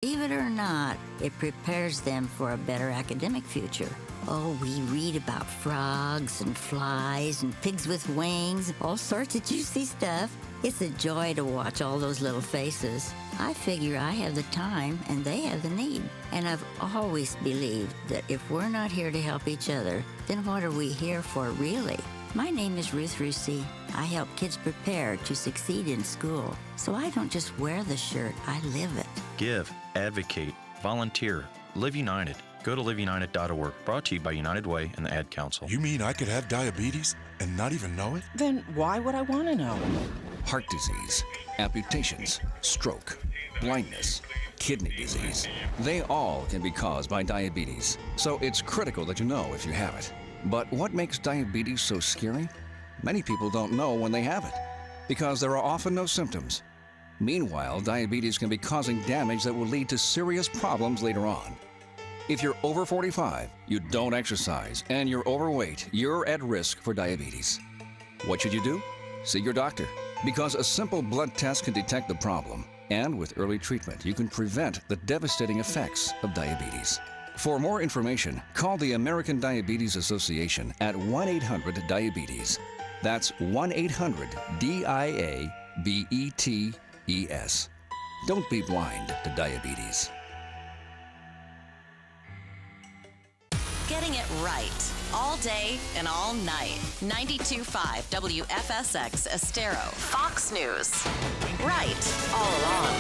Believe it or not, it prepares them for a better academic future. Oh, we read about frogs and flies and pigs with wings, all sorts of juicy stuff. It's a joy to watch all those little faces. I figure I have the time and they have the need. And I've always believed that if we're not here to help each other, then what are we here for really? My name is Ruth Rusey. I help kids prepare to succeed in school. So I don't just wear the shirt, I live it. Give, advocate, volunteer, Live United. Go to liveunited.org. Brought to you by United Way and the Ad Council. You mean I could have diabetes and not even know it? Then why would I want to know? Heart disease, amputations, stroke, blindness, kidney disease. They all can be caused by diabetes. So it's critical that you know if you have it. But what makes diabetes so scary? Many people don't know when they have it because there are often no symptoms. Meanwhile, diabetes can be causing damage that will lead to serious problems later on. If you're over 45, you don't exercise, and you're overweight, you're at risk for diabetes. What should you do? See your doctor, because a simple blood test can detect the problem, and with early treatment, you can prevent the devastating effects of diabetes. For more information, call the American Diabetes Association at 1-800-DIABETES. That's 1-800-DIABETES. Don't be blind to diabetes. Getting it right all day and all night. 92.5 WFSX Estero. Fox News. Right all along.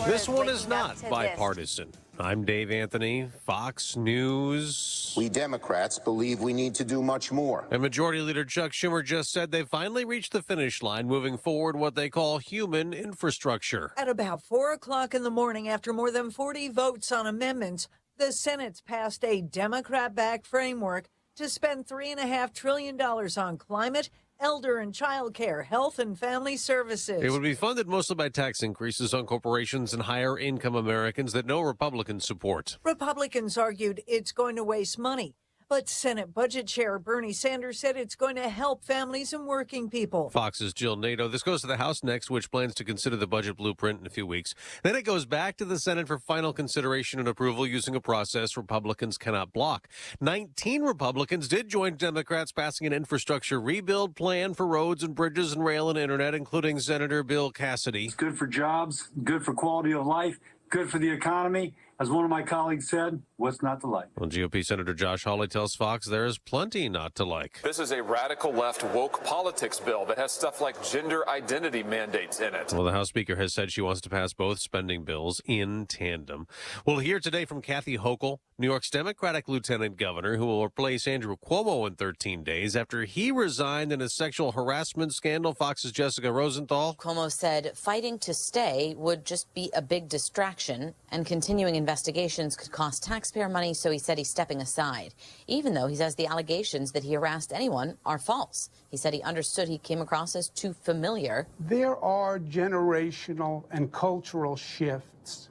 This one is not bipartisan. I'm Dave Anthony, Fox News. We Democrats believe we need to do much more. And Majority Leader Chuck Schumer just said they finally reached the finish line, moving forward what they call human infrastructure. At about 4 o'clock in the morning, after more than 40 votes on amendments, the Senate's passed a Democrat-backed framework to spend $3.5 trillion on climate, elder and child care, health and family services. It would be funded mostly by tax increases on corporations and higher income Americans that no Republicans support. Republicans argued it's going to waste money. But Senate Budget Chair Bernie Sanders said it's going to help families and working people. Fox's Jill Nato. This goes to the House next, which plans to consider the budget blueprint in a few weeks. Then it goes back to the Senate for final consideration and approval using a process Republicans cannot block. 19 Republicans did join Democrats passing an infrastructure rebuild plan for roads and bridges and rail and internet, including Senator Bill Cassidy. It's good for jobs, good for quality of life, good for the economy. As one of my colleagues said, what's not to like? Well, GOP Senator Josh Hawley tells Fox there is plenty not to like. This is a radical left woke politics bill that has stuff like gender identity mandates in it. Well, the House Speaker has said she wants to pass both spending bills in tandem. We'll hear today from Kathy Hochul, New York's Democratic Lieutenant Governor, who will replace Andrew Cuomo in 13 days after he resigned in a sexual harassment scandal. Fox's Jessica Rosenthal. Cuomo said fighting to stay would just be a big distraction, and continuing investigations could cost taxpayer money, so he said he's stepping aside, even though he says the allegations that he harassed anyone are false. He said he understood he came across as too familiar. There are generational and cultural shifts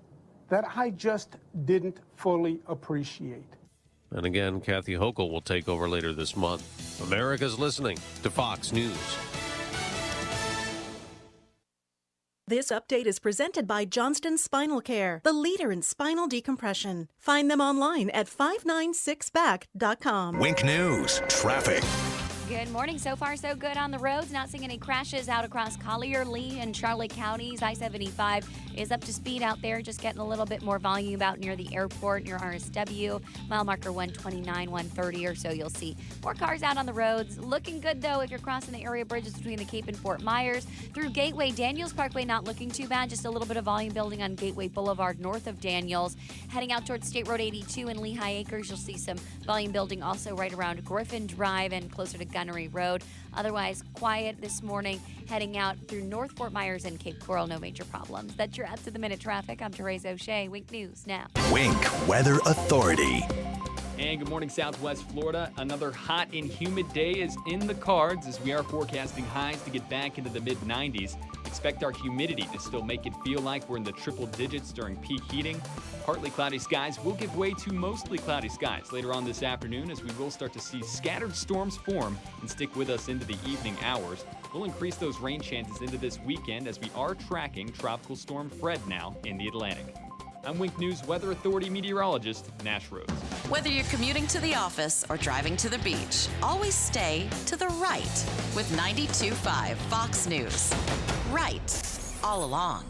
that I just didn't fully appreciate. And again, Kathy Hochul will take over later this month. America's listening to Fox News. This update is presented by Johnston Spinal Care, the leader in spinal decompression. Find them online at 596back.com. Wink News, traffic. Good morning. So far, so good on the roads. Not seeing any crashes out across Collier, Lee, and Charlotte counties. I-75 is up to speed out there, just getting a little bit more volume out near the airport, near RSW. Mile marker 129, 130 or so. You'll see more cars out on the roads. Looking good, though, if you're crossing the area bridges between the Cape and Fort Myers. Through Gateway, Daniels Parkway not looking too bad. Just a little bit of volume building on Gateway Boulevard north of Daniels. Heading out towards State Road 82 and Lehigh Acres, you'll see some volume building also right around Griffin Drive and closer to Gunnery Road. Otherwise, quiet this morning. Heading out through North Fort Myers and Cape Coral, no major problems. That's your up-to-the-minute traffic. I'm Therese O'Shea. Wink News now. Wink Weather Authority. And good morning, Southwest Florida. Another hot and humid day is in the cards as we are forecasting highs to get back into the mid-90s. Expect our humidity to still make it feel like we're in the triple digits during peak heating. Partly cloudy skies will give way to mostly cloudy skies later on this afternoon as we will start to see scattered storms form and stick with us into the evening hours. We'll increase those rain chances into this weekend as we are tracking Tropical Storm Fred now in the Atlantic. I'm Wink News Weather Authority meteorologist Nash Rhodes. Whether you're commuting to the office or driving to the beach, always stay to the right with 92.5 Fox News. Right all along.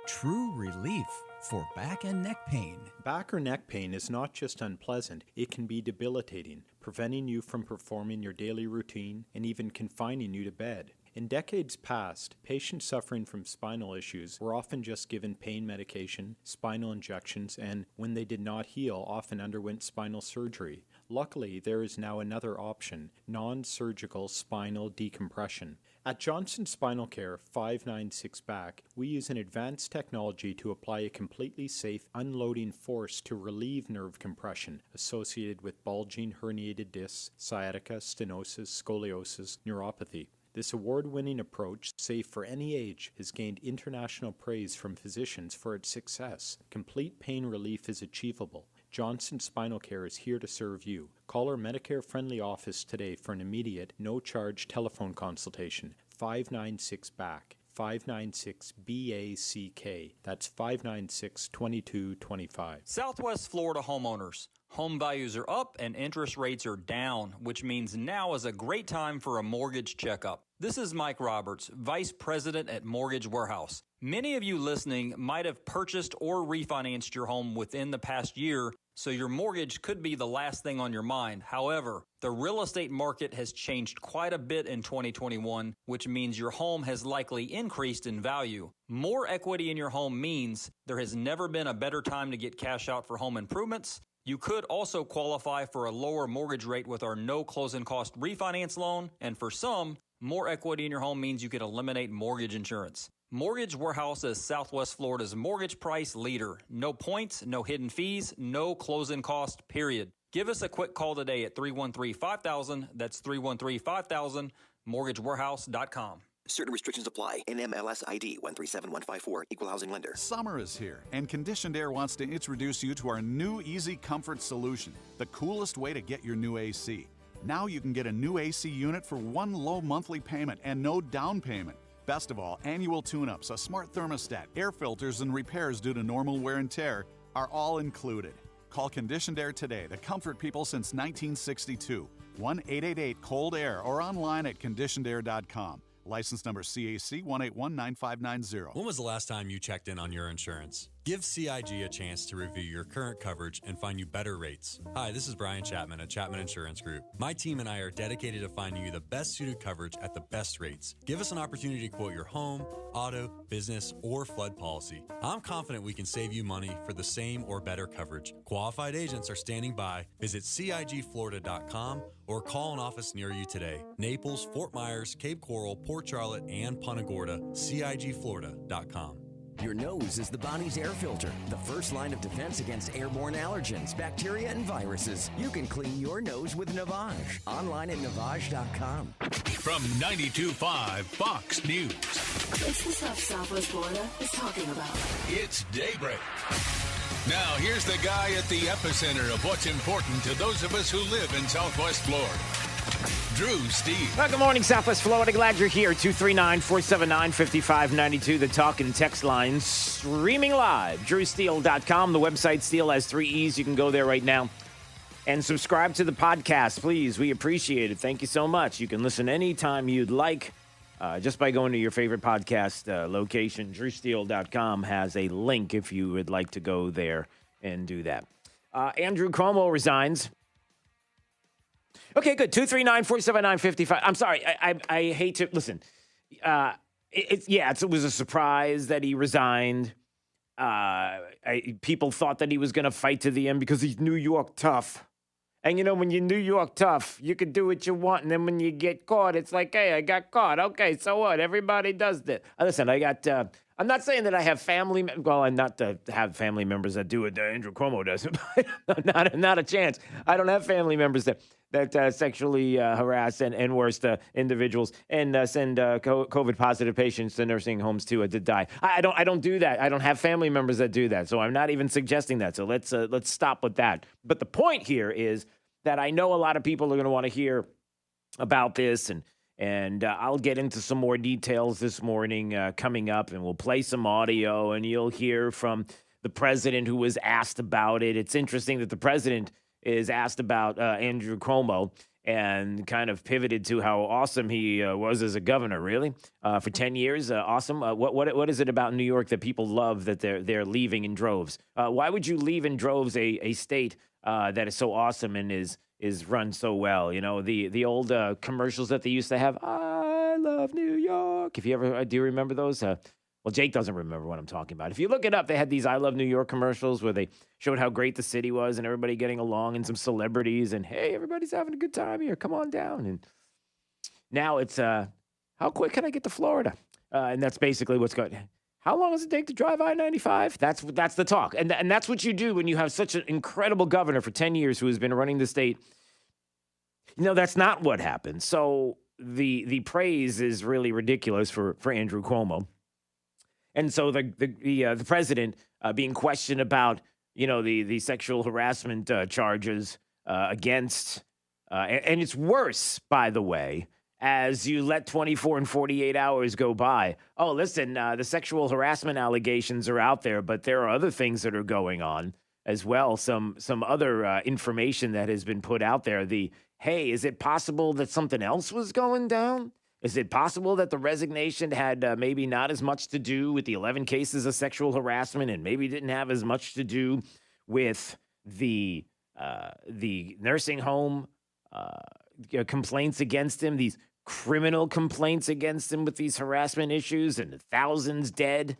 True relief for back and neck pain. Back or neck pain is not just unpleasant, it can be debilitating, preventing you from performing your daily routine and even confining you to bed. In decades past, patients suffering from spinal issues were often just given pain medication, spinal injections, and, when they did not heal, often underwent spinal surgery. Luckily, there is now another option, non-surgical spinal decompression. At Johnson Spinal Care 596 Back, we use an advanced technology to apply a completely safe unloading force to relieve nerve compression associated with bulging herniated discs, sciatica, stenosis, scoliosis, neuropathy. This award-winning approach, safe for any age, has gained international praise from physicians for its success. Complete pain relief is achievable. Johnson Spinal Care is here to serve you. Call our Medicare-friendly office today for an immediate, no-charge telephone consultation. 596-BACK. 596-BACK. That's 596-2225. Southwest Florida homeowners. Home values are up and interest rates are down, which means now is a great time for a mortgage checkup. This is Mike Roberts, Vice President at Mortgage Warehouse. Many of you listening might have purchased or refinanced your home within the past year, so your mortgage could be the last thing on your mind. However, the real estate market has changed quite a bit in 2021, which means your home has likely increased in value. More equity in your home means there has never been a better time to get cash out for home improvements. You could also qualify for a lower mortgage rate with our no closing cost refinance loan, and for some, more equity in your home means you can eliminate mortgage insurance. Mortgage Warehouse is Southwest Florida's mortgage price leader. No points, no hidden fees, no closing cost, period. Give us a quick call today at 313-5000. That's 313-5000, mortgagewarehouse.com. Certain restrictions apply. NMLS ID 137154, Equal Housing Lender. Summer is here, and Conditioned Air wants to introduce you to our new Easy Comfort solution, the coolest way to get your new AC. Now you can get a new AC unit for one low monthly payment and no down payment. Best of all, annual tune-ups, a smart thermostat, air filters, and repairs due to normal wear and tear are all included. Call Conditioned Air today, the comfort people since 1962. 1-888-COLD-AIR or online at conditionedair.com. License number CAC 1819590. When was the last time you checked in on your insurance? Give CIG a chance to review your current coverage and find you better rates. Hi, this is Brian Chapman at Chapman Insurance Group. My team and I are dedicated to finding you the best suited coverage at the best rates. Give us an opportunity to quote your home, auto, business, or flood policy. I'm confident we can save you money for the same or better coverage. Qualified agents are standing by. Visit CIGFlorida.com or call an office near you today. Naples, Fort Myers, Cape Coral, Port Charlotte, and Punta Gorda. CIGFlorida.com. Your nose is the body's air filter, the first line of defense against airborne allergens, bacteria, and viruses. You can clean your nose with Navage. Online at Navage.com. From 92.5 Fox News. It's the stuff Southwest Florida is talking about. It's Daybreak. Now, here's the guy at the epicenter of what's important to those of us who live in Southwest Florida. Drew Steve. Well, good morning, Southwest Florida. Glad you're here. 239-479-5592. The talk and text line streaming live. DrewSteele.com. The website Steele has 3 E's. You can go there right now and subscribe to the podcast, please. We appreciate it. Thank you so much. You can listen anytime you'd like just by going to your favorite podcast location. DrewSteele.com has a link if you would like to go there and do that. Andrew Cuomo resigns. Okay, good. 239-479-55. I'm sorry. I hate to listen. It was a surprise that he resigned. People thought that he was going to fight to the end because he's New York tough. And, when you're New York tough, you can do what you want. And then when you get caught, it's like, hey, I got caught. Okay, so what? Everybody does that. Listen, I'm not saying that I have family. Well, I'm not to have family members that do what Andrew Cuomo does. Not a chance. I don't have family members that sexually harass and worse individuals and send COVID positive patients to nursing homes to die. I don't do that. I don't have family members that do that. So I'm not even suggesting that. So let's stop with that. But the point here is that I know a lot of people are going to want to hear about this, and I'll get into some more details this morning coming up, and we'll play some audio, and you'll hear from the president who was asked about it. It's interesting that the president is asked about Andrew Cuomo and kind of pivoted to how awesome he was as a governor, really, for 10 years. Awesome. What is it about New York that people love that they're leaving in droves? Why would you leave in droves a state that is so awesome and is run so well? You know, the old commercials that they used to have, I love New York. If you ever, do you remember those? Well, Jake doesn't remember what I'm talking about. If you look it up, they had these I Love New York commercials where they showed how great the city was and everybody getting along and some celebrities and, hey, everybody's having a good time here. Come on down. And now it's, how quick can I get to Florida? And that's basically what's going on. How long does it take to drive I-95? That's the talk. And that's what you do when you have such an incredible governor for 10 years who has been running the state. You know, that's not what happened. So the praise is really ridiculous for Andrew Cuomo. And so the president being questioned about, you know, the sexual harassment charges against, and it's worse, by the way, as you let 24 and 48 hours go by. Oh, listen, the sexual harassment allegations are out there, but there are other things that are going on as well. Some other information that has been put out there. Hey, is it possible that something else was going down? Is it possible that the resignation had maybe not as much to do with the 11 cases of sexual harassment and maybe didn't have as much to do with the nursing home complaints against him, these criminal complaints against him with these harassment issues and thousands dead?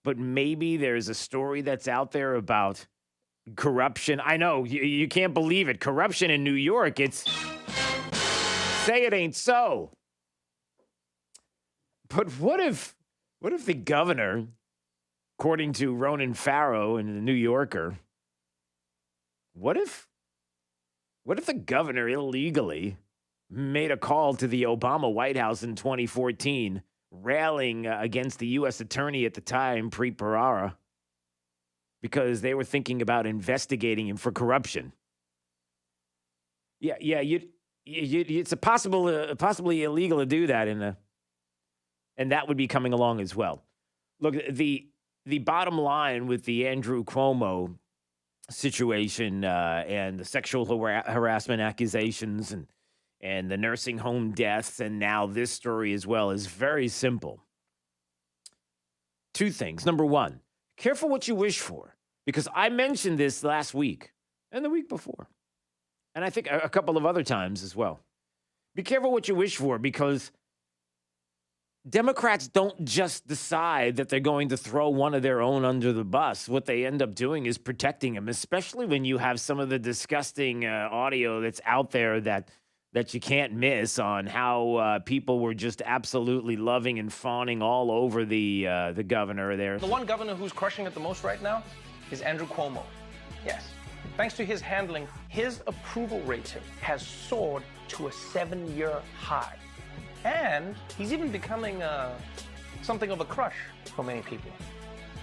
But maybe there's a story that's out there about corruption. I know, you can't believe it. Corruption in New York, it's... Say it ain't so. But what if the governor, according to Ronan Farrow in the New Yorker, what if the governor illegally made a call to the Obama White House in 2014, railing against the U.S. attorney at the time, Preet Bharara, because they were thinking about investigating him for corruption? Yeah, it's possibly illegal to do that and that would be coming along as well. Look, the bottom line with the Andrew Cuomo situation and the sexual harassment accusations and the nursing home deaths and now this story as well is very simple. Two things. Number one, careful what you wish for, because I mentioned this last week and the week before, and I think a couple of other times as well. Be careful what you wish for, because Democrats don't just decide that they're going to throw one of their own under the bus. What they end up doing is protecting him, especially when you have some of the disgusting audio that's out there that you can't miss on how people were just absolutely loving and fawning all over the governor there. The one governor who's crushing it the most right now is Andrew Cuomo. Yes. Thanks to his handling, his approval rating has soared to a 7-year high. And he's even becoming something of a crush for many people.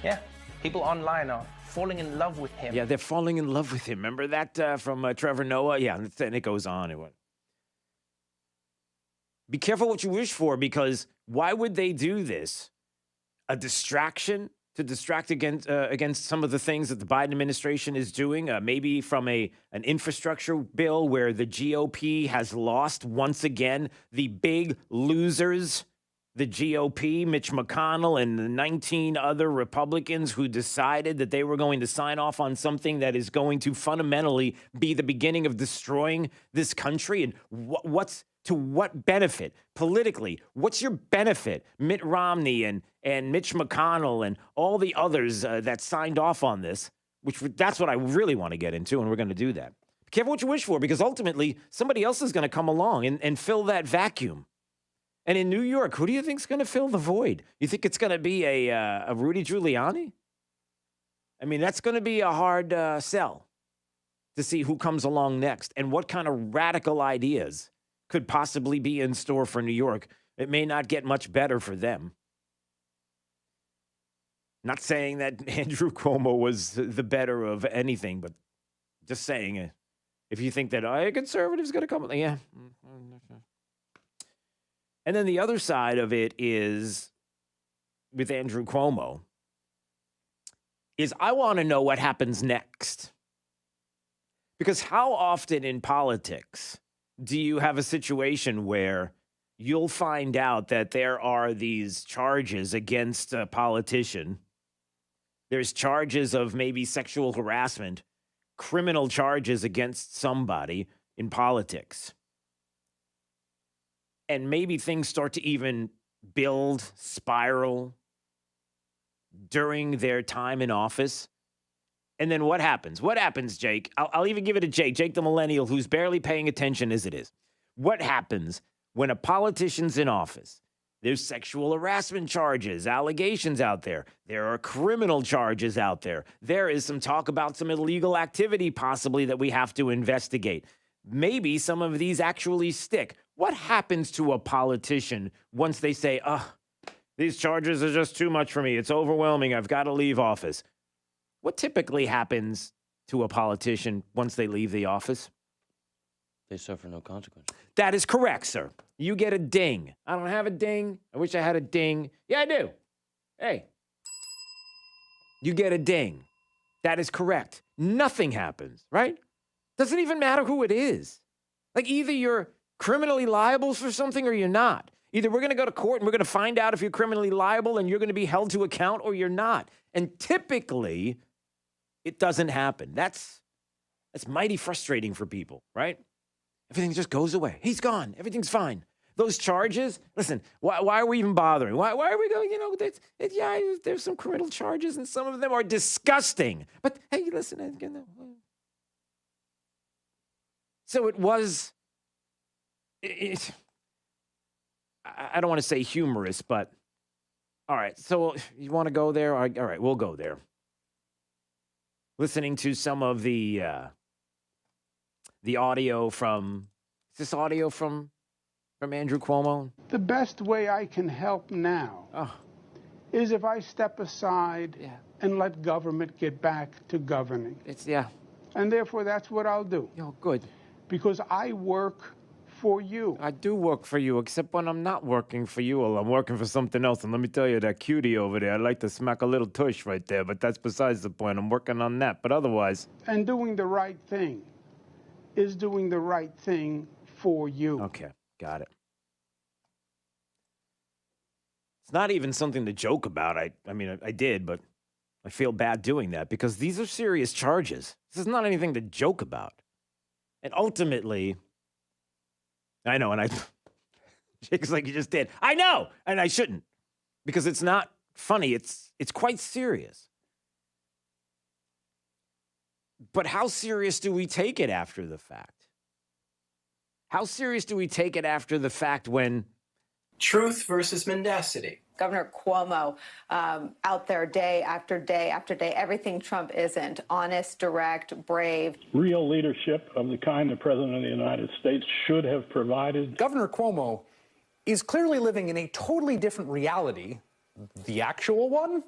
Yeah, people online are falling in love with him. Yeah, they're falling in love with him. Remember that from Trevor Noah? Yeah, and it goes on. Be careful what you wish for, because why would they do this? A distraction? To distract against some of the things that the Biden administration is doing, maybe from an infrastructure bill where the GOP has lost once again. The big losers, the GOP, Mitch McConnell, and the 19 other Republicans who decided that they were going to sign off on something that is going to fundamentally be the beginning of destroying this country. And what's to what benefit politically? What's your benefit? Mitt Romney and Mitch McConnell and all the others that signed off on this, that's what I really want to get into, and we're going to do that. Be careful what you wish for, because ultimately somebody else is going to come along and fill that vacuum. And in New York, who do you think is going to fill the void? You think it's going to be a Rudy Giuliani? I mean, that's going to be a hard sell to see who comes along next and what kind of radical ideas could possibly be in store for New York. It may not get much better for them. Not saying that Andrew Cuomo was the better of anything, but just saying, if you think that a conservative's going to come, yeah. And then the other side of it is with Andrew Cuomo. is I want to know what happens next. Because how often in politics do you have a situation where you'll find out that there are these charges against a politician? There's charges of maybe sexual harassment, criminal charges against somebody in politics. And maybe things start to even build, spiral during their time in office. And then what happens? What happens, Jake? I'll even give it to Jake the millennial who's barely paying attention as it is. What happens when a politician's in office? There's sexual harassment charges, allegations out there. There are criminal charges out there. There is some talk about some illegal activity possibly that we have to investigate. Maybe some of these actually stick. What happens to a politician once they say, these charges are just too much for me. It's overwhelming. I've got to leave office. What typically happens to a politician once they leave the office? They suffer no consequence. That is correct, sir. You get a ding. I don't have a ding. I wish I had a ding. Yeah, I do. Hey. You get a ding. That is correct. Nothing happens, right? Doesn't even matter who it is. Like either you're criminally liable for something or you're not. Either we're going to go to court and we're going to find out if you're criminally liable and you're going to be held to account or you're not. And typically, it doesn't happen. That's mighty frustrating for people, right? Everything just goes away. He's gone. Everything's fine. Those charges, listen, why are we even bothering? Why are we going, there's some criminal charges and some of them are disgusting. But hey, listen, so it was, I don't want to say humorous, but all right. So you want to go there? All right, we'll go there. Listening to some of the audio from, is this audio from Andrew Cuomo? The best way I can help now is if I step aside and let government get back to governing. And therefore, that's what I'll do. Good. Because I work for you. I do work for you, except when I'm not working for you or I'm working for something else. And let me tell you, that cutie over there, I'd like to smack a little tush right there, but that's besides the point. I'm working on that. But otherwise... And doing the right thing is doing the right thing for you. Okay, got it. It's not even something to joke about. I mean, I did, but I feel bad doing that because these are serious charges. This is not anything to joke about. And ultimately, I know, and Jake's like, you just did. I know, and I shouldn't, because it's not funny. It's quite serious. But how serious do we take it after the fact? How serious do we take it after the fact when... Truth versus mendacity. Governor Cuomo out there day after day after day, everything Trump isn't. Honest, direct, brave. Real leadership of the kind the President of the United States should have provided. Governor Cuomo is clearly living in a totally different reality, the actual one,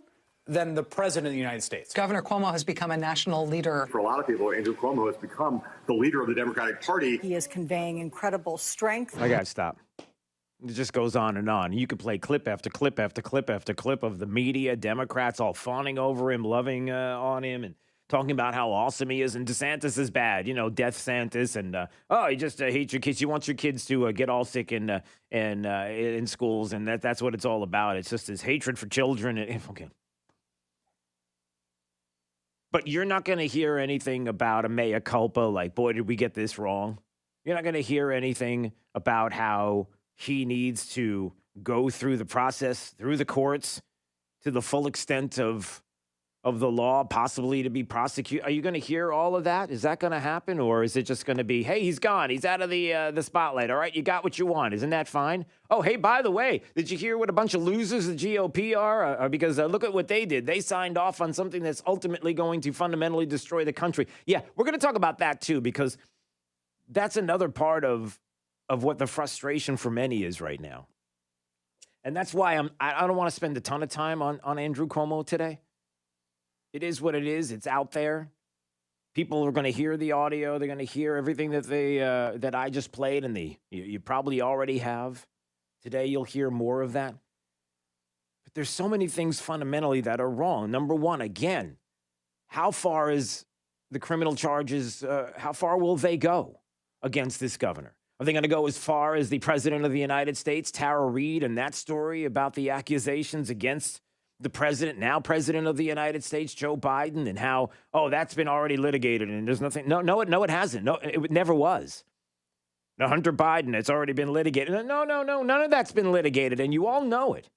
than the President of the United States. Governor Cuomo has become a national leader. For a lot of people, Andrew Cuomo has become the leader of the Democratic Party. He is conveying incredible strength. I gotta stop. It just goes on and on. You could play clip after clip after clip after clip of the media, Democrats all fawning over him, loving on him, and talking about how awesome he is. And DeSantis is bad, Death Santis, and you just hate your kids. You want your kids to get all sick in schools, and that's what it's all about. It's just his hatred for children. Okay. But you're not going to hear anything about a mea culpa, like, boy, did we get this wrong? You're not going to hear anything about how he needs to go through the process, through the courts, to the full extent of the law, possibly to be prosecuted. Are you going to hear all of that? Is that going to happen? Or is it just going to be, hey, he's gone. He's out of the spotlight. All right, you got what you want. Isn't that fine? Oh, hey, by the way, did you hear what a bunch of losers the GOP are? Because look at what they did. They signed off on something that's ultimately going to fundamentally destroy the country. Yeah, we're going to talk about that, too, because that's another part of what the frustration for many is right now. And that's why I don't want to spend a ton of time on Andrew Cuomo today. It is what it is. It's out there. People are going to hear the audio. They're going to hear everything that that I just played, and you probably already have. Today you'll hear more of that. But there's so many things fundamentally that are wrong. Number one, again, how far is the criminal charges, how far will they go against this governor? Are they going to go as far as the president of the United States, Tara Reade, and that story about the accusations against the president, now president of the United States, Joe Biden, and how, that's been already litigated and there's nothing. No, it hasn't. No, it never was. Now, Hunter Biden, it's already been litigated. No, none of that's been litigated, and you all know it.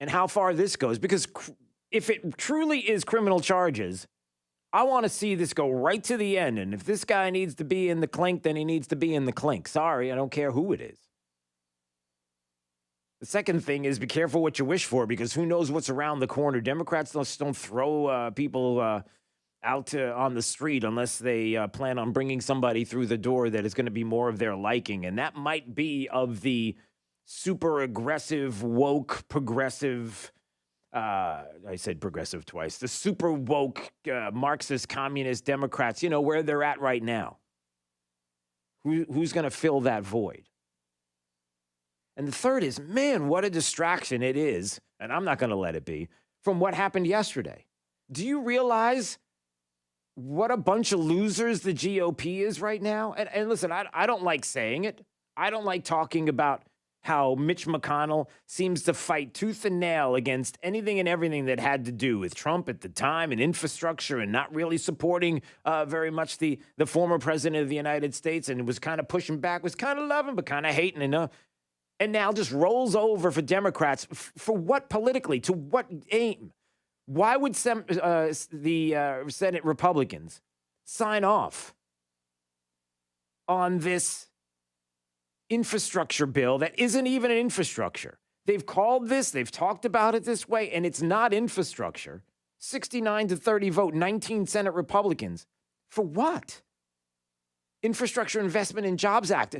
And how far this goes, because if it truly is criminal charges, I want to see this go right to the end. And if this guy needs to be in the clink, then he needs to be in the clink. Sorry, I don't care who it is. The second thing is be careful what you wish for, because who knows what's around the corner. Democrats don't throw people out on the street unless they plan on bringing somebody through the door that is going to be more of their liking. And that might be of the super aggressive, woke, progressive, I said progressive twice, the super woke Marxist, communist Democrats, where they're at right now. Who's going to fill that void? And the third is, man, what a distraction it is, and I'm not going to let it be, from what happened yesterday. Do you realize what a bunch of losers the GOP is right now? And listen, I don't like saying it. I don't like talking about how Mitch McConnell seems to fight tooth and nail against anything and everything that had to do with Trump at the time and infrastructure, and not really supporting very much the former president of the United States, and was kind of pushing back, was kind of loving but kind of hating, and now just rolls over for Democrats. For what politically? To what aim? Why would the Senate Republicans sign off on this infrastructure bill that isn't even an infrastructure? They've called this, they've talked about it this way, and it's not infrastructure. 69-30 vote, 19 Senate Republicans. For what? Infrastructure Investment and Jobs Act.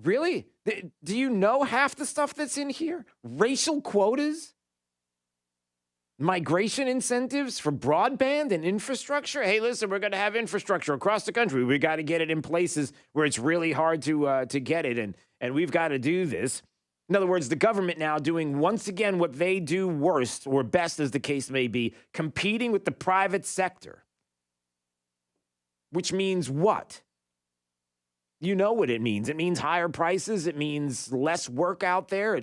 Really? Do you know half the stuff that's in here? Racial quotas? Migration incentives for broadband and infrastructure? Hey, listen, we're going to have infrastructure across the country. We got to get it in places where it's really hard to get it, and we've got to do this. In other words, the government now doing once again what they do worst, or best as the case may be, competing with the private sector. Which means what? You know what it means. It means higher prices. It means less work out there.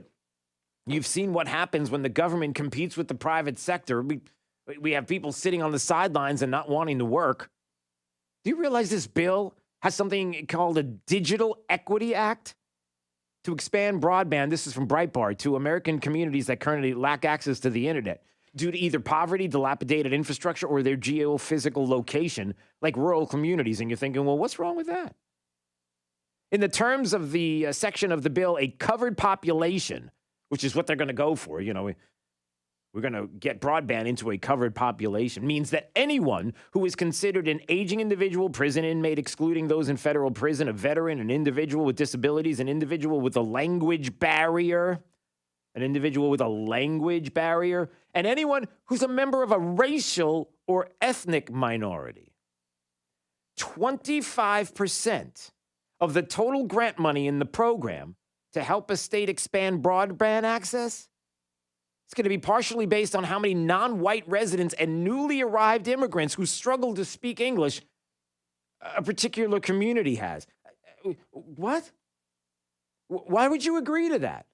You've seen what happens when the government competes with the private sector. We have people sitting on the sidelines and not wanting to work. Do you realize this bill has something called a Digital Equity Act to expand broadband? This is from Breitbart, to American communities that currently lack access to the internet due to either poverty, dilapidated infrastructure, or their geophysical location, like rural communities. And you're thinking, well, what's wrong with that? In the terms of the section of the bill, a covered population, which is what they're going to go for, we're going to get broadband into a covered population, means that anyone who is considered an aging individual, prison inmate, excluding those in federal prison, a veteran, an individual with disabilities, an individual with a language barrier, and anyone who's a member of a racial or ethnic minority. 25% of the total grant money in the program to help a state expand broadband access, it's going to be partially based on how many non-white residents and newly arrived immigrants who struggle to speak English a particular community has. What? Why would you agree to that?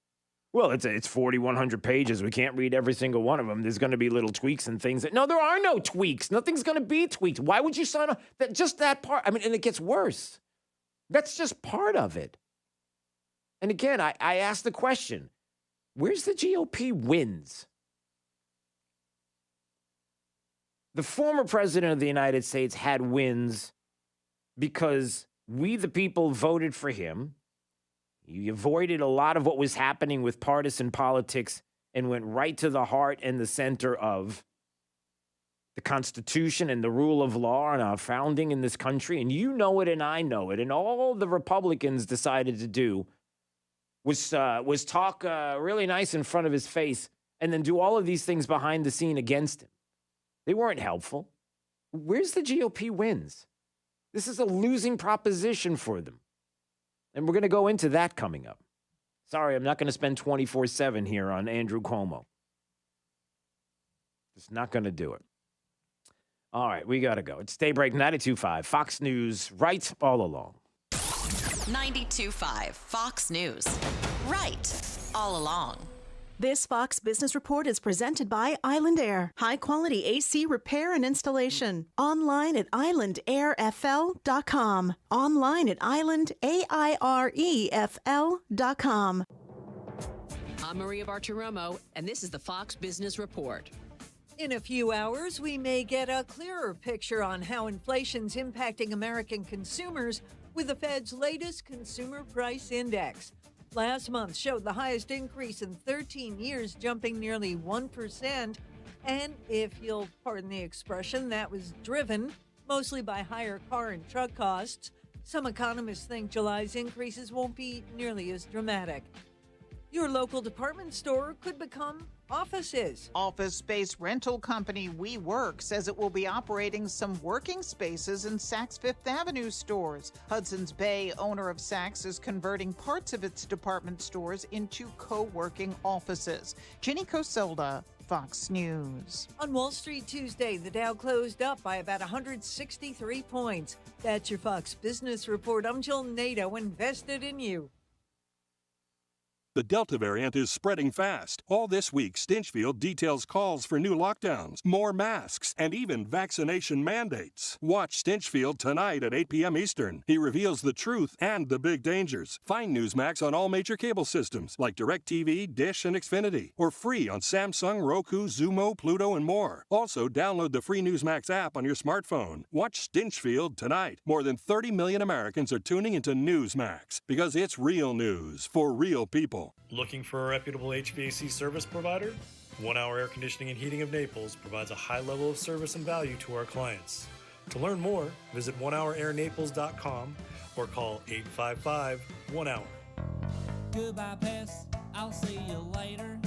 Well, it's 4,100 pages. We can't read every single one of them. There's going to be little tweaks and things. No, there are no tweaks. Nothing's going to be tweaked. Why would you sign up? Just that part. I mean, and it gets worse. That's just part of it. And again, I ask the question, where's the GOP wins? The former president of the United States had wins because we, the people, voted for him. He avoided a lot of what was happening with partisan politics and went right to the heart and the center of the Constitution and the rule of law and our founding in this country. And you know it and I know it. And all the Republicans decided to do was talk really nice in front of his face and then do all of these things behind the scene against him. They weren't helpful. Where's the GOP wins? This is a losing proposition for them. And we're going to go into that coming up. Sorry, I'm not going to spend 24/7 here on Andrew Cuomo. Just not going to do it. All right, we got to go. It's Daybreak 92.5, Fox News, right all along. 92.5 Fox News. Right all along. This Fox Business Report is presented by Island Air. High-quality AC repair and installation. Online at islandairfl.com. Online at islandairefl.com. I'm Maria Bartiromo, and this is the Fox Business Report. In a few hours, we may get a clearer picture on how inflation's impacting American consumers with the Fed's latest Consumer Price Index. Last month showed the highest increase in 13 years, jumping nearly 1%. And if you'll pardon the expression, that was driven mostly by higher car and truck costs. Some economists think July's increases won't be nearly as dramatic. Your local department store could become offices. Office space rental company WeWork says it will be operating some working spaces in Saks Fifth Avenue stores. Hudson's Bay, owner of Saks, is converting parts of its department stores into co-working offices. Ginny Coselda, Fox News. On Wall Street Tuesday, the Dow closed up by about 163 points. That's your Fox Business Report. I'm Jill Nato, invested in you. The Delta variant is spreading fast. All this week, Stinchfield details calls for new lockdowns, more masks, and even vaccination mandates. Watch Stinchfield tonight at 8 p.m. Eastern. He reveals the truth and the big dangers. Find Newsmax on all major cable systems like DirecTV, Dish, and Xfinity, or free on Samsung, Roku, Xumo, Pluto, and more. Also, download the free Newsmax app on your smartphone. Watch Stinchfield tonight. More than 30 million Americans are tuning into Newsmax because it's real news for real people. Looking for a reputable HVAC service provider? 1 Hour Air Conditioning and Heating of Naples provides a high level of service and value to our clients. To learn more, visit onehourairnaples.com or call 855-1-HOUR. Goodbye, pests. I'll see you later.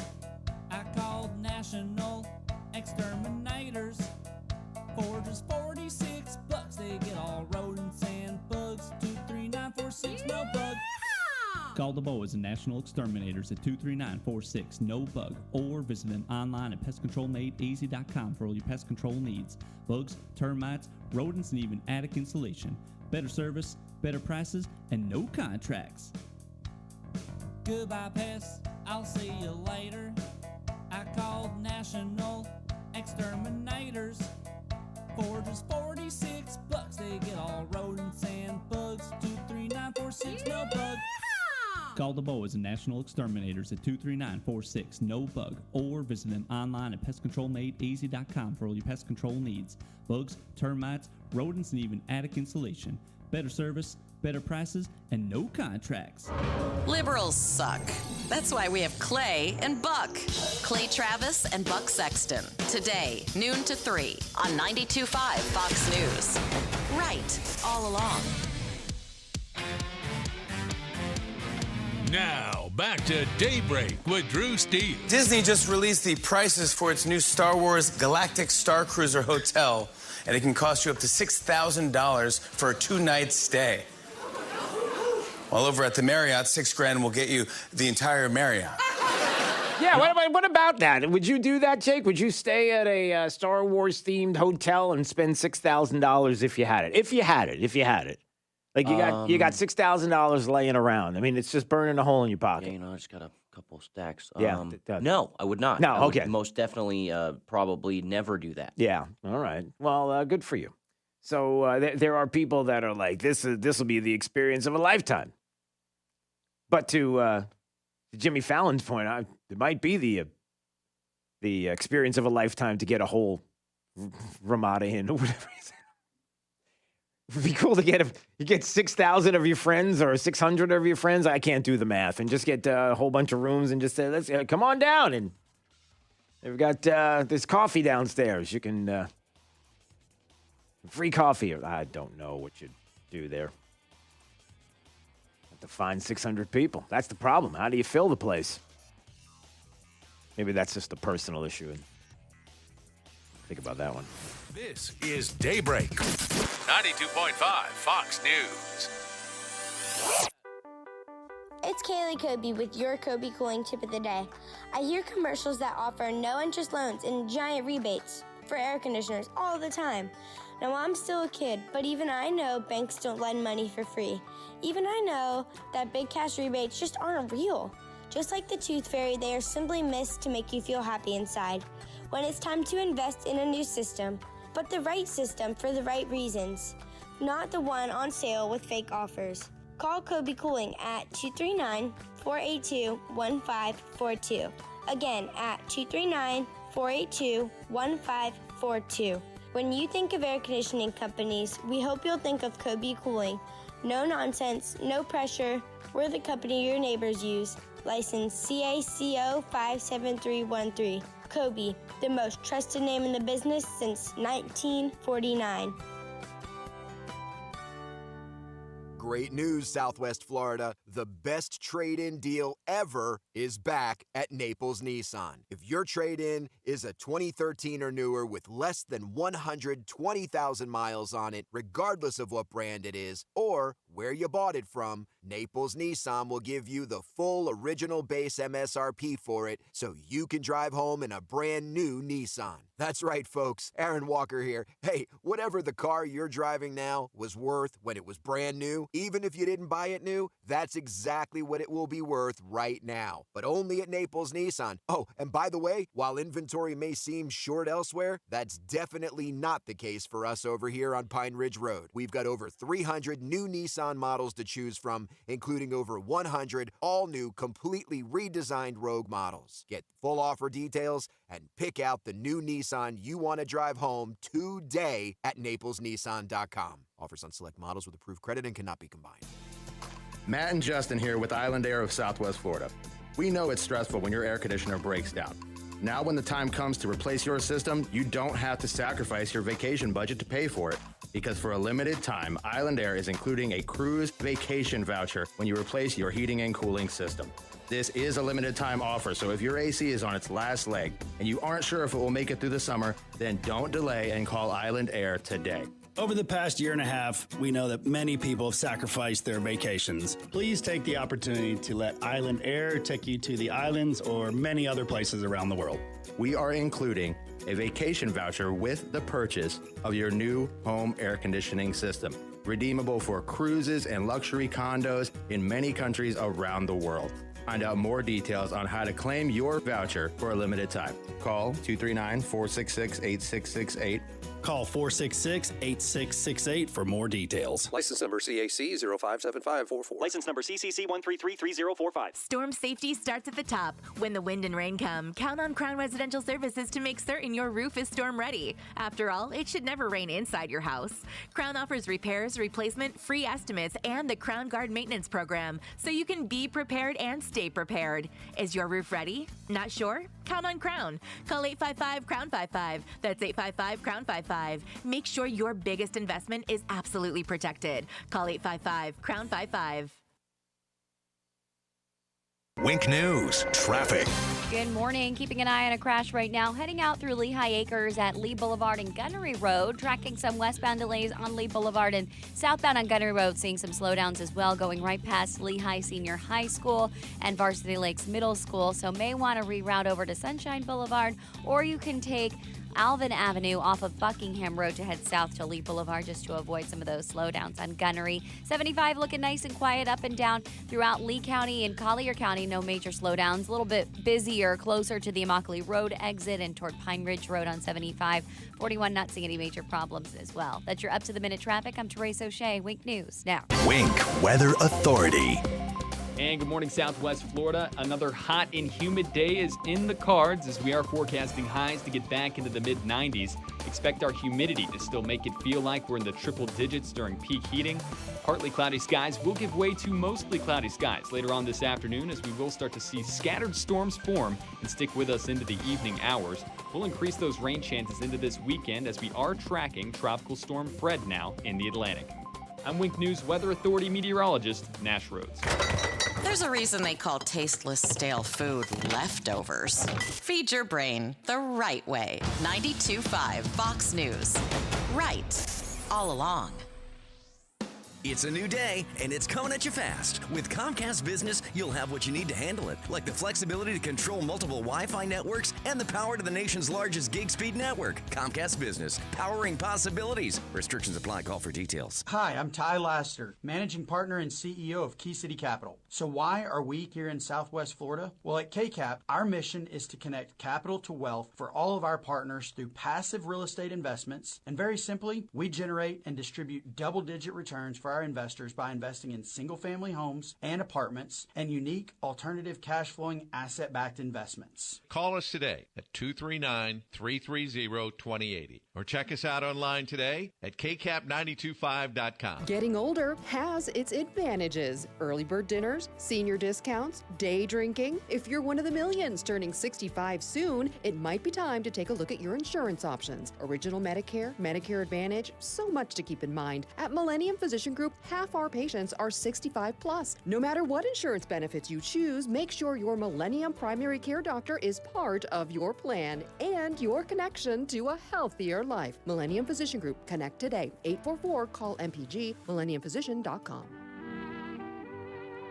I called National Exterminators. For just $46, they get all rodents and bugs. 23946, no bug. Call the boys and National Exterminators at 239-46, no bug, or visit them online at pestcontrolmadeeasy.com for all your pest control needs. Bugs, termites, rodents, and even attic insulation. Better service, better prices, and no contracts. Goodbye, pests. I'll see you later. I called National Exterminators. For just $46, they get all rodents and bugs. 23946, no bug. Call the boys and National Exterminators at 239-46, no bug, or visit them online at pestcontrolmadeeasy.com for all your pest control needs. Bugs, termites, rodents, and even attic insulation. Better service, better prices, and no contracts. Liberals suck. That's why we have Clay and Buck. Clay Travis and Buck Sexton. Today, noon to 3 on 92.5 Fox News. Right all along. Now, back to Daybreak with Drew Steele. Disney just released the prices for its new Star Wars Galactic Star Cruiser hotel, and it can cost you up to $6,000 for a 2-night stay. While over at the Marriott, $6,000 will get you the entire Marriott. Yeah, what about that? Would you do that, Jake? Would you stay at a Star Wars-themed hotel and spend $6,000 if you had it? If you had it. Like you got $6,000 laying around. I mean, it's just burning a hole in your pocket. Yeah, I just got a couple of stacks. Yeah. No, I would not. No, I would okay. most definitely, probably never do that. Yeah. All right. Well, good for you. So there are people that are like, this will be the experience of a lifetime. But to Jimmy Fallon's point, it might be the experience of a lifetime to get a whole Ramada in or whatever. It'd be cool to get 6,000 of your friends or 600 of your friends. I can't do the math, and just get a whole bunch of rooms and just say, let's come on down. And they've got this coffee downstairs. You can free coffee. I don't know what you'd do there. Have to find 600 people. That's the problem. How do you fill the place? Maybe that's just a personal issue. And think about that one. This is Daybreak, 92.5 Fox News. It's Kaylee Kobe with your Kobe Cooling Tip of the Day. I hear commercials that offer no-interest loans and giant rebates for air conditioners all the time. Now, I'm still a kid, but even I know banks don't lend money for free. Even I know that big cash rebates just aren't real. Just like the Tooth Fairy, they are simply missed to make you feel happy inside. When it's time to invest in a new system, but the right system for the right reasons, not the one on sale with fake offers. Call Kobe Cooling at 239-482-1542. Again, at 239-482-1542. When you think of air conditioning companies, we hope you'll think of Kobe Cooling. No nonsense, no pressure. We're the company your neighbors use. License CACO 57313. Kobe, the most trusted name in the business since 1949. Great news, Southwest Florida. The best trade-in deal ever is back at Naples Nissan. If your trade-in is a 2013 or newer with less than 120,000 miles on it, regardless of what brand it is or where you bought it from, Naples Nissan will give you the full original base MSRP for it so you can drive home in a brand new Nissan. That's right, folks. Aaron Walker here. Hey, whatever the car you're driving now was worth when it was brand new, even if you didn't buy it new, that's exactly what it will be worth right now. But only at Naples Nissan. Oh, and by the way, while inventory may seem short elsewhere, that's definitely not the case for us over here on Pine Ridge Road. We've got over 300 new Nissan models to choose from, including over 100 all-new, completely redesigned Rogue models. Get full offer details and pick out the new Nissan you want to drive home today at naplesnissan.com. Offers on select models with approved credit and cannot be combined. Matt and Justin here with Island Air of Southwest Florida. We know it's stressful when your air conditioner breaks down. Now when the time comes to replace your system, you don't have to sacrifice your vacation budget to pay for it. Because for a limited time, Island Air is including a cruise vacation voucher when you replace your heating and cooling system. This is a limited time offer, so if your AC is on its last leg and you aren't sure if it will make it through the summer, then don't delay and call Island Air today. Over the past year and a half, we know that many people have sacrificed their vacations. Please take the opportunity to let Island Air take you to the islands or many other places around the world. We are including a vacation voucher with the purchase of your new home air conditioning system, redeemable for cruises and luxury condos in many countries around the world. Find out more details on how to claim your voucher for a limited time. Call 239-466-8668. Call 466-8668 for more details. License number CAC 057544. License number CCC 1333045. Storm safety starts at the top. When the wind and rain come, count on Crown Residential Services to make certain your roof is storm ready. After all, it should never rain inside your house. Crown offers repairs, replacement, free estimates, and the Crown Guard maintenance program, so you can be prepared and stay prepared. Is your roof ready? Not sure? Count on Crown. Call 855-CROWN-55. That's 855-CROWN-55. Make sure your biggest investment is absolutely protected. Call 855-CROWN-55. Wink News Traffic. Good morning. Keeping an eye on a crash right now. Heading out through Lehigh Acres at Lee Boulevard and Gunnery Road. Tracking some westbound delays on Lee Boulevard and southbound on Gunnery Road. Seeing some slowdowns as well. Going right past Lehigh Senior High School and Varsity Lakes Middle School. So may want to reroute over to Sunshine Boulevard. Or you can take Alvin Avenue off of Buckingham Road to head south to Lee Boulevard just to avoid some of those slowdowns on Gunnery. 75 looking nice and quiet up and down throughout Lee County and Collier County. No major slowdowns. A little bit busier closer to the Immokalee Road exit and toward Pine Ridge Road on 75. 41 not seeing any major problems as well. That's your up-to-the-minute traffic. I'm Therese O'Shea. Wink News now. Wink Weather Authority. And good morning, Southwest Florida. Another hot and humid day is in the cards as we are forecasting highs to get back into the mid-90s. Expect our humidity to still make it feel like we're in the triple digits during peak heating. Partly cloudy skies will give way to mostly cloudy skies later on this afternoon as we will start to see scattered storms form and stick with us into the evening hours. We'll increase those rain chances into this weekend as we are tracking Tropical Storm Fred now in the Atlantic. I'm Wink News Weather Authority meteorologist Nash Rhodes. There's a reason they call tasteless, stale food leftovers. Feed your brain the right way. 92.5 Fox News. Right all along. It's a new day, and it's coming at you fast. With Comcast Business, you'll have what you need to handle it, like the flexibility to control multiple Wi-Fi networks and the power to the nation's largest gig speed network. Comcast Business, powering possibilities. Restrictions apply. Call for details. Hi, I'm Ty Laster, managing partner and CEO of Key City Capital. So why are we here in Southwest Florida? Well, at KCAP, our mission is to connect capital to wealth for all of our partners through passive real estate investments. And very simply, we generate and distribute double-digit returns for our investors by investing in single-family homes and apartments and unique alternative cash-flowing asset-backed investments. Call us today at 239-330-2080 or check us out online today at kcap925.com. Getting older has its advantages. Early bird dinners, senior discounts, day drinking. If you're one of the millions turning 65 soon, it might be time to take a look at your insurance options. Original Medicare, Medicare Advantage, so much to keep in mind. At Millennium Physician Group, half our patients are 65 plus. No matter what insurance benefits you choose, make sure your Millennium primary care doctor is part of your plan and your connection to a healthier life. Millennium Physician Group. Connect today. 844-CALL-MPG, millenniumphysician.com.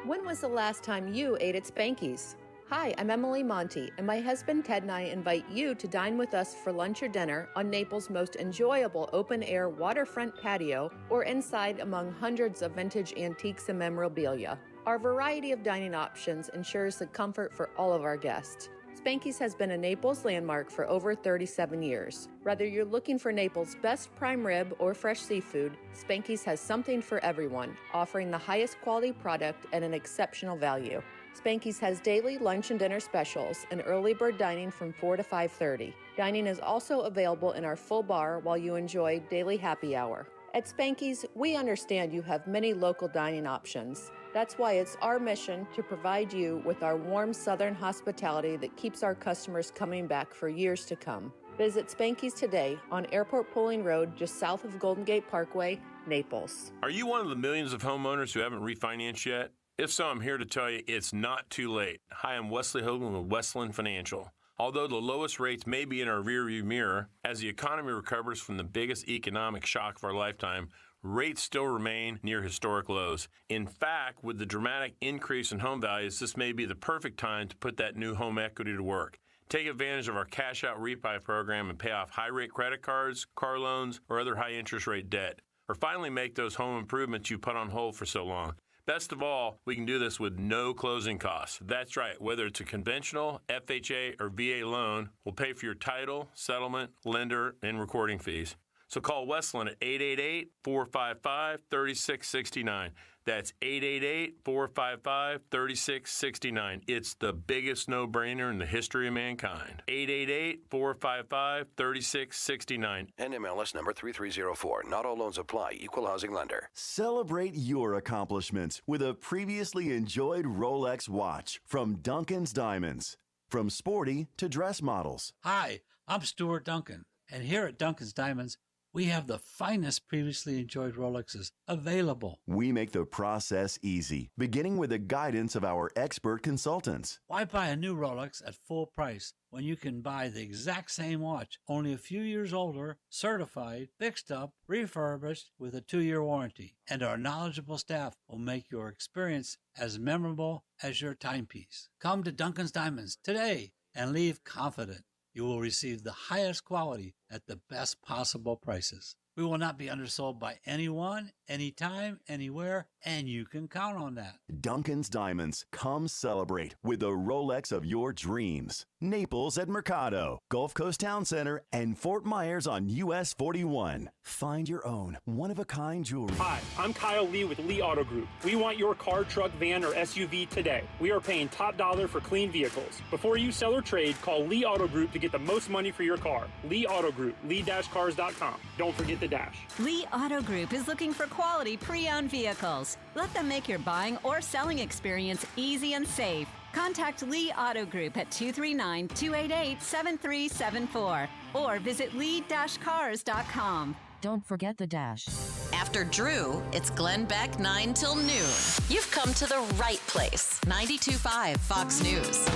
When was the last time you ate at Spanky's? Hi, I'm Emily Monty, and my husband Ted and I invite you to dine with us for lunch or dinner on Naples' most enjoyable open-air waterfront patio or inside among hundreds of vintage antiques and memorabilia. Our variety of dining options ensures the comfort for all of our guests. Spanky's has been a Naples landmark for over 37 years. Whether you're looking for Naples' best prime rib or fresh seafood, Spanky's has something for everyone, offering the highest quality product at an exceptional value. Spanky's has daily lunch and dinner specials and early bird dining from 4 to 5:30. Dining is also available in our full bar while you enjoy daily happy hour. At Spanky's, we understand you have many local dining options. That's why it's our mission to provide you with our warm southern hospitality that keeps our customers coming back for years to come. Visit Spanky's today on Airport Pulling Road, just south of Golden Gate Parkway, Naples. Are you one of the millions of homeowners who haven't refinanced yet? If so, I'm here to tell you it's not too late. Hi, I'm Wesley Hogan with Westland Financial. Although the lowest rates may be in our rearview mirror, as the economy recovers from the biggest economic shock of our lifetime, rates still remain near historic lows. In fact, with the dramatic increase in home values, this may be the perfect time to put that new home equity to work. Take advantage of our cash out refi program and pay off high rate credit cards, car loans, or other high interest rate debt. Or finally make those home improvements you put on hold for so long. Best of all, we can do this with no closing costs. That's right, whether it's a conventional, FHA, or VA loan, we'll pay for your title, settlement, lender, and recording fees. So call Westland at 888-455-3669. That's 888-455-3669. It's the biggest no-brainer in the history of mankind. 888-455-3669. NMLS number 3304. Not all loans apply. Equal housing lender. Celebrate your accomplishments with a previously enjoyed Rolex watch from Duncan's Diamonds. From sporty to dress models. Hi, I'm Stuart Duncan, and here at Duncan's Diamonds, we have the finest previously enjoyed Rolexes available. We make the process easy, beginning with the guidance of our expert consultants. Why buy a new Rolex at full price when you can buy the exact same watch, only a few years older, certified, fixed up, refurbished with a 2-year warranty? And our knowledgeable staff will make your experience as memorable as your timepiece. Come to Duncan's Diamonds today and leave confident. You will receive the highest quality at the best possible prices. We will not be undersold by anyone, anytime, anywhere, and you can count on that. Duncan's Diamonds. Come celebrate with the Rolex of your dreams. Naples at Mercado, Gulf Coast Town Center, and Fort Myers on US 41. Find your own one-of-a-kind jewelry. Hi, I'm Kyle Lee with Lee Auto Group. We want your car, truck, van, or SUV today. We are paying top dollar for clean vehicles. Before you sell or trade, call Lee Auto Group to get the most money for your car. Lee Auto Group, lee-cars.com. Don't forget the dash. Lee Auto Group is looking for quality pre-owned vehicles. Let them make your buying or selling experience easy and safe. Contact Lee Auto Group at 239-288-7374 or visit lee-cars.com. Don't forget the dash. After Drew, it's Glenn Beck 9 till noon. You've come to the right place. 92.5 Fox News.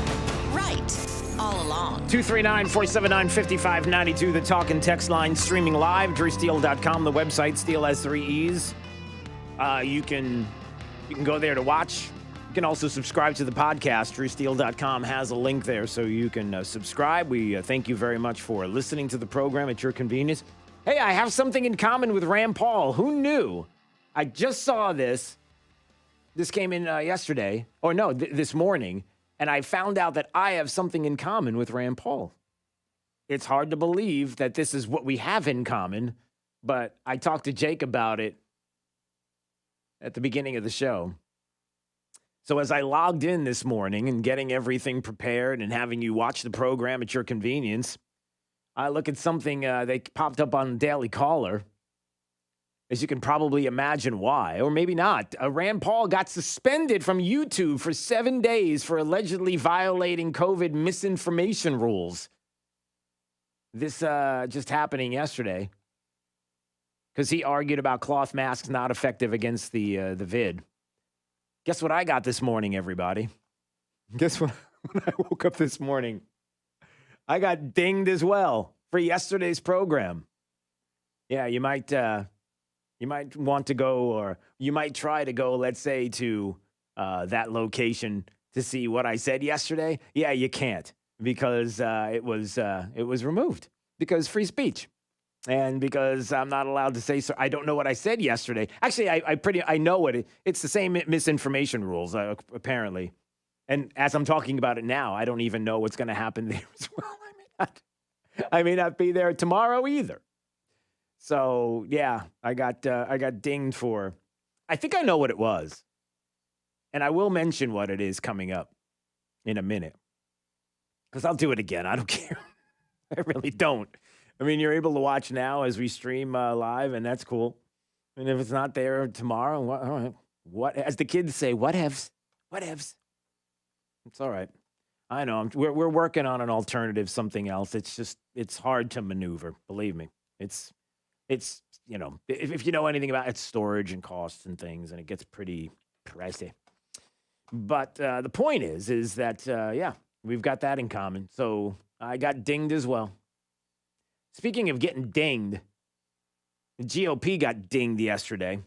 Right. All along. 239-479-5592, the talk and text line, streaming live, drewsteele.com, the website, Steele has 3 E's. You can go there to watch. You can also subscribe to the podcast. DrewSteele.com has a link there so you can subscribe. We thank you very much for listening to the program at your convenience. Hey, I have something in common with Rand Paul. Who knew? I just saw this. This came in yesterday, or no, this morning, and I found out that I have something in common with Rand Paul. It's hard to believe that this is what we have in common, but I talked to Jake about it at the beginning of the show. So as I logged in this morning and getting everything prepared and having you watch the program at your convenience, I look at something that popped up on Daily Caller. As you can probably imagine why, or maybe not. Rand Paul got suspended from YouTube for 7 days for allegedly violating COVID misinformation rules. This just happening yesterday because he argued about cloth masks not effective against the vid. Guess what I got this morning, everybody? Guess what? When I woke up this morning, I got dinged as well for yesterday's program. Yeah, you might want to go, or you might try to go, let's say, to that location to see what I said yesterday. Yeah, you can't because it was removed because free speech. And because I'm not allowed to say so, I don't know what I said yesterday. Actually, I know what it's the same misinformation rules, apparently. And as I'm talking about it now, I don't even know what's going to happen there as well. I may not be there tomorrow either. So yeah, I got dinged for. I think I know what it was, and I will mention what it is coming up in a minute because I'll do it again. I don't care. I really don't. I mean, you're able to watch now as we stream live, and that's cool. And if it's not there tomorrow, all right. What, as the kids say, whatevs. It's all right. I know. We're working on an alternative, something else. It's hard to maneuver. Believe me. It's you know, if you know anything about it, storage and costs and things, and it gets pretty pricey. But the point is that yeah, we've got that in common. So I got dinged as well. Speaking of getting dinged, the GOP got dinged yesterday.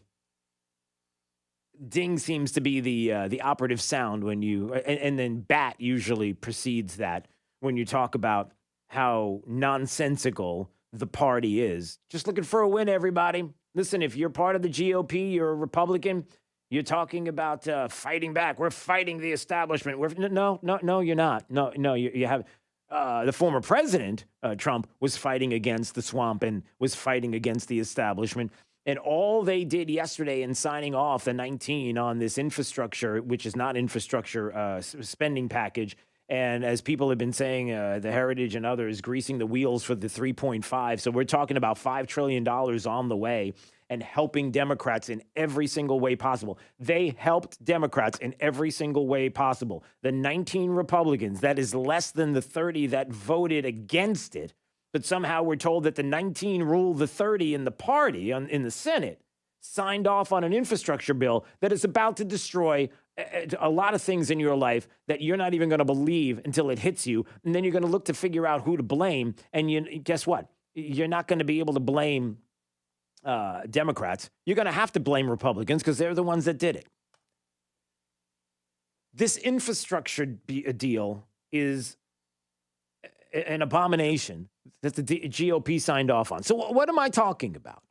Ding seems to be the operative sound when you, and then bat usually precedes that when you talk about how nonsensical the party is. Just looking for a win, everybody. Listen, if you're part of the GOP, you're a Republican, you're talking about fighting back. We're fighting the establishment. No, you're not. No, you have. The former president, Trump, was fighting against the swamp and was fighting against the establishment. And all they did yesterday in signing off the 19 on this infrastructure, which is not infrastructure spending package, and as people have been saying, the Heritage and others, greasing the wheels for the 3.5. So we're talking about $5 trillion on the way and helping Democrats in every single way possible. They helped Democrats in every single way possible. The 19 Republicans, that is less than the 30 that voted against it, but somehow we're told that the 19 ruled the 30 in the party, in the Senate, signed off on an infrastructure bill that is about to destroy a lot of things in your life that you're not even going to believe until it hits you. And then you're going to look to figure out who to blame. And guess what? You're not going to be able to blame Democrats. You're going to have to blame Republicans because they're the ones that did it. This infrastructure deal is an abomination that the GOP signed off on. So what am I talking about?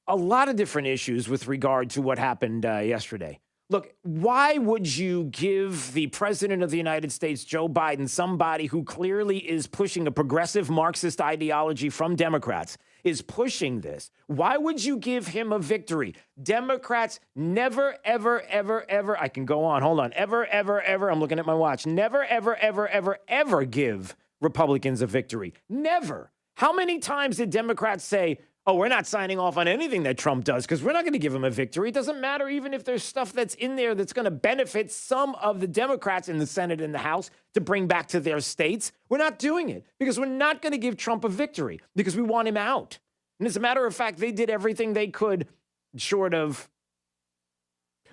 A lot of different issues with regard to what happened yesterday. Look, why would you give the president of the United States, Joe Biden, somebody who clearly is pushing a progressive Marxist ideology from Democrats, is pushing this? Why would you give him a victory? Democrats never, ever, ever, ever, I can go on, hold on, ever, ever, ever, I'm looking at my watch, never, ever, ever, ever, ever give Republicans a victory. Never. How many times did Democrats say, oh, we're not signing off on anything that Trump does because we're not going to give him a victory. It doesn't matter even if there's stuff that's in there that's going to benefit some of the Democrats in the Senate and the House to bring back to their states. We're not doing it because we're not going to give Trump a victory because we want him out. And as a matter of fact, they did everything they could short of,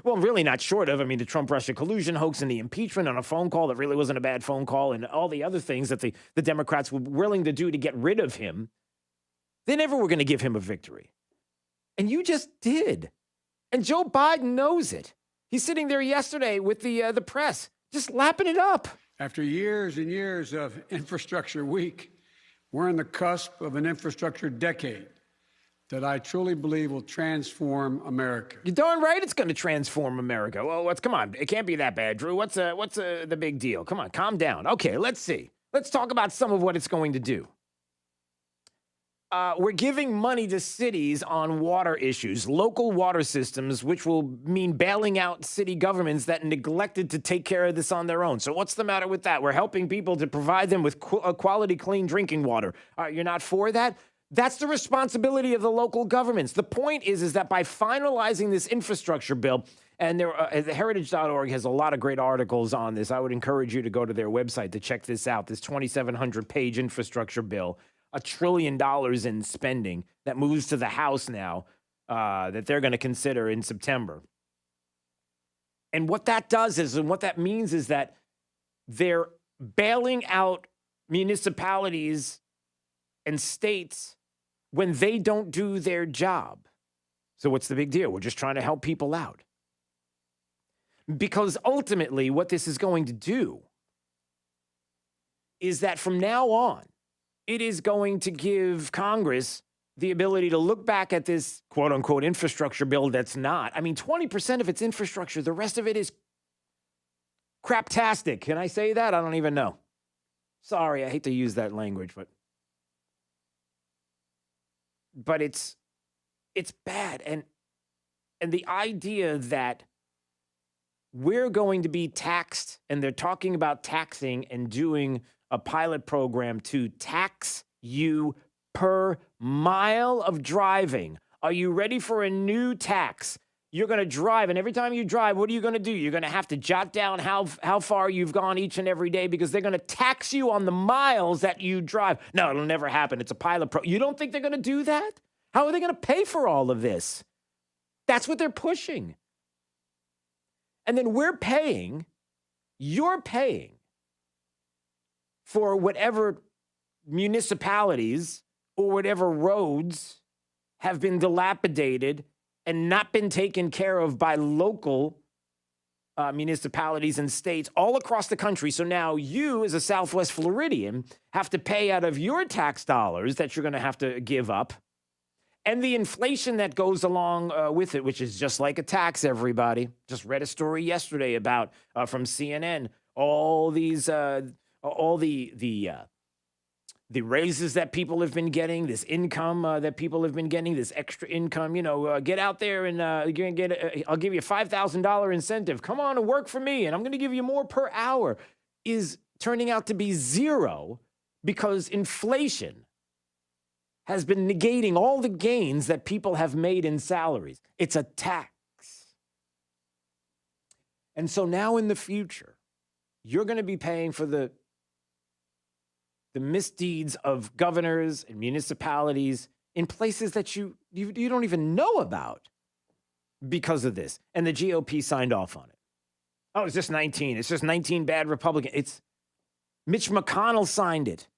well, really not short of, I mean, the Trump-Russia collusion hoax and the impeachment on a phone call that really wasn't a bad phone call and all the other things that the Democrats were willing to do to get rid of him. They never were going to give him a victory. And you just did. And Joe Biden knows it. He's sitting there yesterday with the press, just lapping it up. After years and years of infrastructure week, we're on the cusp of an infrastructure decade that I truly believe will transform America. You're darn right it's going to transform America. Well, come on. It can't be that bad, Drew. What's the big deal? Come on, calm down. Okay, let's see. Let's talk about some of what it's going to do. We're giving money to cities on water issues, local water systems, which will mean bailing out city governments that neglected to take care of this on their own. So what's the matter with that? We're helping people to provide them with quality, clean drinking water. You're not for that? That's the responsibility of the local governments. The point is that by finalizing this infrastructure bill, and the heritage.org has a lot of great articles on this. I would encourage you to go to their website to check this out, this 2,700-page infrastructure bill. $1 trillion in spending that moves to the House now that they're going to consider in September. And what that does is, and what that means is that they're bailing out municipalities and states when they don't do their job. So what's the big deal? We're just trying to help people out. Because ultimately what this is going to do is that from now on, it is going to give Congress the ability to look back at this quote-unquote infrastructure bill that's not. I mean, 20% of it's infrastructure. The rest of it is craptastic. Can I say that? I don't even know. Sorry, I hate to use that language, but it's bad. And the idea that we're going to be taxed, and they're talking about taxing and doing a pilot program to tax you per mile of driving. Are you ready for a new tax? You're going to drive, and every time you drive, what are you going to do? You're going to have to jot down how far you've gone each and every day because they're going to tax you on the miles that you drive. No, it'll never happen. It's a pilot program. You don't think they're going to do that? How are they going to pay for all of this? That's what they're pushing. And then you're paying for whatever municipalities or whatever roads have been dilapidated and not been taken care of by local municipalities and states all across the country. So now you, as a Southwest Floridian, have to pay out of your tax dollars that you're going to have to give up. And the inflation that goes along with it, which is just like a tax, everybody. Just read a story yesterday about, from CNN, all these... all the raises that people have been getting, this income that people have been getting, this extra income, get out there and you're gonna get I'll give you a $5,000 incentive. Come on and work for me, and I'm going to give you more per hour, is turning out to be zero because inflation has been negating all the gains that people have made in salaries. It's a tax. And so now in the future, you're going to be paying for the misdeeds of governors and municipalities in places that you don't even know about because of this. And the GOP signed off on it. Oh, it's just 19. It's just 19 bad Republicans. It's Mitch McConnell signed it.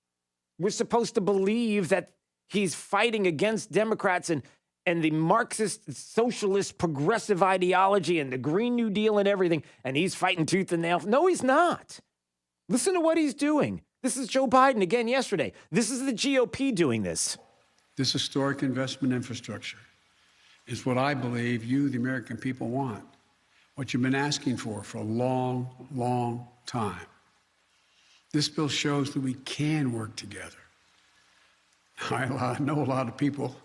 We're supposed to believe that he's fighting against Democrats and the Marxist, socialist, progressive ideology and the Green New Deal and everything, and he's fighting tooth and nail. No, he's not. Listen to what he's doing. This is Joe Biden again yesterday. This is the GOP doing this. This historic investment infrastructure is what I believe you, the American people, want. What you've been asking for a long, long time. This bill shows that we can work together. I know a lot of people,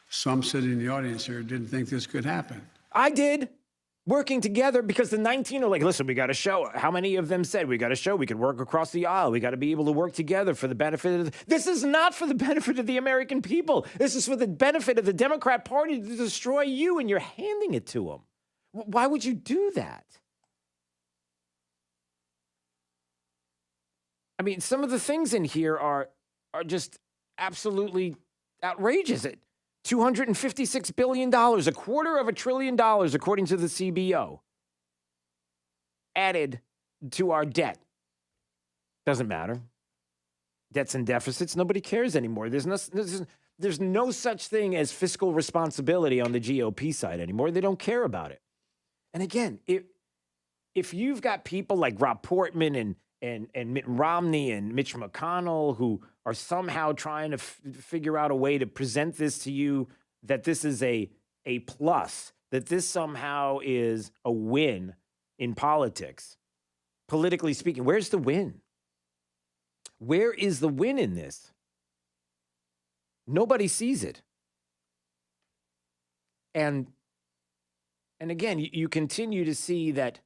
some sitting in the audience here, didn't think this could happen. I did. Working together because the 19 are like, listen, we got to show. How many of them said we got to show we could work across the aisle? We got to be able to work together for the benefit of this is not for the benefit of the American people. This is for the benefit of the Democrat Party to destroy you, and you're handing it to them. Why would you do that? I mean, some of the things in here are just absolutely outrageous. $256 billion, $250 billion, according to the CBO, added to our debt. Doesn't matter. Debts and deficits, nobody cares anymore. There's no such thing as fiscal responsibility on the GOP side anymore. They don't care about it. And again, if you've got people like Rob Portman and Mitt Romney and Mitch McConnell who are somehow trying to figure out a way to present this to you, that this is a plus, that this somehow is a win in politics, politically speaking, where's the win? Where is the win in this? Nobody sees it. And again, you continue to see that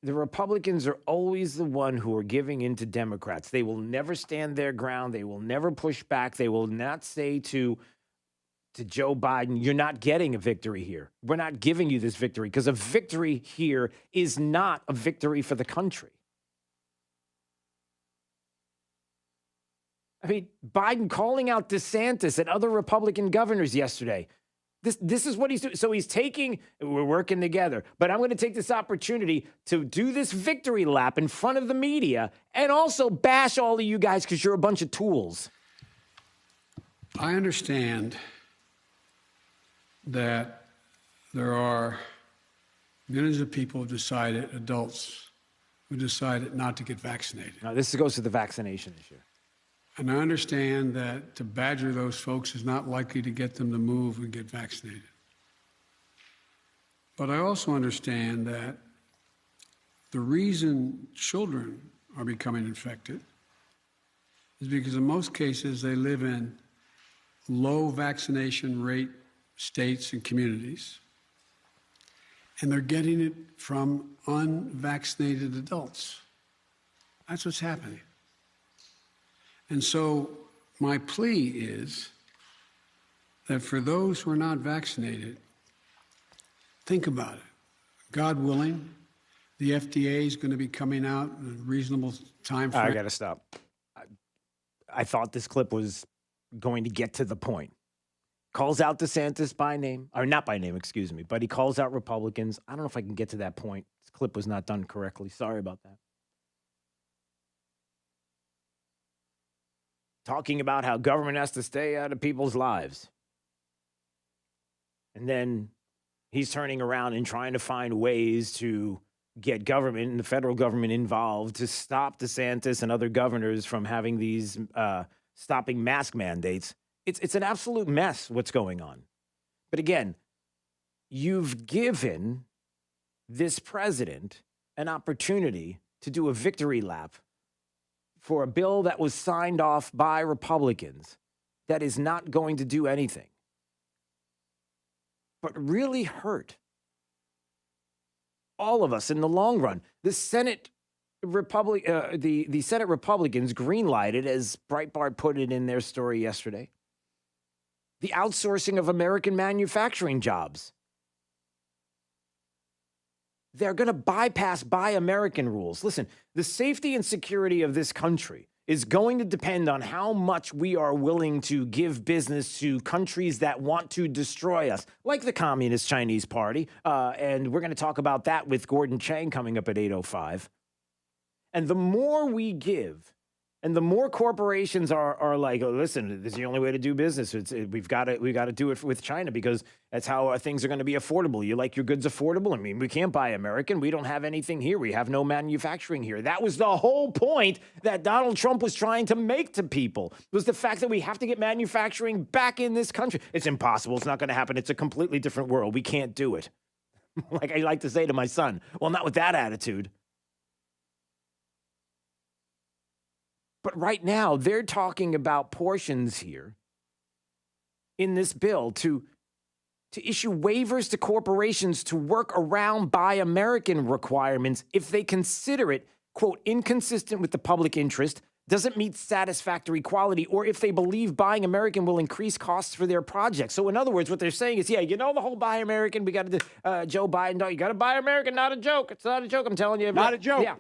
the Republicans are always the one who are giving in to Democrats. They will never stand their ground. They will never push back. They will not say to Joe Biden, you're not getting a victory here. We're not giving you this victory, because a victory here is not a victory for the country. I mean, Biden calling out DeSantis and other Republican governors yesterday. This is what he's doing. So he's we're working together, but I'm going to take this opportunity to do this victory lap in front of the media and also bash all of you guys because you're a bunch of tools. I understand that there are millions of people adults who decided not to get vaccinated. Now, this goes to the vaccination issue. And I understand that to badger those folks is not likely to get them to move and get vaccinated. But I also understand that the reason children are becoming infected is because in most cases they live in low vaccination rate states and communities, and they're getting it from unvaccinated adults. That's what's happening. And so my plea is that for those who are not vaccinated, think about it. God willing, the FDA is going to be coming out in a reasonable time frame. I got to stop. I thought this clip was going to get to the point. Calls out DeSantis by name, or not by name, excuse me, but he calls out Republicans. I don't know if I can get to that point. This clip was not done correctly. Sorry about that. Talking about how government has to stay out of people's lives. And then he's turning around and trying to find ways to get government and the federal government involved to stop DeSantis and other governors from having these stopping mask mandates. It's an absolute mess what's going on. But again, you've given this president an opportunity to do a victory lap for a bill that was signed off by Republicans that is not going to do anything, but really hurt all of us in the long run. The Senate the Senate Republicans greenlighted, as Breitbart put it in their story yesterday, the outsourcing of American manufacturing jobs. They're going to bypass Buy American rules. Listen, the safety and security of this country is going to depend on how much we are willing to give business to countries that want to destroy us, like the Communist Chinese Party. And we're going to talk about that with Gordon Chang coming up at 8:05. And the more we give, and the more corporations are like, oh, listen, this is the only way to do business. We've got to do it with China because that's how things are going to be affordable. You like your goods affordable? I mean, we can't buy American. We don't have anything here. We have no manufacturing here. That was the whole point that Donald Trump was trying to make to people, was the fact that we have to get manufacturing back in this country. It's impossible. It's not going to happen. It's a completely different world. We can't do it. Like I like to say to my son, well, not with that attitude. But right now, they're talking about portions here in this bill to issue waivers to corporations to work around Buy American requirements if they consider it, quote, inconsistent with the public interest, doesn't meet satisfactory quality, or if they believe buying American will increase costs for their projects. So in other words, what they're saying is, yeah, you know the whole Buy American, we got to, Joe Biden, you got to buy American, not a joke. It's not a joke, I'm telling you. Not a joke. Yeah.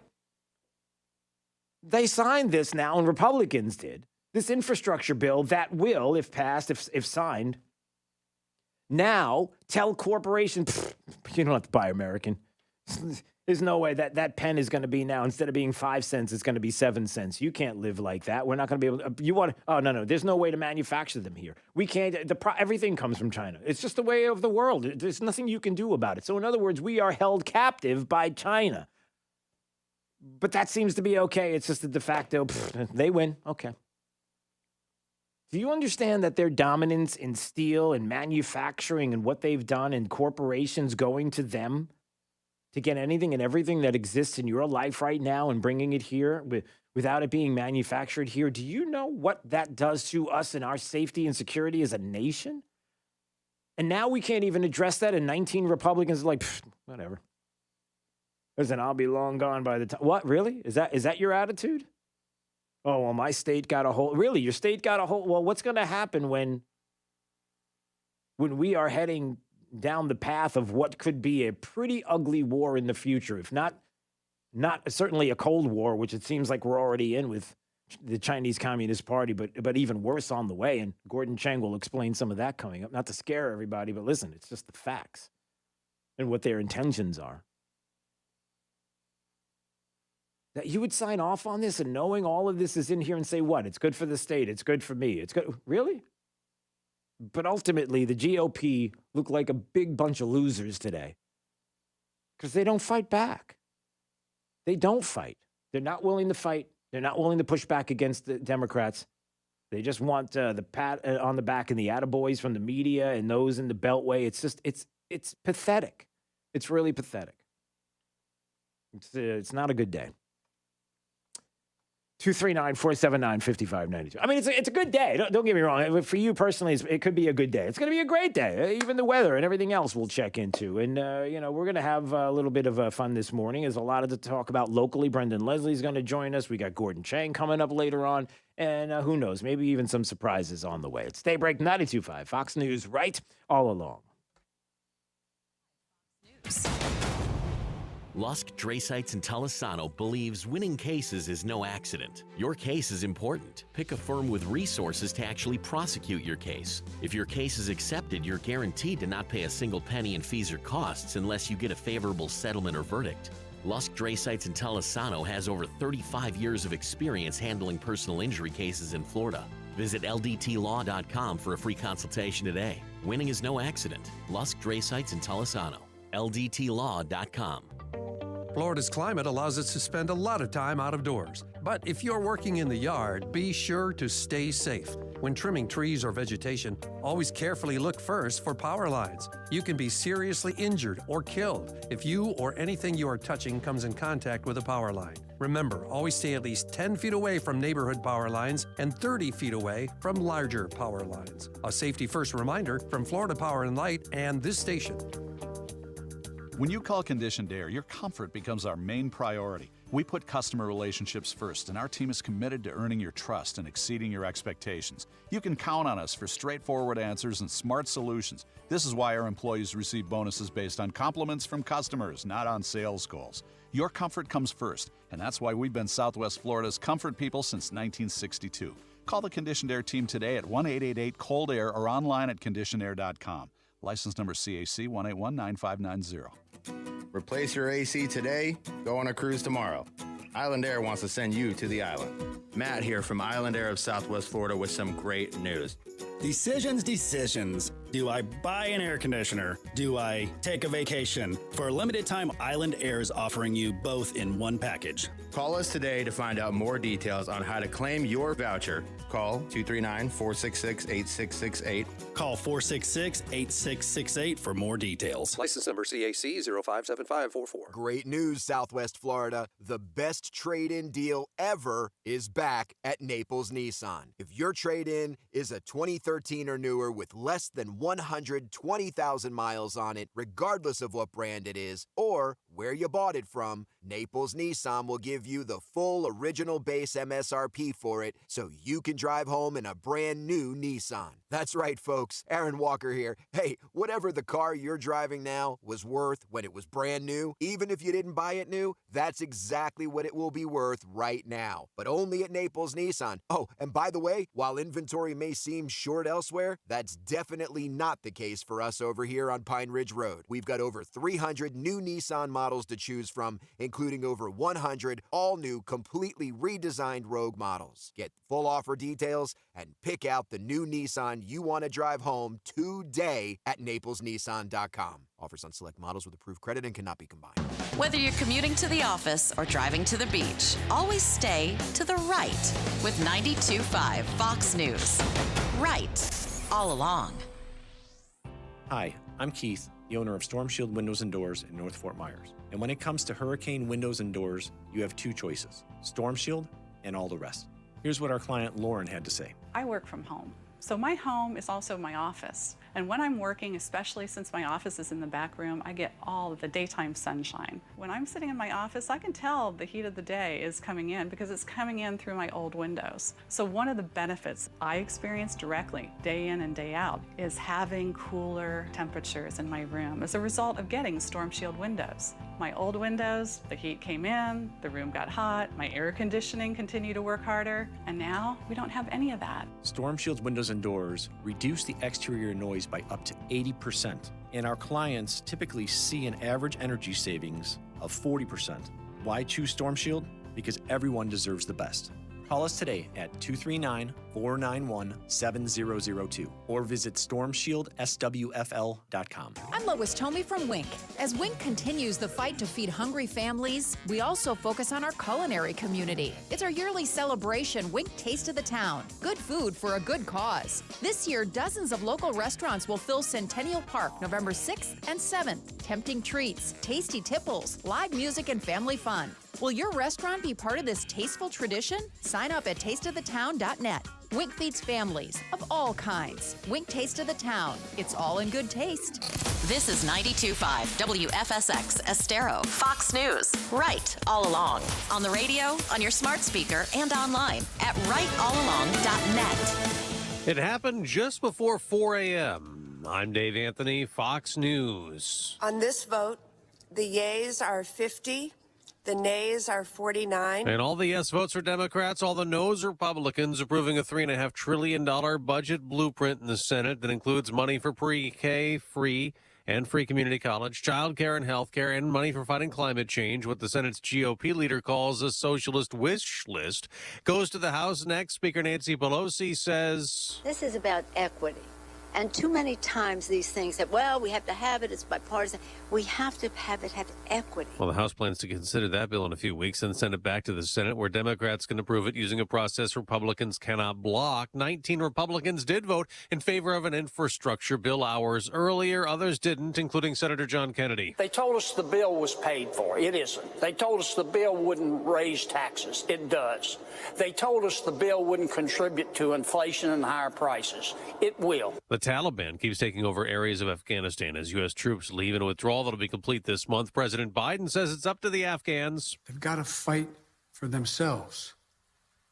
They signed this now, and Republicans did, this infrastructure bill that will, if passed, if signed, now tell corporations, you don't have to buy American. There's no way that pen is going to be now, instead of being 5 cents, it's going to be 7 cents. You can't live like that. We're not going to be able to. No. There's no way to manufacture them here. We can't. Everything comes from China. It's just the way of the world. There's nothing you can do about it. So in other words, we are held captive by China. But that seems to be okay. It's just a de facto. They win. Okay. Do you understand that their dominance in steel and manufacturing and what they've done and corporations going to them to get anything and everything that exists in your life right now and bringing it here without it being manufactured here? Do you know what that does to us and our safety and security as a nation? And now we can't even address that, and 19 Republicans are like, whatever. Listen, I'll be long gone by the time. What, really? Is that your attitude? Oh, well, my state got a hold. Really, your state got a hold. Well, what's going to happen when we are heading down the path of what could be a pretty ugly war in the future, if not certainly a Cold War, which it seems like we're already in with the Chinese Communist Party, but even worse on the way. And Gordon Chang will explain some of that coming up. Not to scare everybody, but listen, it's just the facts and what their intentions are. That you would sign off on this and knowing all of this is in here and say, what? It's good for the state. It's good for me. It's good. Really? But ultimately, the GOP look like a big bunch of losers today because they don't fight back. They don't fight. They're not willing to fight. They're not willing to push back against the Democrats. They just want the pat on the back and the attaboys from the media and those in the Beltway. It's just, it's pathetic. It's really pathetic. It's not a good day. 239-479-5592. I mean, it's a good day. Don't get me wrong. For you personally, it could be a good day. It's going to be a great day. Even the weather and everything else we'll check into. And, we're going to have a little bit of fun this morning. There's a lot to talk about locally. Brendan Leslie's going to join us. We got Gordon Chang coming up later on. And who knows, maybe even some surprises on the way. It's Daybreak 92.5, Fox News, right all along. Lusk, Drasites, and Talisano believes winning cases is no accident. Your case is important. Pick a firm with resources to actually prosecute your case. If your case is accepted, you're guaranteed to not pay a single penny in fees or costs unless you get a favorable settlement or verdict. Lusk, Drasites, and Talisano has over 35 years of experience handling personal injury cases in Florida. Visit ldtlaw.com for a free consultation today. Winning is no accident. Lusk, Drasites, and Talisano. ldtlaw.com. Florida's climate allows us to spend a lot of time out of doors. But if you're working in the yard, be sure to stay safe. When trimming trees or vegetation, always carefully look first for power lines. You can be seriously injured or killed if you or anything you are touching comes in contact with a power line. Remember, always stay at least 10 feet away from neighborhood power lines and 30 feet away from larger power lines. A safety first reminder from Florida Power and Light and this station. When you call Conditioned Air, your comfort becomes our main priority. We put customer relationships first, and our team is committed to earning your trust and exceeding your expectations. You can count on us for straightforward answers and smart solutions. This is why our employees receive bonuses based on compliments from customers, not on sales goals. Your comfort comes first, and that's why we've been Southwest Florida's comfort people since 1962. Call the Conditioned Air team today at 1-888-COLD-AIR or online at conditionedair.com. License number CAC 1819590. Replace your AC today, go on a cruise tomorrow. Island Air wants to send you to the island. Matt here from Island Air of Southwest Florida with some great news. Decisions. Do I buy an air conditioner? Do I take a vacation? For a limited time, Island Air is offering you both in one package. Call us today to find out more details on how to claim your voucher. Call 239-466-8668. Call 466-8668 for more details. License number CAC 057544. Great news, Southwest Florida. The best trade-in deal ever is back at Naples Nissan. If your trade-in is a 2013 or newer with less than 120,000 miles on it, regardless of what brand it is or where you bought it from, Naples Nissan will give you the full original base MSRP for it so you can drive home in a brand new Nissan. That's right, folks. Aaron Walker here. Hey, whatever the car you're driving now was worth when it was brand new, even if you didn't buy it new, that's exactly what it will be worth right now. But only at Naples Nissan. Oh, and by the way, while inventory may seem short elsewhere, that's definitely not the case for us over here on Pine Ridge Road. We've got over 300 new Nissan models to choose from, including over 100 all-new, completely redesigned Rogue models. Get full offer details and pick out the new Nissan you want to drive home today at NaplesNissan.com. Offers on select models with approved credit and cannot be combined. Whether you're commuting to the office or driving to the beach, always stay to the right with 92.5 Fox News. Right all along. Hi, I'm Keith, the owner of Storm Shield Windows and Doors in North Fort Myers. And when it comes to hurricane windows and doors, you have two choices, Storm Shield and all the rest. Here's what our client Lauren had to say. I work from home, so my home is also my office. And when I'm working, especially since my office is in the back room, I get all of the daytime sunshine. When I'm sitting in my office, I can tell the heat of the day is coming in because it's coming in through my old windows. So one of the benefits I experience directly, day in and day out, is having cooler temperatures in my room as a result of getting Storm Shield windows. My old windows, the heat came in, the room got hot, my air conditioning continued to work harder, and now we don't have any of that. Storm Shield's windows and doors reduce the exterior noise by up to 80%, and our clients typically see an average energy savings of 40%. Why choose Storm Shield? Because everyone deserves the best. Call us today at 239-491-7002 or visit stormshieldSWFL.com. I'm Lois Tomey from Wink. As Wink continues the fight to feed hungry families, we also focus on our culinary community. It's our yearly celebration, Wink Taste of the Town. Good food for a good cause. This year, dozens of local restaurants will fill Centennial Park November 6th and 7th. Tempting treats, tasty tipples, live music, and family fun. Will your restaurant be part of this tasteful tradition? Sign up at tasteofthetown.net. Wink feeds families of all kinds. Wink Taste of the Town. It's all in good taste. This is 92.5 WFSX Estero, Fox News, right all along. On the radio, on your smart speaker, and online at rightallalong.net. It happened just before 4 a.m. I'm Dave Anthony, Fox News. On this vote, the yeas are 50. The nays are 49. And all the yes votes are Democrats, all the no's are Republicans, approving a $3.5 trillion budget blueprint in the Senate that includes money for pre-K, free community college, child care and health care, and money for fighting climate change. What the Senate's GOP leader calls a socialist wish list goes to the House next. Speaker Nancy Pelosi says, this is about equity. And too many times these things that, well, we have to have it, it's bipartisan. We have to have equity. Well, the House plans to consider that bill in a few weeks and send it back to the Senate, where Democrats can approve it using a process Republicans cannot block. 19 Republicans did vote in favor of an infrastructure bill hours earlier. Others didn't, including Senator John Kennedy. They told us the bill was paid for. It isn't. They told us the bill wouldn't raise taxes. It does. They told us the bill wouldn't contribute to inflation and higher prices. It will. The Taliban keeps taking over areas of Afghanistan as U.S. troops leave in a withdrawal that'll be complete this month. President Biden says it's up to the Afghans. They've got to fight for themselves,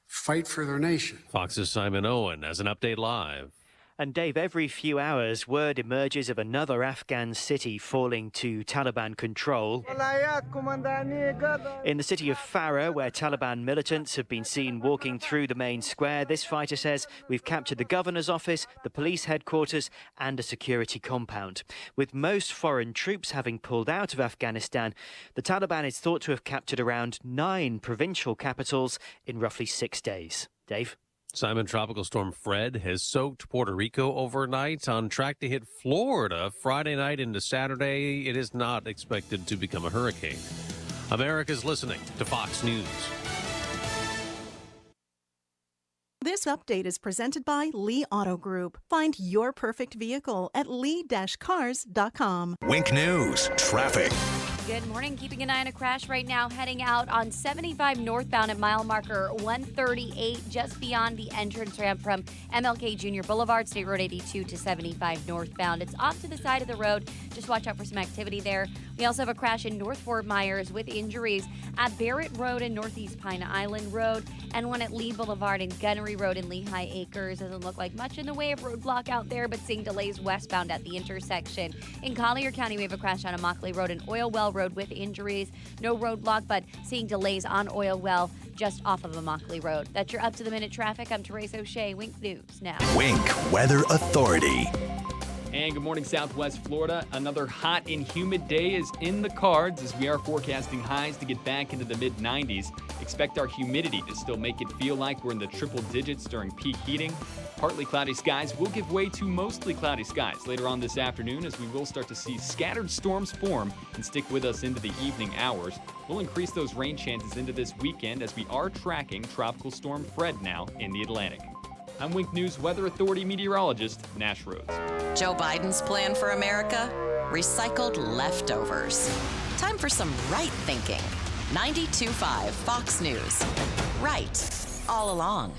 fight for their nation. Fox's Simon Owen has an update live. And Dave, every few hours, word emerges of another Afghan city falling to Taliban control. In the city of Farah, where Taliban militants have been seen walking through the main square, this fighter says, we've captured the governor's office, the police headquarters, and a security compound. With most foreign troops having pulled out of Afghanistan, the Taliban is thought to have captured around 9 provincial capitals in roughly 6 days. Dave? Simon, Tropical Storm Fred has soaked Puerto Rico overnight, on track to hit Florida Friday night into Saturday. It is not expected to become a hurricane. America's listening to Fox News. This update is presented by Lee Auto Group. Find your perfect vehicle at lee-cars.com. Wink News, traffic. Good morning. Keeping an eye on a crash right now, heading out on 75 northbound at mile marker 138, just beyond the entrance ramp from MLK Jr. Boulevard, State Road 82 to 75 northbound. It's off to the side of the road. Just watch out for some activity there. We also have a crash in North Fort Myers with injuries at Barrett Road and Northeast Pine Island Road, and one at Lee Boulevard and Gunnery Road in Lehigh Acres. Doesn't look like much in the way of roadblock out there, but seeing delays westbound at the intersection. In Collier County, we have a crash on Immokalee Road and Oil Well Road with injuries. No roadblock, but seeing delays on Oil Well just off of Immokalee Road. That's your up-to-the-minute traffic. I'm Therese O'Shea, Wink News now. Wink Weather Authority. And good morning, Southwest Florida. Another hot and humid day is in the cards as we are forecasting highs to get back into the mid-90s. Expect our humidity to still make it feel like we're in the triple digits during peak heating. Partly cloudy skies will give way to mostly cloudy skies later on this afternoon as we will start to see scattered storms form and stick with us into the evening hours. We'll increase those rain chances into this weekend as we are tracking Tropical Storm Fred now in the Atlantic. I'm Wink News Weather Authority meteorologist Nash Rhodes. Joe Biden's plan for America? Recycled leftovers. Time for some right thinking. 92.5 Fox News. Right all along.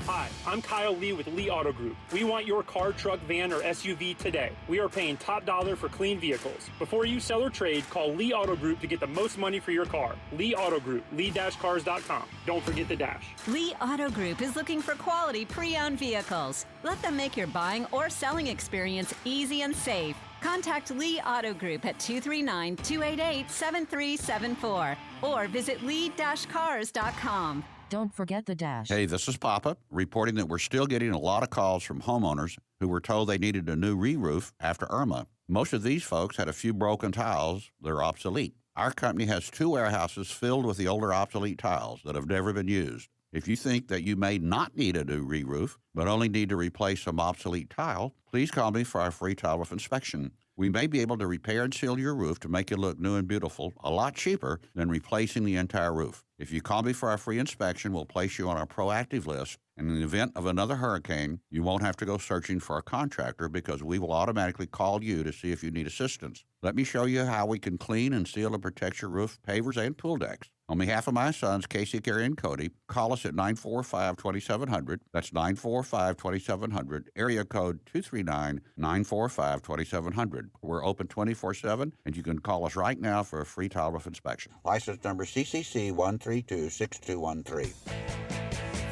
Hi, I'm Kyle Lee with Lee Auto Group. We want your car, truck, van, or SUV today. We are paying top dollar for clean vehicles. Before you sell or trade, call Lee Auto Group to get the most money for your car. Lee Auto Group, lee-cars.com. Don't forget the dash. Lee Auto Group is looking for quality pre-owned vehicles. Let them make your buying or selling experience easy and safe. Contact Lee Auto Group at 239-288-7374 or visit lee-cars.com. Don't forget the dash. Hey, this is Papa, reporting that we're still getting a lot of calls from homeowners who were told they needed a new re-roof after Irma. Most of these folks had a few broken tiles that are obsolete. Our company has 2 warehouses filled with the older obsolete tiles that have never been used. If you think that you may not need a new re-roof, but only need to replace some obsolete tile, please call me for our free tile roof inspection. We may be able to repair and seal your roof to make it look new and beautiful, a lot cheaper than replacing the entire roof. If you call me for our free inspection, we'll place you on our proactive list. And in the event of another hurricane, you won't have to go searching for a contractor because we will automatically call you to see if you need assistance. Let me show you how we can clean and seal and protect your roof, pavers, and pool decks. On behalf of my sons, Casey, Carrie, and Cody, call us at 945-2700. That's 945-2700, area code 239-945-2700. We're open 24/7, and you can call us right now for a free tile roof inspection. License number CCC 1326213.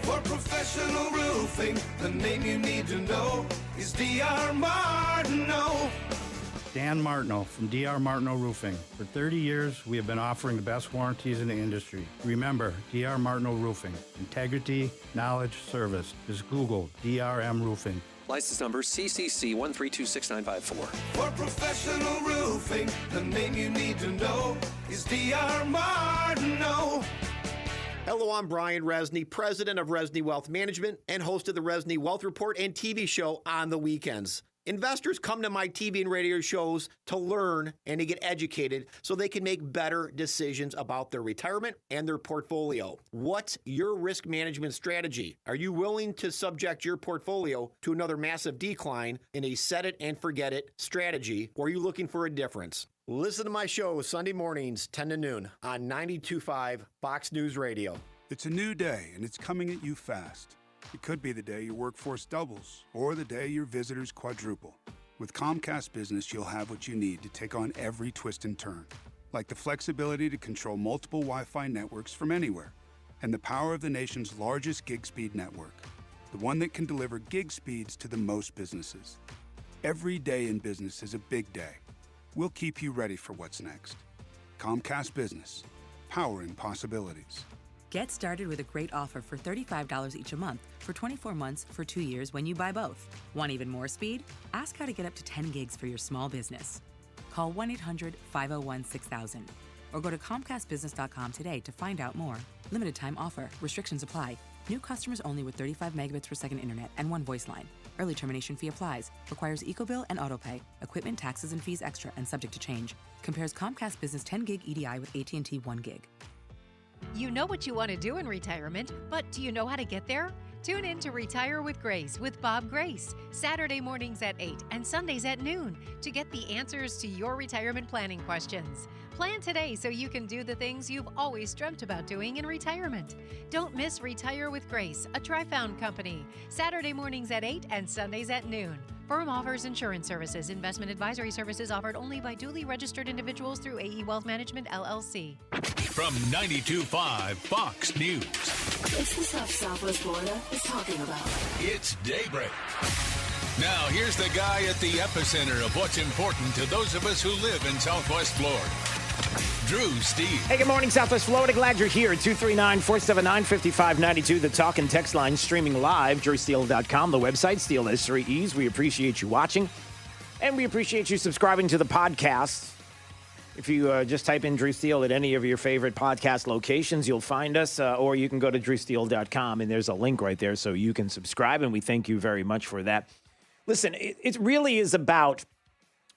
For professional roofing, the name you need to know is D.R. Martineau. Dan Martineau from D.R. Martineau Roofing. For 30 years, we have been offering the best warranties in the industry. Remember, D.R. Martineau Roofing. Integrity, knowledge, service. Just Google DRM Roofing. License number CCC 1326954. For professional roofing, the name you need to know is D.R. Martineau. Hello, I'm Brian Resney, president of Resney Wealth Management and host of the Resney Wealth Report and TV show on the weekends. Investors come to my TV and radio shows to learn and to get educated so they can make better decisions about their retirement and their portfolio. What's your risk management strategy? Are you willing to subject your portfolio to another massive decline in a set it and forget it strategy, or are you looking for a difference? Listen to my show Sunday mornings, 10 to noon on 92.5 Fox News Radio. It's a new day, and it's coming at you fast. It could be the day your workforce doubles, or the day your visitors quadruple. With Comcast Business, you'll have what you need to take on every twist and turn, like the flexibility to control multiple Wi-Fi networks from anywhere, and the power of the nation's largest gig speed network, the one that can deliver gig speeds to the most businesses. Every day in business is a big day. We'll keep you ready for what's next. Comcast Business, powering possibilities. Get started with a great offer for $35 each a month for 24 months for 2 years when you buy both. Want even more speed? Ask how to get up to 10 gigs for your small business. Call 1-800-501-6000 or go to ComcastBusiness.com today to find out more. Limited time offer. Restrictions apply. New customers only with 35 megabits per second internet and 1 voice line. Early termination fee applies. Requires EcoBill and AutoPay. Equipment, taxes, and fees extra and subject to change. Compares Comcast Business 10 gig EDI with AT&T 1 gig. You know what you want to do in retirement, but do you know how to get there? Tune in to Retire with Grace with Bob Grace, Saturday mornings at 8 and Sundays at noon to get the answers to your retirement planning questions. Plan today so you can do the things you've always dreamt about doing in retirement. Don't miss Retire with Grace, a Trifound company, Saturday mornings at 8 and Sundays at noon. Firm offers insurance services. Investment advisory services offered only by duly registered individuals through AE Wealth Management, LLC. From 92.5 Fox News. It's the stuff Southwest Florida is talking about. It's Daybreak. Now, here's the guy at the epicenter of what's important to those of us who live in Southwest Florida. Drew Steele. Hey, good morning, Southwest Florida. Glad you're here. 239-479-5592, the talk and text line, streaming live, drewsteele.com, the website, Steele has 3 E's. We appreciate you watching, and we appreciate you subscribing to the podcast. If you just type in Drew Steele at any of your favorite podcast locations, you'll find us, or you can go to drewsteele.com, and there's a link right there so you can subscribe, and we thank you very much for that. Listen, it really is about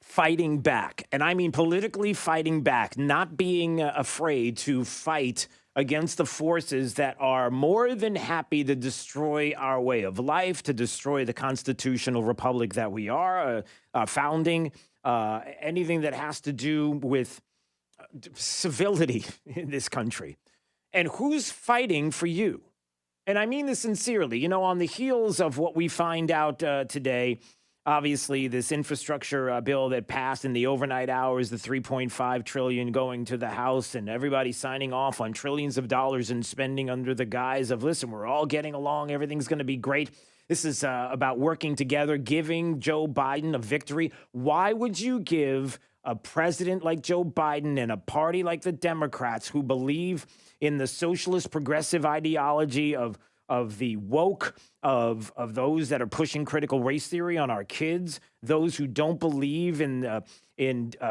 fighting back, and I mean politically fighting back, not being afraid to fight against the forces that are more than happy to destroy our way of life, to destroy the constitutional republic that we are, founding, anything that has to do with civility in this country. And who's fighting for you? And I mean this sincerely. You know, on the heels of what we find out today, obviously, this infrastructure bill that passed in the overnight hours, the $3.5 trillion going to the House, and everybody signing off on trillions of dollars in spending under the guise of, listen, we're all getting along, everything's going to be great. This is about working together, giving Joe Biden a victory. Why would you give a president like Joe Biden and a party like the Democrats who believe in the socialist progressive ideology of the woke, of those that are pushing critical race theory on our kids, those who don't believe in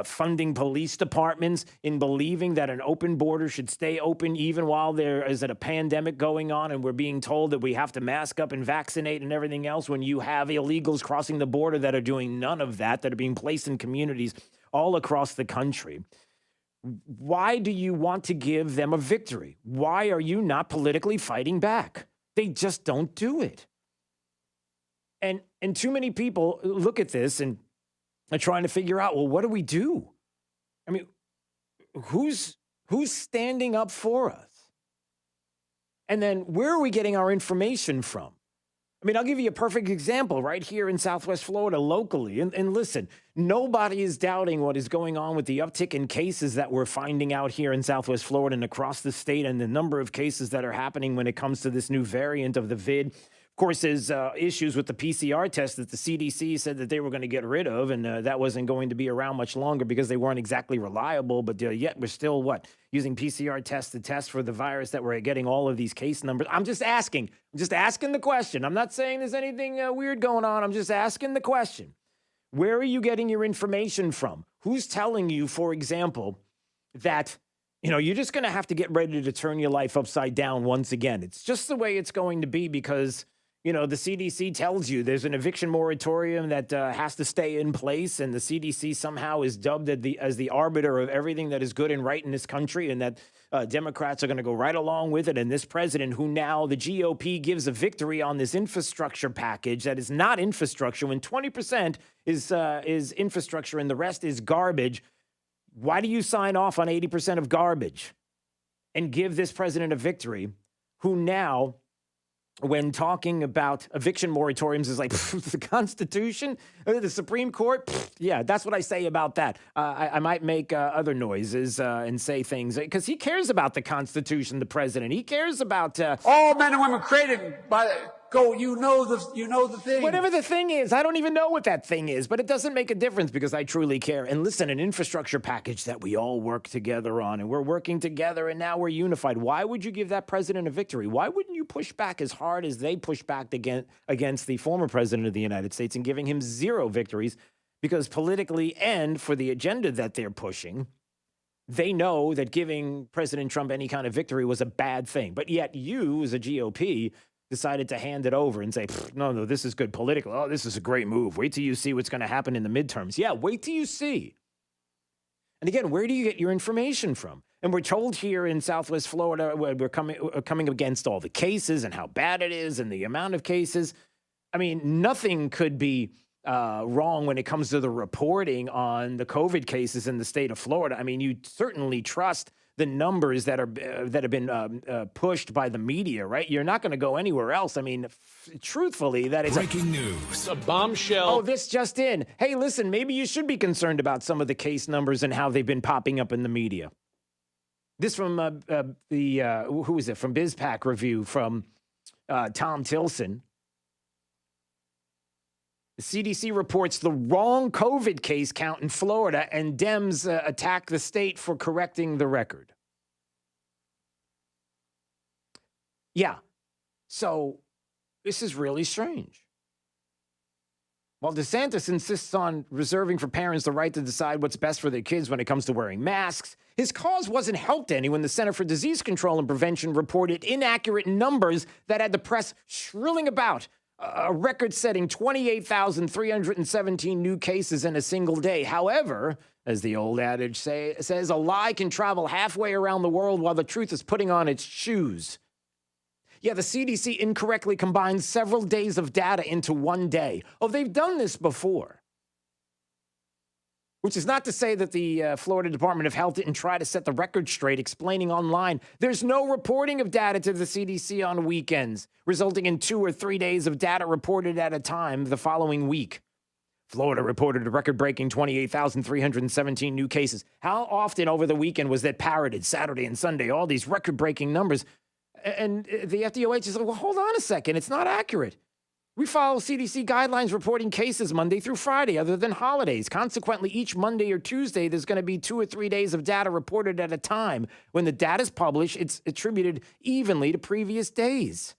funding police departments, in believing that an open border should stay open even while there is a pandemic going on and we're being told that we have to mask up and vaccinate and everything else, when you have illegals crossing the border that are doing none of that are being placed in communities all across the country. Why do you want to give them a victory? Why are you not politically fighting back? They just don't do it. And too many people look at this and are trying to figure out, well, what do we do? I mean, who's standing up for us? And then where are we getting our information from? I mean, I'll give you a perfect example right here in Southwest Florida locally. And listen, nobody is doubting what is going on with the uptick in cases that we're finding out here in Southwest Florida and across the state, and the number of cases that are happening when it comes to this new variant of the vid. Of course, there's issues with the PCR test that the CDC said that they were going to get rid of, and that wasn't going to be around much longer because they weren't exactly reliable. But yet we're still, using PCR tests to test for the virus that we're getting all of these case numbers. I'm just asking the question. I'm not saying there's anything weird going on. I'm just asking the question. Where are you getting your information from? Who's telling you, for example, that you're just going to have to get ready to turn your life upside down once again? It's just the way it's going to be because the CDC tells you there's an eviction moratorium that has to stay in place, and the CDC somehow is dubbed as the arbiter of everything that is good and right in this country, and that Democrats are going to go right along with it. And this president, who now the GOP gives a victory on this infrastructure package that is not infrastructure, when 20% is infrastructure and the rest is garbage. Why do you sign off on 80% of garbage and give this president a victory, who now, when talking about eviction moratoriums, is like, the Constitution, the Supreme Court? Yeah, that's what I say about that. I might make other noises and say things because he cares about the Constitution, the president. He cares about all men and women created by go. You know the thing. Whatever the thing is, I don't even know what that thing is, but it doesn't make a difference because I truly care. And listen, an infrastructure package that we all work together on, and we're working together, and now we're unified. Why would you give that president a victory? Why wouldn't you push back as hard as they push back against the former president of the United States and giving him 0 victories? Because politically and for the agenda that they're pushing, they know that giving President Trump any kind of victory was a bad thing. But yet you, as a GOP, decided to hand it over and say, no, this is good political. Oh, this is a great move. Wait till you see what's going to happen in the midterms. Yeah, wait till you see. And again, where do you get your information from? And we're told here in Southwest Florida, we're coming against all the cases and how bad it is and the amount of cases. I mean, nothing could be wrong when it comes to the reporting on the COVID cases in the state of Florida. I mean, you certainly trust the numbers that have been pushed by the media, right? You're not going to go anywhere else. I mean, truthfully, that is breaking news. A bombshell. Oh, this just in. Hey, listen, maybe you should be concerned about some of the case numbers and how they've been popping up in the media. This from who is it? From BizPac Review from Tom Tilson. The CDC reports the wrong COVID case count in Florida, and Dems attack the state for correcting the record. Yeah, so this is really strange. While DeSantis insists on reserving for parents the right to decide what's best for their kids when it comes to wearing masks, his cause wasn't helped any when the Center for Disease Control and Prevention reported inaccurate numbers that had the press shrilling about a record-setting 28,317 new cases in a single day. However, as the old adage says, a lie can travel halfway around the world while the truth is putting on its shoes. Yeah, the CDC incorrectly combines several days of data into one day. Oh, they've done this before. Which is not to say that the Florida Department of Health didn't try to set the record straight, explaining online there's no reporting of data to the CDC on weekends, resulting in 2 or 3 days of data reported at a time the following week. Florida reported a record-breaking 28,317 new cases. How often over the weekend was that parroted, Saturday and Sunday, all these record-breaking numbers? And the FDOH is like, well, hold on a second. It's not accurate. We follow CDC guidelines reporting cases Monday through Friday, other than holidays. Consequently, each Monday or Tuesday, there's going to be 2 or 3 days of data reported at a time. When the data is published, it's attributed evenly to previous days.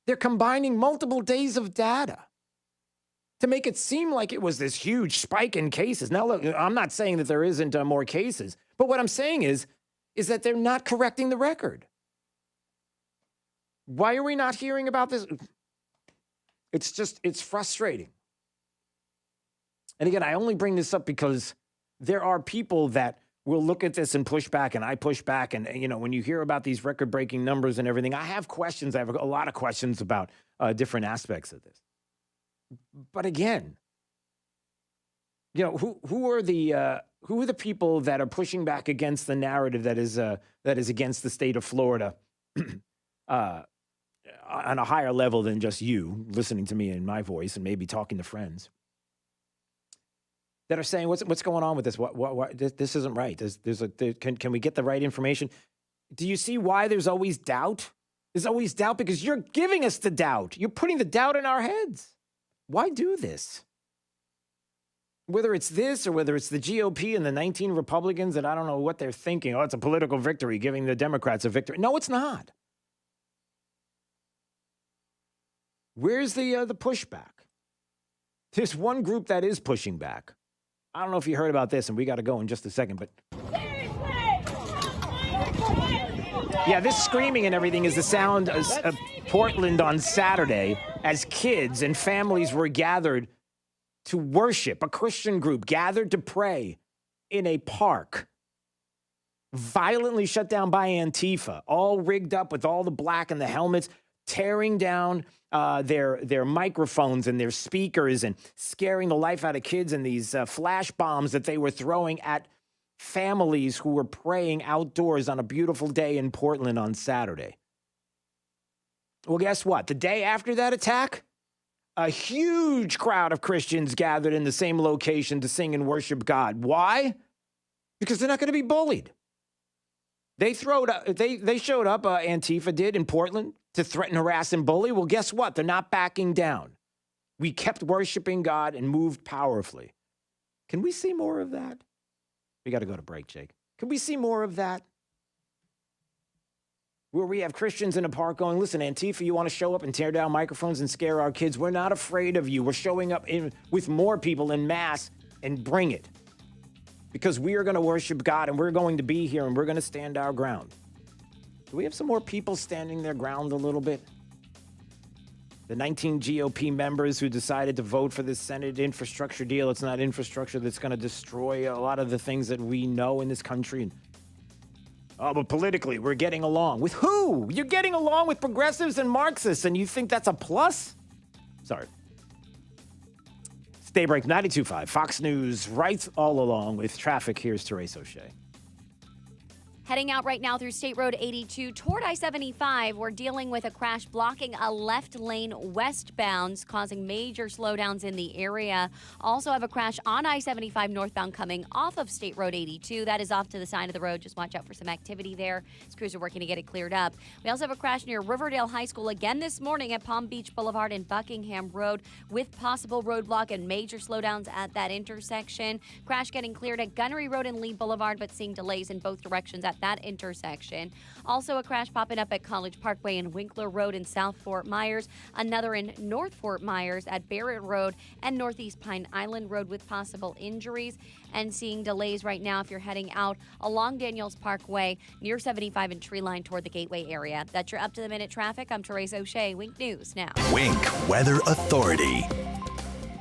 They're combining multiple days of data to make it seem like it was this huge spike in cases. Now, look, I'm not saying that there isn't more cases, but what I'm saying is that they're not correcting the record. Why are we not hearing about this? It's frustrating. And again, I only bring this up because there are people that will look at this and push back, and I push back. And, you know, when you hear about these record-breaking numbers and everything, I have questions. I have a lot of questions about different aspects of this. But again, you know, who are the people that are pushing back against the narrative that is against the state of Florida? On a higher level than just you listening to me in my voice and maybe talking to friends that are saying, what's going on with this? What this isn't right. Can we get the right information? Do you see why there's always doubt? There's always doubt because you're giving us the doubt. You're putting the doubt in our heads. Why do this? Whether it's this or whether it's the GOP and the 19 Republicans that I don't know what they're thinking. Oh, it's a political victory, giving the Democrats a victory. No, it's not. Where's the pushback? There's one group that is pushing back. I don't know if you heard about this, and we got to go in just a second, but yeah, this screaming and everything is the sound of Portland on Saturday as kids and families were gathered to worship. A Christian group gathered to pray in a park, violently shut down by Antifa, all rigged up with all the black and the helmets, tearing down their microphones and their speakers and scaring the life out of kids, and these flash bombs that they were throwing at families who were praying outdoors on a beautiful day in Portland on Saturday. Well, guess what? The day after that attack, a huge crowd of Christians gathered in the same location to sing and worship God. Why? Because they're not going to be bullied. They showed up, Antifa did in Portland, to threaten, harass, and bully. Well, guess what? They're not backing down. We kept worshiping God and moved powerfully. Can we see more of that? We got to go to break, Jake. Can we see more of that? Where we have Christians in a park going, listen, Antifa, you want to show up and tear down microphones and scare our kids? We're not afraid of you. We're showing up with more people en masse, and bring it. Because we are going to worship God, and we're going to be here, and we're going to stand our ground. Do we have some more people standing their ground a little bit? The 19 GOP members who decided to vote for this Senate infrastructure deal. It's not infrastructure that's going to destroy a lot of the things that we know in this country. But politically, we're getting along. With who? You're getting along with progressives and Marxists, and you think that's a plus? Sorry. It's Daybreak 92.5, Fox News, right all along with traffic. Here's Therese O'Shea. Heading out right now through State Road 82 toward I-75, we're dealing with a crash blocking a left lane westbound, causing major slowdowns in the area. Also have a crash on I-75 northbound coming off of State Road 82. That is off to the side of the road. Just watch out for some activity there. Crews are working to get it cleared up. We also have a crash near Riverdale High School again this morning at Palm Beach Boulevard and Buckingham Road with possible roadblock and major slowdowns at that intersection. Crash getting cleared at Gunnery Road and Lee Boulevard, but seeing delays in both directions at that intersection. Also a crash popping up at College Parkway and Winkler Road in South Fort Myers. Another in North Fort Myers at Barrett Road and Northeast Pine Island Road with possible injuries. And seeing delays right now if you're heading out along Daniels Parkway near 75 and Tree Line toward the Gateway area. That's your up-to-the-minute traffic. I'm Therese O'Shea. Wink News now. Wink Weather Authority.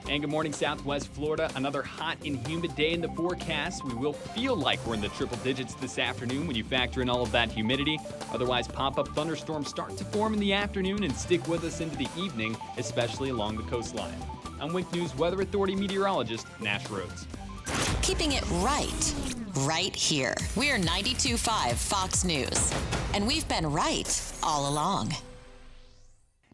And good morning, Southwest Florida. Another hot and humid day in the forecast. We will feel like we're in the triple digits this afternoon when you factor in all of that humidity. Otherwise, pop-up thunderstorms start to form in the afternoon and stick with us into the evening, especially along the coastline. I'm Wink News Weather Authority meteorologist Nash Rhodes. Keeping it right here. We're 92.5 Fox News. And we've been right all along.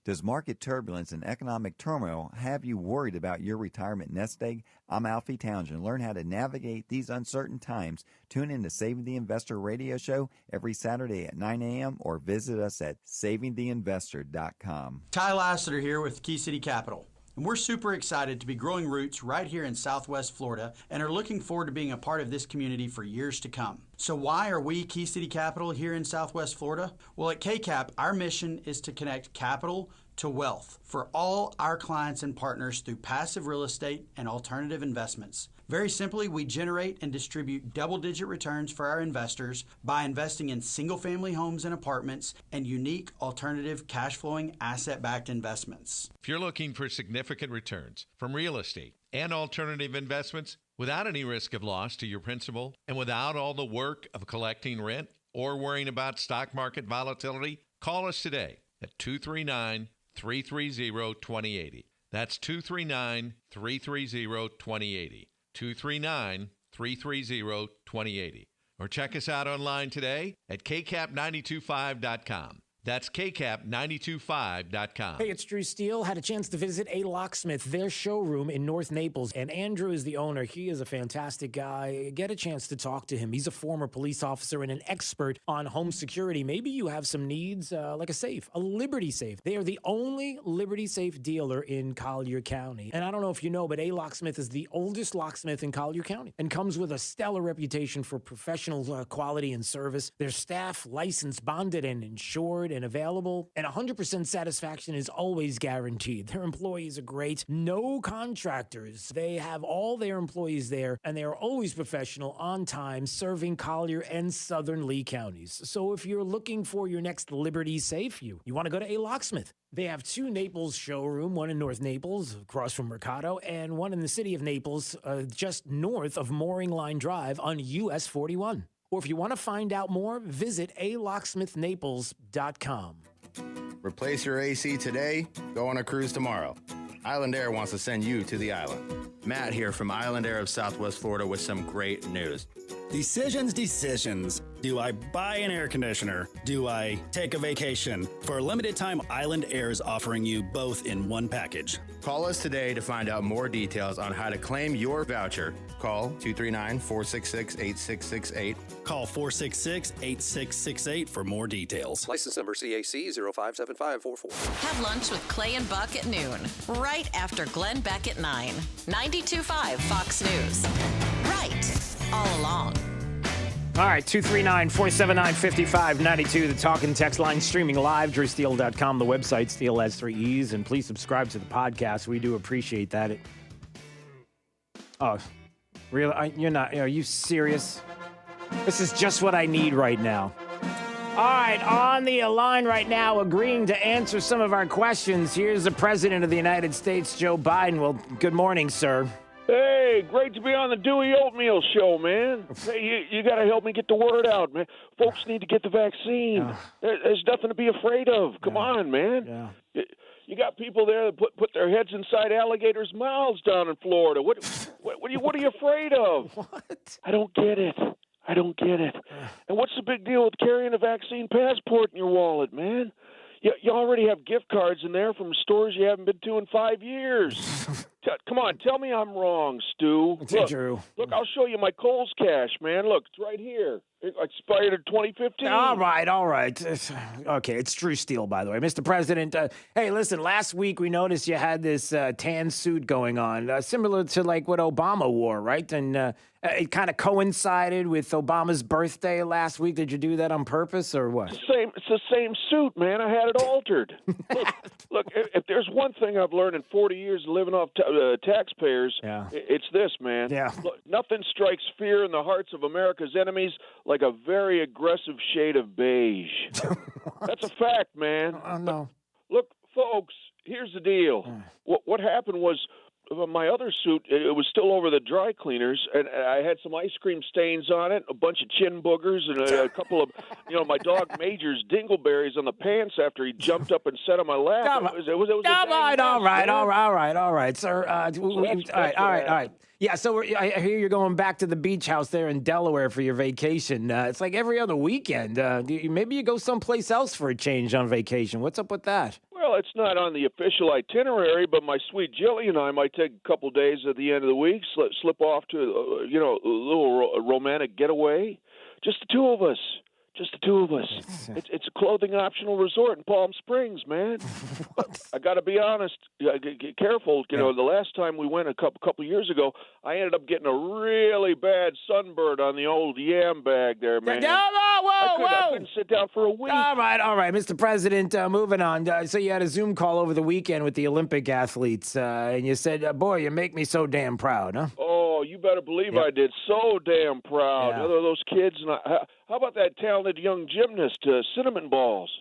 Does market turbulence and economic turmoil have you worried about your retirement nest egg? I'm Alfie Townsend. Learn how to navigate these uncertain times. Tune in to Saving the Investor radio show every Saturday at 9 a.m. or visit us at savingtheinvestor.com. Ty Lassiter here with Key City Capital. And we're super excited to be growing roots right here in Southwest Florida and are looking forward to being a part of this community for years to come. So why are we Key City Capital here in Southwest Florida? Well, at KCAP, our mission is to connect capital to wealth for all our clients and partners through passive real estate and alternative investments. Very simply, we generate and distribute double-digit returns for our investors by investing in single-family homes and apartments and unique alternative cash-flowing asset-backed investments. If you're looking for significant returns from real estate and alternative investments without any risk of loss to your principal and without all the work of collecting rent or worrying about stock market volatility, call us today at 239-330-2080. That's 239-330-2080. 239-330-2080. Or check us out online today at kcap925.com. That's kcap925.com. Hey, it's Drew Steele. Had a chance to visit A Locksmith, their showroom in North Naples. And Andrew is the owner. He is a fantastic guy. Get a chance to talk to him. He's a former police officer and an expert on home security. Maybe you have some needs like a safe, a Liberty safe. They are the only Liberty safe dealer in Collier County. And I don't know if you know, but A Locksmith is the oldest locksmith in Collier County and comes with a stellar reputation for professional quality and service. Their staff licensed, bonded, and insured and available, and 100% satisfaction is always guaranteed. Their employees are great. No contractors. They have all their employees there, and they are always professional, on time, serving Collier and Southern Lee counties. So if you're looking for your next Liberty safe, you want to go to A Locksmith. They have two Naples showroom, one in North Naples, across from Mercado, and one in the city of Naples, just north of Mooring Line Drive on US 41. Or if you want to find out more, visit alocksmithnaples.com. Replace your AC today, go on a cruise tomorrow. Island Air wants to send you to the island. Matt here from Island Air of Southwest Florida with some great news. Decisions. Do I buy an air conditioner? Do I take a vacation? For a limited time, Island Air is offering you both in one package. Call us today to find out more details on how to claim your voucher. Call 239-466-8668. Call 466-8668 for more details. License number CAC 057544. Have lunch with Clay and Buck at noon, right after Glenn Beck at 9. 92.5 Fox News. Right all along. All right, 239-479-5592, the talk and text line, streaming live, drewsteele.com, the website, Steele has 3 E's, and please subscribe to the podcast. We do appreciate that. Oh, really? You're not, are you serious? This is just what I need right now. All right, on the line right now, agreeing to answer some of our questions, here's the President of the United States, Joe Biden. Well, good morning, sir. Hey, great to be on the Dewey Oatmeal Show, man. Hey, you got to help me get the word out, man. Folks need to get the vaccine. There's nothing to be afraid of. Come on, man. You got people there that put their heads inside alligators' mouths down in Florida. What are you afraid of? What? I don't get it. I don't get it. And what's the big deal with carrying a vaccine passport in your wallet, man? You already have gift cards in there from stores you haven't been to in 5 years. Come on, tell me I'm wrong, Stu. Look, I'll show you my Kohl's cash, man. Look, it's right here. It expired in 2015. All right. Okay, it's Drew Steele, by the way. Mr. President, hey, listen, last week we noticed you had this tan suit going on, similar to like what Obama wore, right? And it kind of coincided with Obama's birthday last week. Did you do that on purpose or what? It's the same suit, man. I had it altered. Look, if there's one thing I've learned in 40 years of living off taxpayers, it's this, man. Yeah. Look, nothing strikes fear in the hearts of America's enemies like a very aggressive shade of beige. That's a fact, man. Oh, no. Look, folks, here's the deal. What happened was my other suit, it was still over the dry cleaners, and I had some ice cream stains on it, a bunch of chin boogers, and a couple of, my dog Major's dingleberries on the pants after he jumped up and sat on my lap. It was All right, sir. All right. Yeah, so I hear you're going back to the beach house there in Delaware for your vacation. It's like every other weekend. Maybe you go someplace else for a change on vacation. What's up with that? Well, it's not on the official itinerary, but my sweet Jilly and I might take a couple days at the end of the week, slip off to, a little romantic getaway. Just the two of us. It's a clothing optional resort in Palm Springs, man. I got to be honest. Get careful. The last time we went a couple years ago, I ended up getting a really bad sunburn on the old yam bag there, man. I couldn't sit down for a week. All right, Mr. President, moving on. So you had a Zoom call over the weekend with the Olympic athletes, and you said, boy, you make me so damn proud, huh? Oh, you better believe I did. So damn proud. Yeah. Those kids. And how about that talented young gymnast, Cinnamon Balls?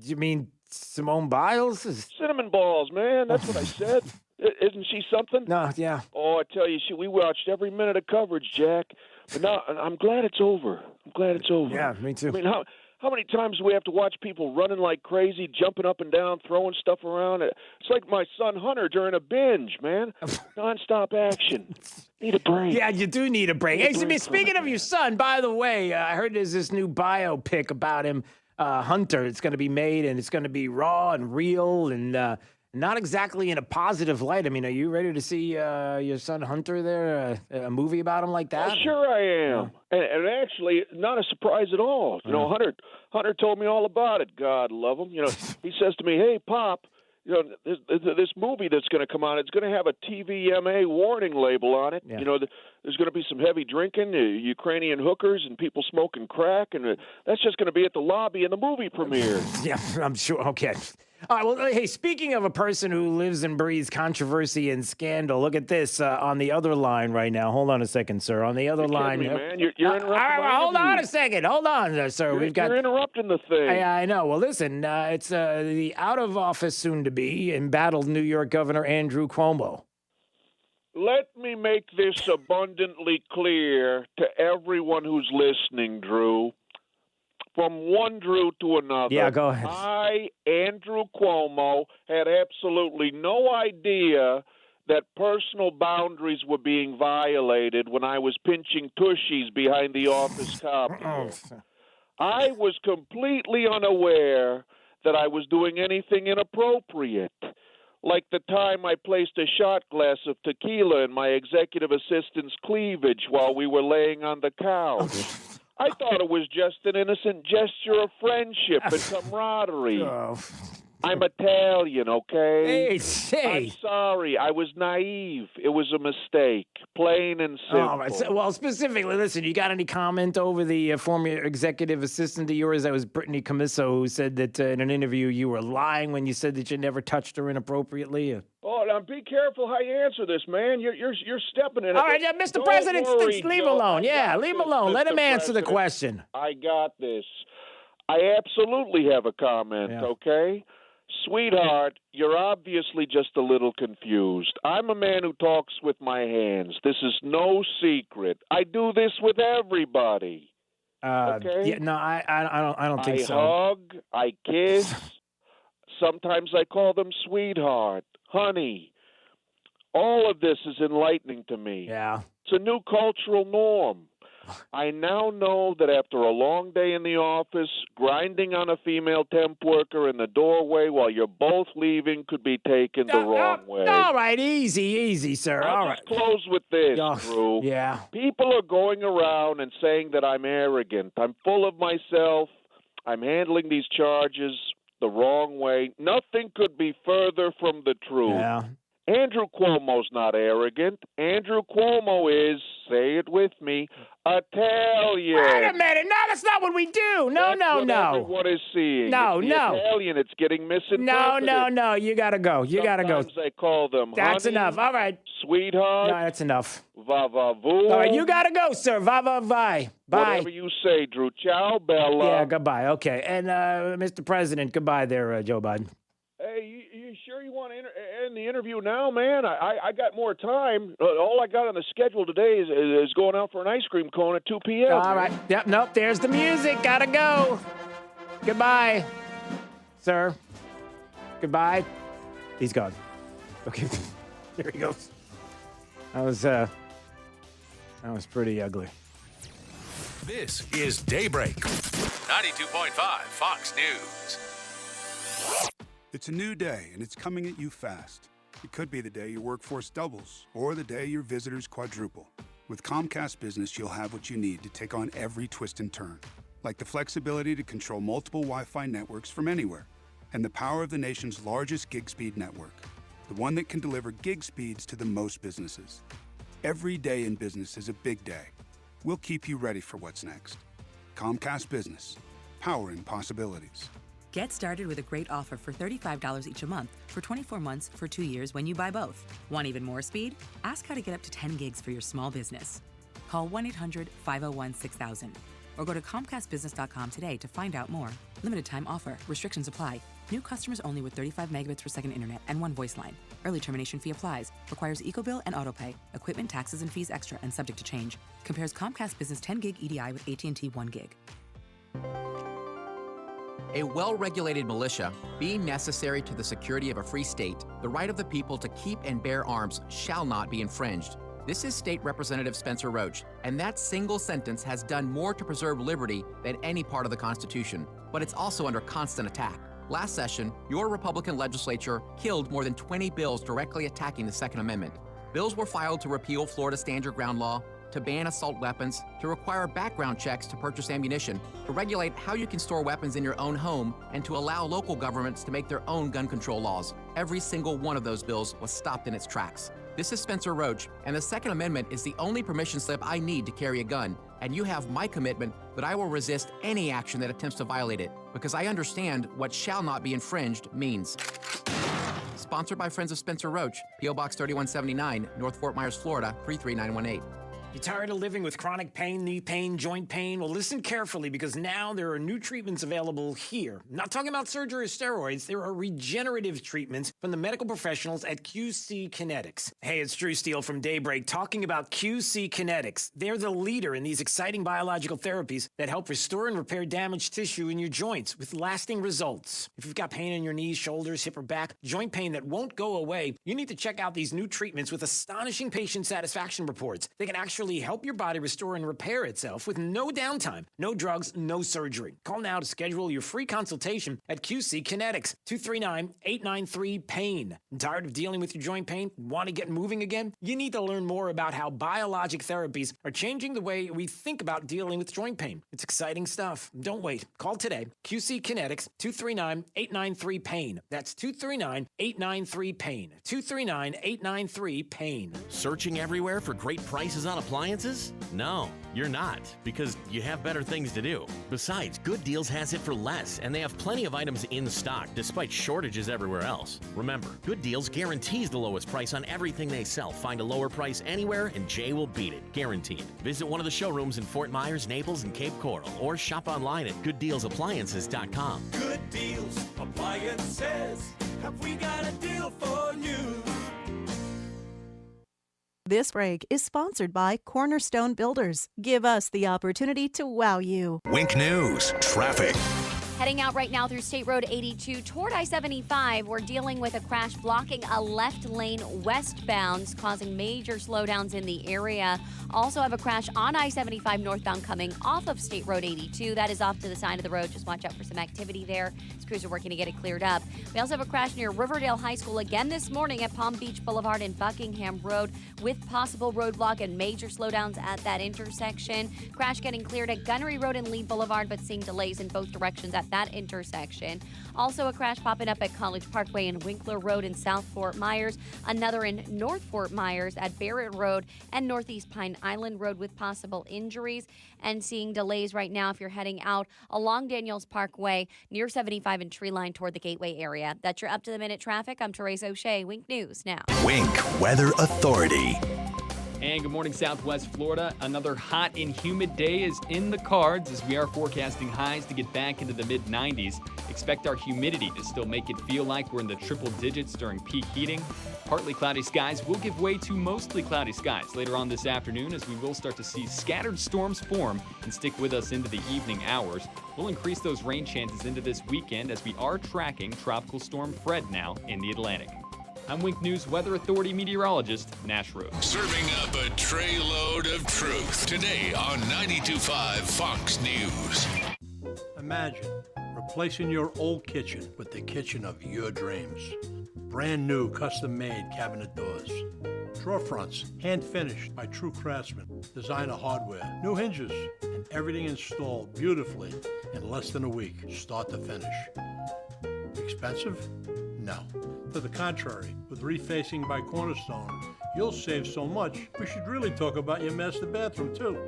You mean Simone Biles? Cinnamon Balls, man. That's what I said. Isn't she something? No, yeah. Oh, I tell you, we watched every minute of coverage, Jack. But now I'm glad it's over. Yeah, me too. I mean, how many times do we have to watch people running like crazy, jumping up and down, throwing stuff around? It's like my son Hunter during a binge, man. Nonstop action. Need a break. Yeah, you do need a break. Hey, speaking of your son, by the way, I heard there's this new biopic about him, Hunter. It's going to be made, and it's going to be raw and real and not exactly in a positive light. I mean, are you ready to see your son Hunter there, a movie about him like that? Oh, sure I am. And actually, not a surprise at all. Hunter told me all about it. God love him. He says to me, hey, Pop, this movie that's going to come out, it's going to have a TVMA warning label on it. Yeah. There's going to be some heavy drinking, Ukrainian hookers, and people smoking crack, and that's just going to be at the lobby in the movie premiere. Yeah, I'm sure. Okay. All right, well, hey, speaking of a person who lives and breathes controversy and scandal, look at this on the other line right now. Hold on a second, sir. On the other line. Me, man. You're interrupting. All right, hold on a second. Hold on, sir. You're interrupting the thing. I know. Well, listen, it's the out-of-office soon-to-be embattled New York Governor Andrew Cuomo. Let me make this abundantly clear to everyone who's listening, Drew. From one Drew to another. Yeah, go ahead. I, Andrew Cuomo, had absolutely no idea that personal boundaries were being violated when I was pinching tushies behind the office copy. I was completely unaware that I was doing anything inappropriate. Like the time I placed a shot glass of tequila in my executive assistant's cleavage while we were laying on the couch. I thought it was just an innocent gesture of friendship and camaraderie. I'm Italian, okay? Hey. I'm sorry. I was naive. It was a mistake. Plain and simple. All right. So, well, specifically, listen, you got any comment over the former executive assistant of yours? That was Brittany Commisso, who said that in an interview you were lying when you said that you never touched her inappropriately. Oh, now be careful how you answer this, man. You're stepping in it. All right, Mr. President, leave alone. Yeah, leave alone. Let him answer the question. I got this. I absolutely have a comment, okay? Sweetheart, you're obviously just a little confused. I'm a man who talks with my hands. This is no secret. I do this with everybody. Okay? Yeah, no, I don't think so. I hug, I kiss. Sometimes I call them sweetheart, honey. All of this is enlightening to me. Yeah. It's a new cultural norm. I now know that after a long day in the office, grinding on a female temp worker in the doorway while you're both leaving could be taken the wrong way. All right, easy, sir. I'll All just right. close with this, Drew. Yeah. People are going around and saying that I'm arrogant. I'm full of myself. I'm handling these charges the wrong way. Nothing could be further from the truth. Yeah. Andrew Cuomo's not arrogant. Andrew Cuomo is, say it with me, Italian. Wait a minute. No, that's not what we do. No. Everyone is seeing. No. Italian, it's getting misinterpreted. No. You got to go. Sometimes they call them That's honey, enough. All right. sweetheart. No, that's enough. Va-va-voo. All right, you got to go, sir. Va-va-vai. Bye. Whatever you say, Drew. Ciao, Bella. Yeah, goodbye. Okay. And, Mr. President, goodbye there, Joe Biden. Hey, you sure you want to end the interview now, man? I got more time. All I got on the schedule today is going out for an ice cream cone at 2 p.m. All right. Yep, nope, there's the music. Gotta go. Goodbye, sir. Goodbye. He's gone. Okay. Here he goes. That was pretty ugly. This is Daybreak. 92.5 Fox News. It's a new day, and it's coming at you fast. It could be the day your workforce doubles, or the day your visitors quadruple. With Comcast Business, you'll have what you need to take on every twist and turn, like the flexibility to control multiple Wi-Fi networks from anywhere, and the power of the nation's largest gig speed network, the one that can deliver gig speeds to the most businesses. Every day in business is a big day. We'll keep you ready for what's next. Comcast Business, powering possibilities. Get started with a great offer for $35 each a month for 24 months for 2 years when you buy both. Want even more speed? Ask how to get up to 10 gigs for your small business. Call 1-800-501-6000 or go to ComcastBusiness.com today to find out more. Limited time offer. Restrictions apply. New customers only with 35 megabits per second internet and one voice line. Early termination fee applies. Requires EcoBill and AutoPay. Equipment, taxes, and fees extra and subject to change. Compares Comcast Business 10 gig EDI with AT&T 1 gig. A well-regulated militia, being necessary to the security of a free state, the right of the people to keep and bear arms shall not be infringed. This is State Representative Spencer Roach, and that single sentence has done more to preserve liberty than any part of the Constitution, but it's also under constant attack. Last session, your Republican legislature killed more than 20 bills directly attacking the Second Amendment. Bills were filed to repeal Florida's Stand Your Ground law, to ban assault weapons, to require background checks to purchase ammunition, to regulate how you can store weapons in your own home, and to allow local governments to make their own gun control laws. Every single one of those bills was stopped in its tracks. This is Spencer Roach, and the Second Amendment is the only permission slip I need to carry a gun, and you have my commitment that I will resist any action that attempts to violate it, because I understand what shall not be infringed means. Sponsored by Friends of Spencer Roach, P.O. Box 3179, North Fort Myers, Florida, 33918. You tired of living with chronic pain, knee pain, joint pain? Well, listen carefully because now there are new treatments available here. I'm not talking about surgery or steroids. There are regenerative treatments from the medical professionals at QC Kinetics. Hey, it's Drew Steele from Daybreak talking about QC Kinetics. They're the leader in these exciting biological therapies that help restore and repair damaged tissue in your joints with lasting results. If you've got pain in your knees, shoulders, hip, or back, joint pain that won't go away, you need to check out these new treatments with astonishing patient satisfaction reports. They can actually help your body restore and repair itself with no downtime, no drugs, no surgery. Call now to schedule your free consultation at QC Kinetics, 239-893-PAIN. Tired of dealing with your joint pain? Want to get moving again? You need to learn more about how biologic therapies are changing the way we think about dealing with joint pain. It's exciting stuff. Don't wait. Call today. QC Kinetics, 239-893-PAIN. That's 239-893-PAIN. 239-893-PAIN. Searching everywhere for great prices on appliances? No, you're not, because you have better things to do. Besides, Good Deals has it for less, and they have plenty of items in stock despite shortages everywhere else. Remember, Good Deals guarantees the lowest price on everything they sell. Find a lower price anywhere, and Jay will beat it, guaranteed. Visit one of the showrooms in Fort Myers, Naples, and Cape Coral, or shop online at GoodDealsAppliances.com. Good Deals Appliances. Have we got a deal for you? This break is sponsored by Cornerstone Builders. Give us the opportunity to wow you. Wink News, traffic. Heading out right now through State Road 82 toward I-75, we're dealing with a crash blocking a left lane westbound, causing major slowdowns in the area. Also have a crash on I-75 northbound coming off of State Road 82. That is off to the side of the road. Just watch out for some activity there. These crews are working to get it cleared up. We also have a crash near Riverdale High School again this morning at Palm Beach Boulevard and Buckingham Road with possible roadblock and major slowdowns at that intersection. Crash getting cleared at Gunnery Road and Lee Boulevard, but seeing delays in both directions at that intersection. Also a crash popping up at College Parkway and Winkler Road in South Fort Myers. Another in North Fort Myers at Barrett Road and Northeast Pine Island Road with possible injuries. And seeing delays right now if you're heading out along Daniels Parkway near 75 and Tree Line toward the Gateway area. That's your up-to-the-minute traffic. I'm Therese O'Shea. Wink News now. Wink Weather Authority. And good morning, Southwest Florida. Another hot and humid day is in the cards as we are forecasting highs to get back into the mid-90s. Expect our humidity to still make it feel like we're in the triple digits during peak heating. Partly cloudy skies will give way to mostly cloudy skies later on this afternoon as we will start to see scattered storms form and stick with us into the evening hours. We'll increase those rain chances into this weekend as we are tracking Tropical Storm Fred now in the Atlantic. I'm Wink News Weather Authority meteorologist Nash Rose. Serving up a tray load of truth today on 92.5 Fox News. Imagine replacing your old kitchen with the kitchen of your dreams. Brand new custom-made cabinet doors. Drawer fronts, hand-finished by true craftsmen. Designer hardware, new hinges, and everything installed beautifully in less than a week, start to finish. Expensive? No. To the contrary, with refacing by Cornerstone, you'll save so much, we should really talk about your master bathroom too.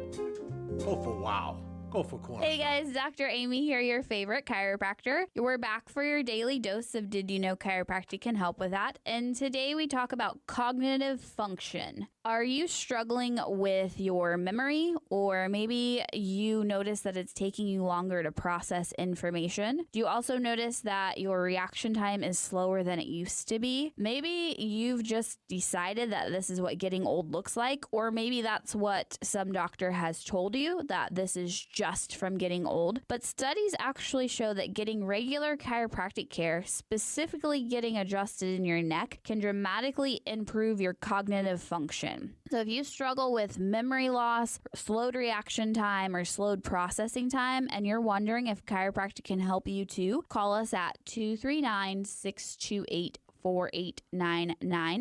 Go for wow. Go for Cornerstone. Hey guys, Dr. Amy here, your favorite chiropractor. We're back for your daily dose of Did You Know Chiropractic can help with that. And today we talk about cognitive function. Are you struggling with your memory, or maybe you notice that it's taking you longer to process information? Do you also notice that your reaction time is slower than it used to be? Maybe you've just decided that this is what getting old looks like, or maybe that's what some doctor has told you, that this is just from getting old. But studies actually show that getting regular chiropractic care, specifically getting adjusted in your neck, can dramatically improve your cognitive function. So if you struggle with memory loss, slowed reaction time, or slowed processing time, and you're wondering if chiropractic can help you too, call us at 239-628-4899.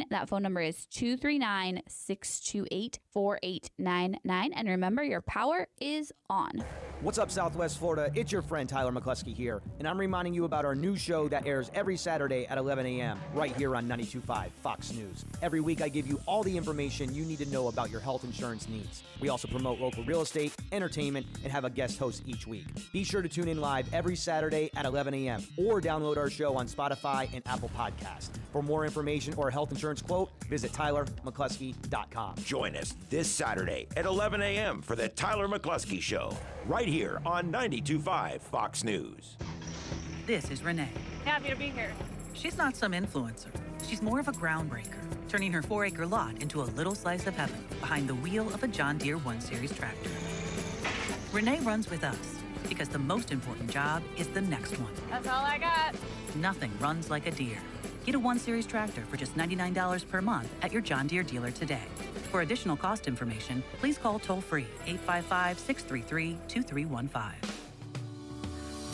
That phone number is 239-628-4899. And remember, your power is on. What's up, Southwest Florida? It's your friend Tyler McCluskey here, and I'm reminding you about our new show that airs every Saturday at 11 a.m. right here on 92.5 Fox News. Every week, I give you all the information you need to know about your health insurance needs. We also promote local real estate, entertainment, and have a guest host each week. Be sure to tune in live every Saturday at 11 a.m. or download our show on Spotify and Apple Podcasts. For more information or a health insurance quote, visit TylerMcCluskey.com. Join us this Saturday at 11 a.m. for the Tyler McCluskey Show, right here on 92.5 Fox News. This is Renee. Happy to be here. She's not some influencer. She's more of a groundbreaker, turning her 4-acre lot into a little slice of heaven behind the wheel of a John Deere 1 Series tractor. Renee runs with us because the most important job is the next one. That's all I got. Nothing runs like a Deere. Get a 1 Series tractor for just $99 per month at your John Deere dealer today. For additional cost information, please call toll-free 855-633-2315.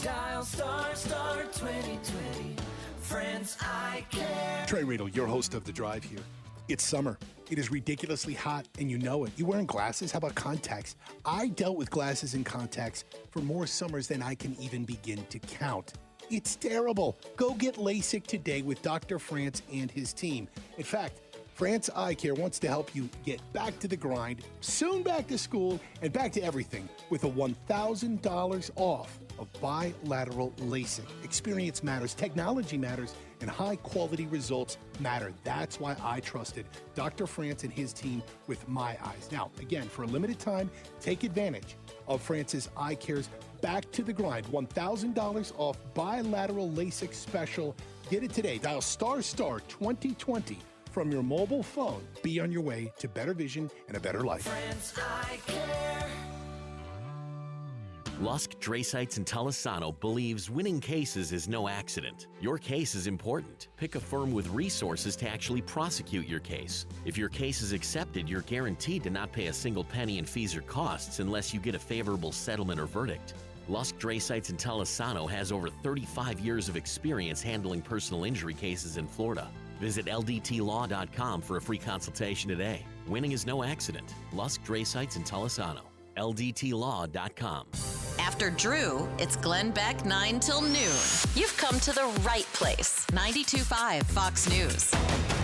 Dial star 2020. Friends, I care. Trey Riedel, your host of The Drive here. It's summer. It is ridiculously hot, and you know it. You wearing glasses? How about contacts? I dealt with glasses and contacts for more summers than I can even begin to count. It's terrible. Go get LASIK today with Dr. France and his team. In fact, France Eye Care wants to help you get back to the grind, soon back to school, and back to everything with a $1,000 off of bilateral LASIK. Experience matters, technology matters, and high-quality results matter. That's why I trusted Dr. France and his team with my eyes. Now, again, for a limited time, take advantage of France's Eye Care's Back to the Grind, $1,000 off bilateral LASIK special. Get it today. Dial star 2020 from your mobile phone. Be on your way to better vision and a better life. Friends, I care. Lusk, Drasites, and Talisano believes winning cases is no accident. Your case is important. Pick a firm with resources to actually prosecute your case. If your case is accepted, you're guaranteed to not pay a single penny in fees or costs unless you get a favorable settlement or verdict. Lusk, Drasites, and Talisano has over 35 years of experience handling personal injury cases in Florida. Visit ldtlaw.com for a free consultation today. Winning is no accident. Lusk, Drasites, and Talisano. ldtlaw.com. After Drew, it's Glenn Beck 9 till noon. You've come to the right place. 92.5 Fox News.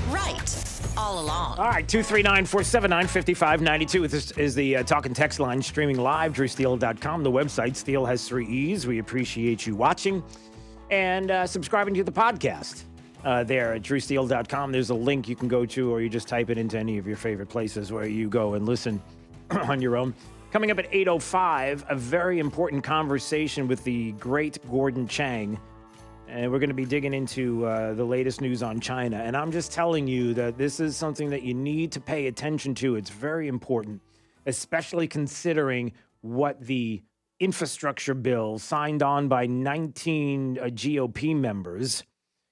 Right. All along. All right, 239-479-5592. This is the talk and text line streaming live, drewsteele.com. The website, Steele has 3 E's. We appreciate you watching and subscribing to the podcast. There at drewsteele.com. There's a link you can go to, or you just type it into any of your favorite places where you go and listen on your own. Coming up at 8:05, a very important conversation with the great Gordon Chang. And we're going to be digging into the latest news on China. And I'm just telling you that this is something that you need to pay attention to. It's very important, especially considering what the infrastructure bill signed on by 19 GOP members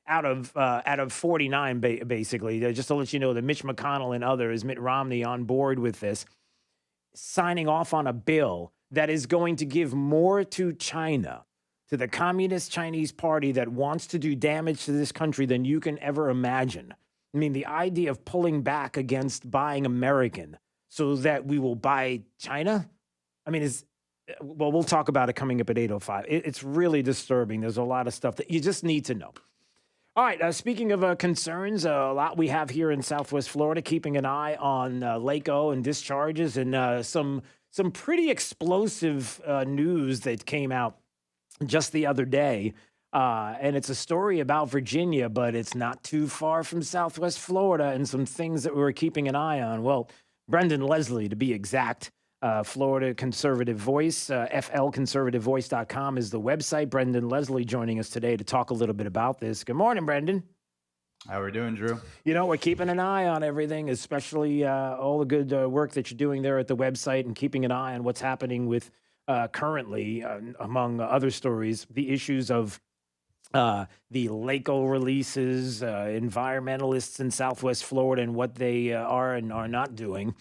out of 49, basically. Just to let you know that Mitch McConnell and others, Mitt Romney on board with this, signing off on a bill that is going to give more to China, to the Communist Chinese Party that wants to do damage to this country than you can ever imagine. I mean, the idea of pulling back against buying American so that we will buy China, I mean, well, we'll talk about it coming up at 8:05. It's really disturbing. There's a lot of stuff that you just need to know. All right, speaking of concerns, a lot we have here in Southwest Florida, keeping an eye on LACO and discharges and some pretty explosive news that came out just the other day. And it's a story about Virginia, but it's not too far from Southwest Florida and some things that we were keeping an eye on. Well, Brendan Leslie, to be exact, Florida Conservative Voice, flconservativevoice.com is the website. Brendan Leslie joining us today to talk a little bit about this. Good morning, Brendan. How are we doing, Drew? You know, we're keeping an eye on everything, especially all the good work that you're doing there at the website and keeping an eye on what's happening with currently, among other stories, the issues of the LACO releases, environmentalists in Southwest Florida and what they are and are not doing.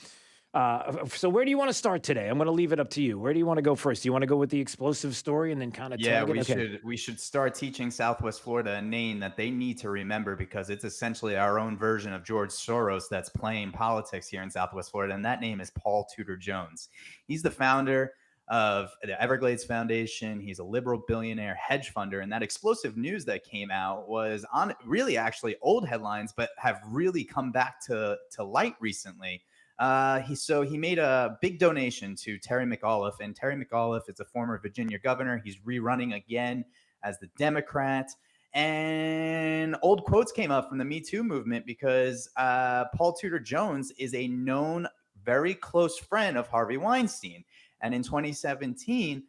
So where do you want to start today? I'm going to leave it up to you. Where do you want to go first? Do you want to go with the explosive story and then kind of tag it? We should start teaching Southwest Florida a name that they need to remember, because it's essentially our own version of George Soros that's playing politics here in Southwest Florida, and that name is Paul Tudor Jones. He's the founder of the Everglades Foundation. He's a liberal billionaire hedge funder, and that explosive news that came out was on really actually old headlines, but have really come back to light recently. He made a big donation to Terry McAuliffe, and Terry McAuliffe is a former Virginia governor. He's rerunning again as the Democrat. And old quotes came up from the Me Too movement because Paul Tudor Jones is a known, very close friend of Harvey Weinstein. And in 2017,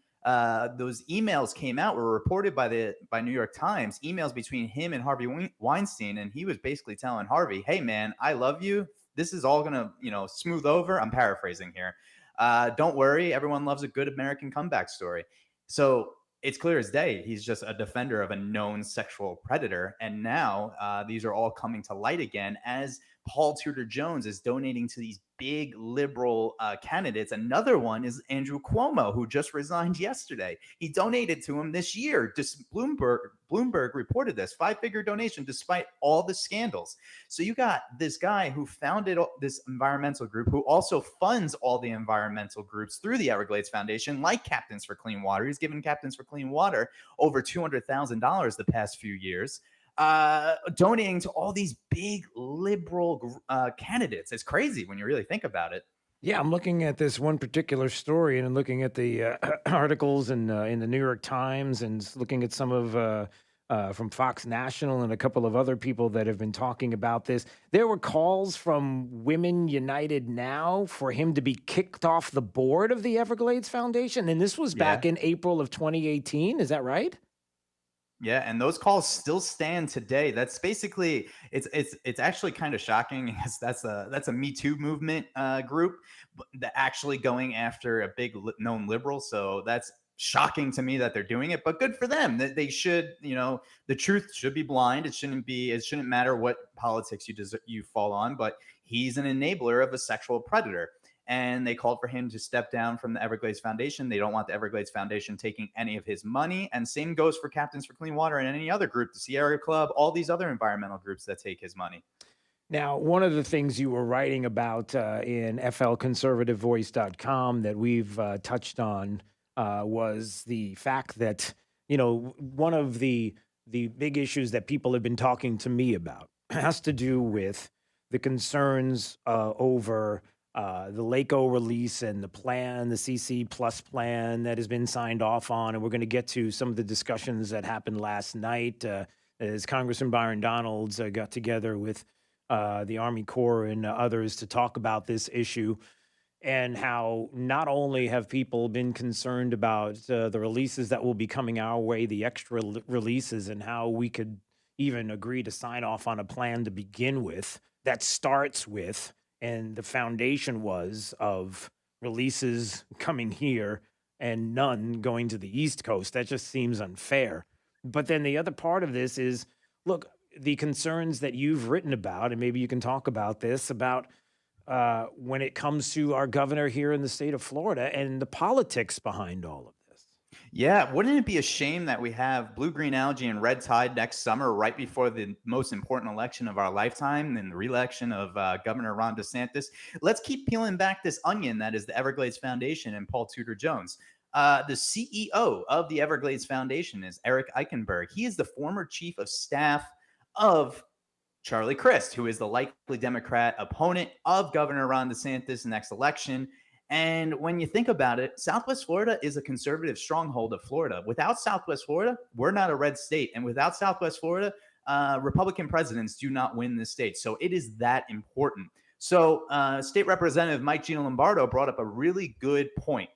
those emails came out, were reported by New York Times, emails between him and Harvey Weinstein. And he was basically telling Harvey, hey, man, I love you. This is all going to, smooth over. I'm paraphrasing here. Don't worry. Everyone loves a good American comeback story. So it's clear as day. He's just a defender of a known sexual predator. And now these are all coming to light again as Paul Tudor Jones is donating to these big liberal candidates. Another one is Andrew Cuomo, who just resigned yesterday. He donated to him this year. Just Bloomberg reported this 5-figure donation despite all the scandals. So you got this guy who founded this environmental group, who also funds all the environmental groups through the Everglades Foundation, like Captains for Clean Water. He's given Captains for Clean Water over $200,000 the past few years. Donating to all these big liberal candidates. It's crazy when you really think about it. Yeah, I'm looking at this one particular story and looking at the articles in the New York Times and looking at some of from Fox National and a couple of other people that have been talking about this. There were calls from Women United Now for him to be kicked off the board of the Everglades Foundation. And this was back in April of 2018. Is that right? Yeah, and those calls still stand today. That's basically it's actually kind of shocking. That's a Me Too movement group that actually going after a big known liberal. So that's shocking to me that they're doing it, but good for them. That they should, the truth should be blind. It shouldn't matter what politics you fall on, but he's an enabler of a sexual predator. And they called for him to step down from the Everglades Foundation. They don't want the Everglades Foundation taking any of his money. And same goes for Captains for Clean Water and any other group, the Sierra Club, all these other environmental groups that take his money. Now, one of the things you were writing about in flconservativevoice.com that we've touched on was the fact that, one of the big issues that people have been talking to me about has to do with the concerns over the LACO release and the plan, the CC Plus plan that has been signed off on. And we're going to get to some of the discussions that happened last night as Congressman Byron Donalds got together with the Army Corps and others to talk about this issue, and how not only have people been concerned about the releases that will be coming our way, the extra releases, and how we could even agree to sign off on a plan to begin with that starts with, and the foundation was of releases coming here and none going to the East Coast. That just seems unfair. But then the other part of this is, look, the concerns that you've written about, and maybe you can talk about this, about when it comes to our governor here in the state of Florida and the politics behind all of this. Yeah, wouldn't it be a shame that we have blue-green algae and red tide next summer right before the most important election of our lifetime and the re-election of Governor Ron DeSantis? Let's keep peeling back this onion that is the Everglades Foundation and Paul Tudor Jones. The CEO of the Everglades Foundation is Eric Eichenberg. He is the former chief of staff of Charlie Crist, who is the likely Democrat opponent of Governor Ron DeSantis next election. And when you think about it, Southwest Florida is a conservative stronghold of Florida. Without Southwest Florida, we're not a red state. And without Southwest Florida, Republican presidents do not win this state. So it is that important. So State Representative Mike Gianlombardo brought up a really good point.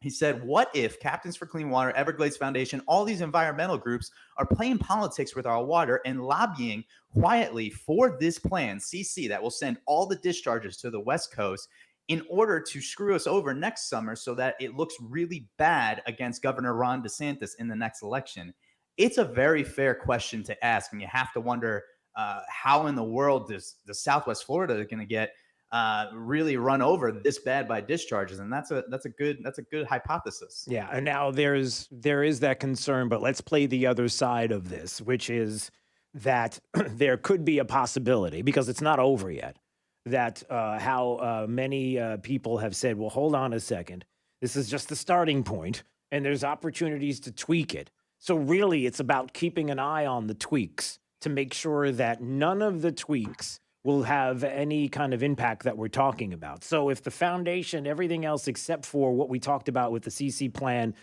He said, what if Captains for Clean Water, Everglades Foundation, all these environmental groups are playing politics with our water and lobbying quietly for this plan, CC, that will send all the discharges to the West Coast in order to screw us over next summer so that it looks really bad against Governor Ron DeSantis in the next election? It's a very fair question to ask, and you have to wonder how in the world is the Southwest Florida going to get really run over this bad by discharges, and that's a good hypothesis. Yeah, and now there is that concern, but let's play the other side of this, which is that there could be a possibility, because it's not over yet, that how many people have said, well, hold on a second, this is just the starting point, and there's opportunities to tweak it. So really, it's about keeping an eye on the tweaks to make sure that none of the tweaks will have any kind of impact that we're talking about. So if the foundation, everything else except for what we talked about with the CC plan,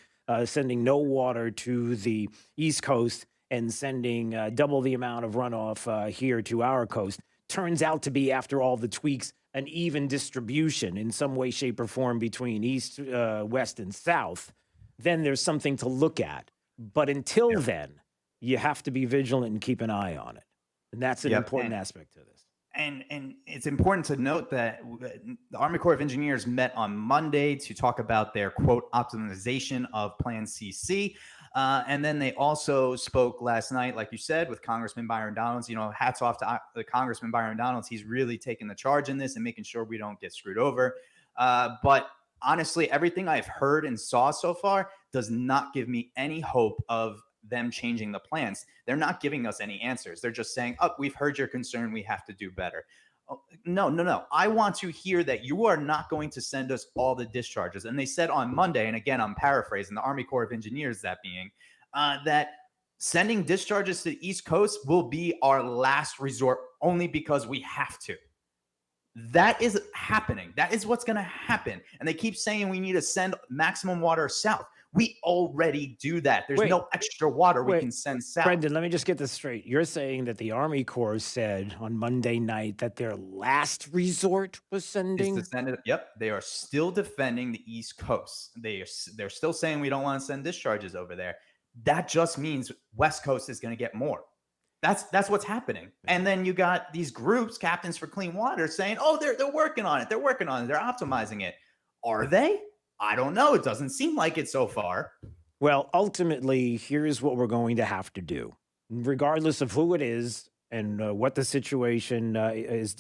sending no water to the East Coast and sending double the amount of runoff here to our coast, turns out to be, after all the tweaks, an even distribution in some way, shape, or form between East, West, and South, then there's something to look at. But until then, you have to be vigilant and keep an eye on it. And that's an important aspect to this. And it's important to note that the Army Corps of Engineers met on Monday to talk about their, quote, optimization of Plan CC. And then they also spoke last night, like you said, with Congressman Byron Donalds. Hats off to the Congressman Byron Donalds. He's really taking the charge in this and making sure we don't get screwed over. But honestly, everything I've heard and saw so far does not give me any hope of them changing the plans. They're not giving us any answers. They're just saying, oh, we've heard your concern. We have to do better. Oh, no. I want to hear that you are not going to send us all the discharges. And they said on Monday, and again, I'm paraphrasing, the Army Corps of Engineers, that being, that sending discharges to the East Coast will be our last resort only because we have to. That is happening. That is what's going to happen. And they keep saying we need to send maximum water south. We already do that. There's no extra water we can send south. Brendan, let me just get this straight. You're saying that the Army Corps said on Monday night that their last resort was sending? Yep. They are still defending the East Coast. They're still saying we don't want to send discharges over there. That just means West Coast is going to get more. That's what's happening. And then you got these groups, Captains for Clean Water, saying, oh, they're working on it. They're working on it. They're optimizing it. Are they? I don't know. It doesn't seem like it so far. Well, ultimately, here's what we're going to have to do. Regardless of who it is and what the situation is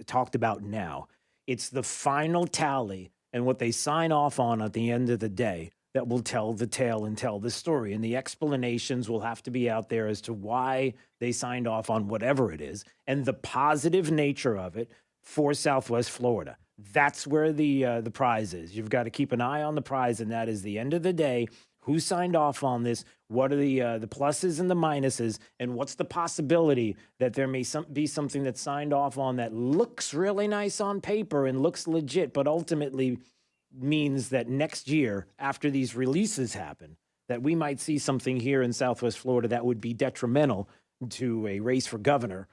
talked about now, it's the final tally and what they sign off on at the end of the day that will tell the tale and tell the story. And the explanations will have to be out there as to why they signed off on whatever it is and the positive nature of it for Southwest Florida. That's where the prize is. You've got to keep an eye on the prize, and that is the end of the day. Who signed off on this? What are the pluses and the minuses? And what's the possibility that there may be something that's signed off on that looks really nice on paper and looks legit, but ultimately means that next year, after these releases happen, that we might see something here in Southwest Florida that would be detrimental to a race for governor,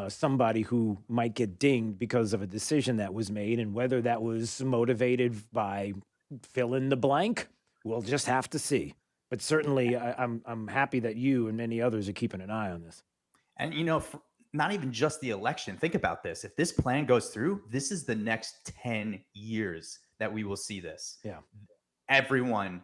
somebody who might get dinged because of a decision that was made, and whether that was motivated by fill in the blank, we'll just have to see. But certainly, I'm happy that you and many others are keeping an eye on this. And, not even just the election. Think about this. If this plan goes through, this is the next 10 years that we will see this. Yeah. Everyone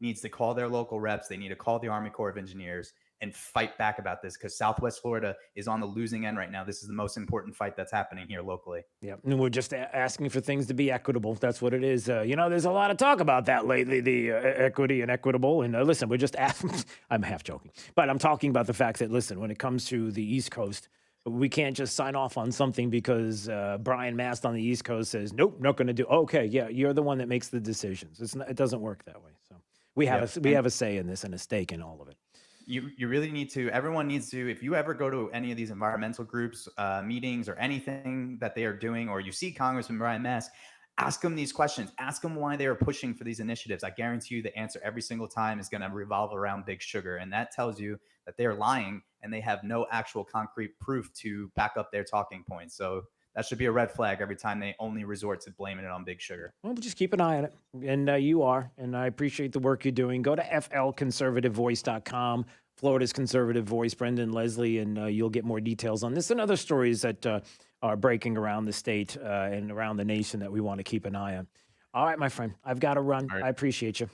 needs to call their local reps. They need to call the Army Corps of Engineers and fight back about this, because Southwest Florida is on the losing end right now. This is the most important fight that's happening here locally. Yeah, and we're just asking for things to be equitable. That's what it is. There's a lot of talk about that lately, the equity and equitable. And listen, we're just asking. I'm half joking, but I'm talking about the fact that, listen, when it comes to the East Coast, we can't just sign off on something because Brian Mast on the East Coast says, nope, not going to do. Okay, yeah, you're the one that makes the decisions. It doesn't work that way. So we have a say in this and a stake in all of it. You really need to, everyone needs to, if you ever go to any of these environmental groups, meetings, or anything that they are doing, or you see Congressman Brian Mast, ask them these questions. Ask them why they are pushing for these initiatives. I guarantee you the answer every single time is going to revolve around Big Sugar. And that tells you that they're lying and they have no actual concrete proof to back up their talking points. So that should be a red flag every time they only resort to blaming it on Big Sugar. Well, just keep an eye on it. And you are. And I appreciate the work you're doing. Go to flconservativevoice.com, Florida's conservative voice, Brendan Leslie, and you'll get more details on this and other stories that are breaking around the state and around the nation that we want to keep an eye on. All right, my friend. I've got to run. Right. I appreciate you.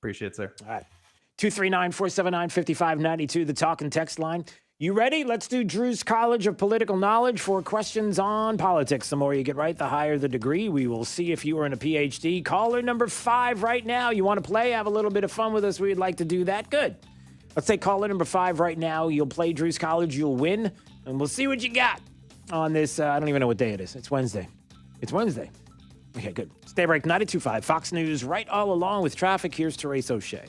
Appreciate it, sir. All right. 239-479-5592, the talk and text line. You ready? Let's do Drew's College of Political Knowledge for questions on politics. The more you get right, the higher the degree. We will see if you are in a PhD. Caller number 5 right now. You want to play? Have a little bit of fun with us? We'd like to do that. Good. Let's say caller number 5 right now. You'll play Drew's College. You'll win. And we'll see what you got on this. I don't even know what day it is. It's Wednesday. It's Wednesday. Okay, good. Stay break 92.5 Fox News, right all along with traffic. Here's Therese O'Shea.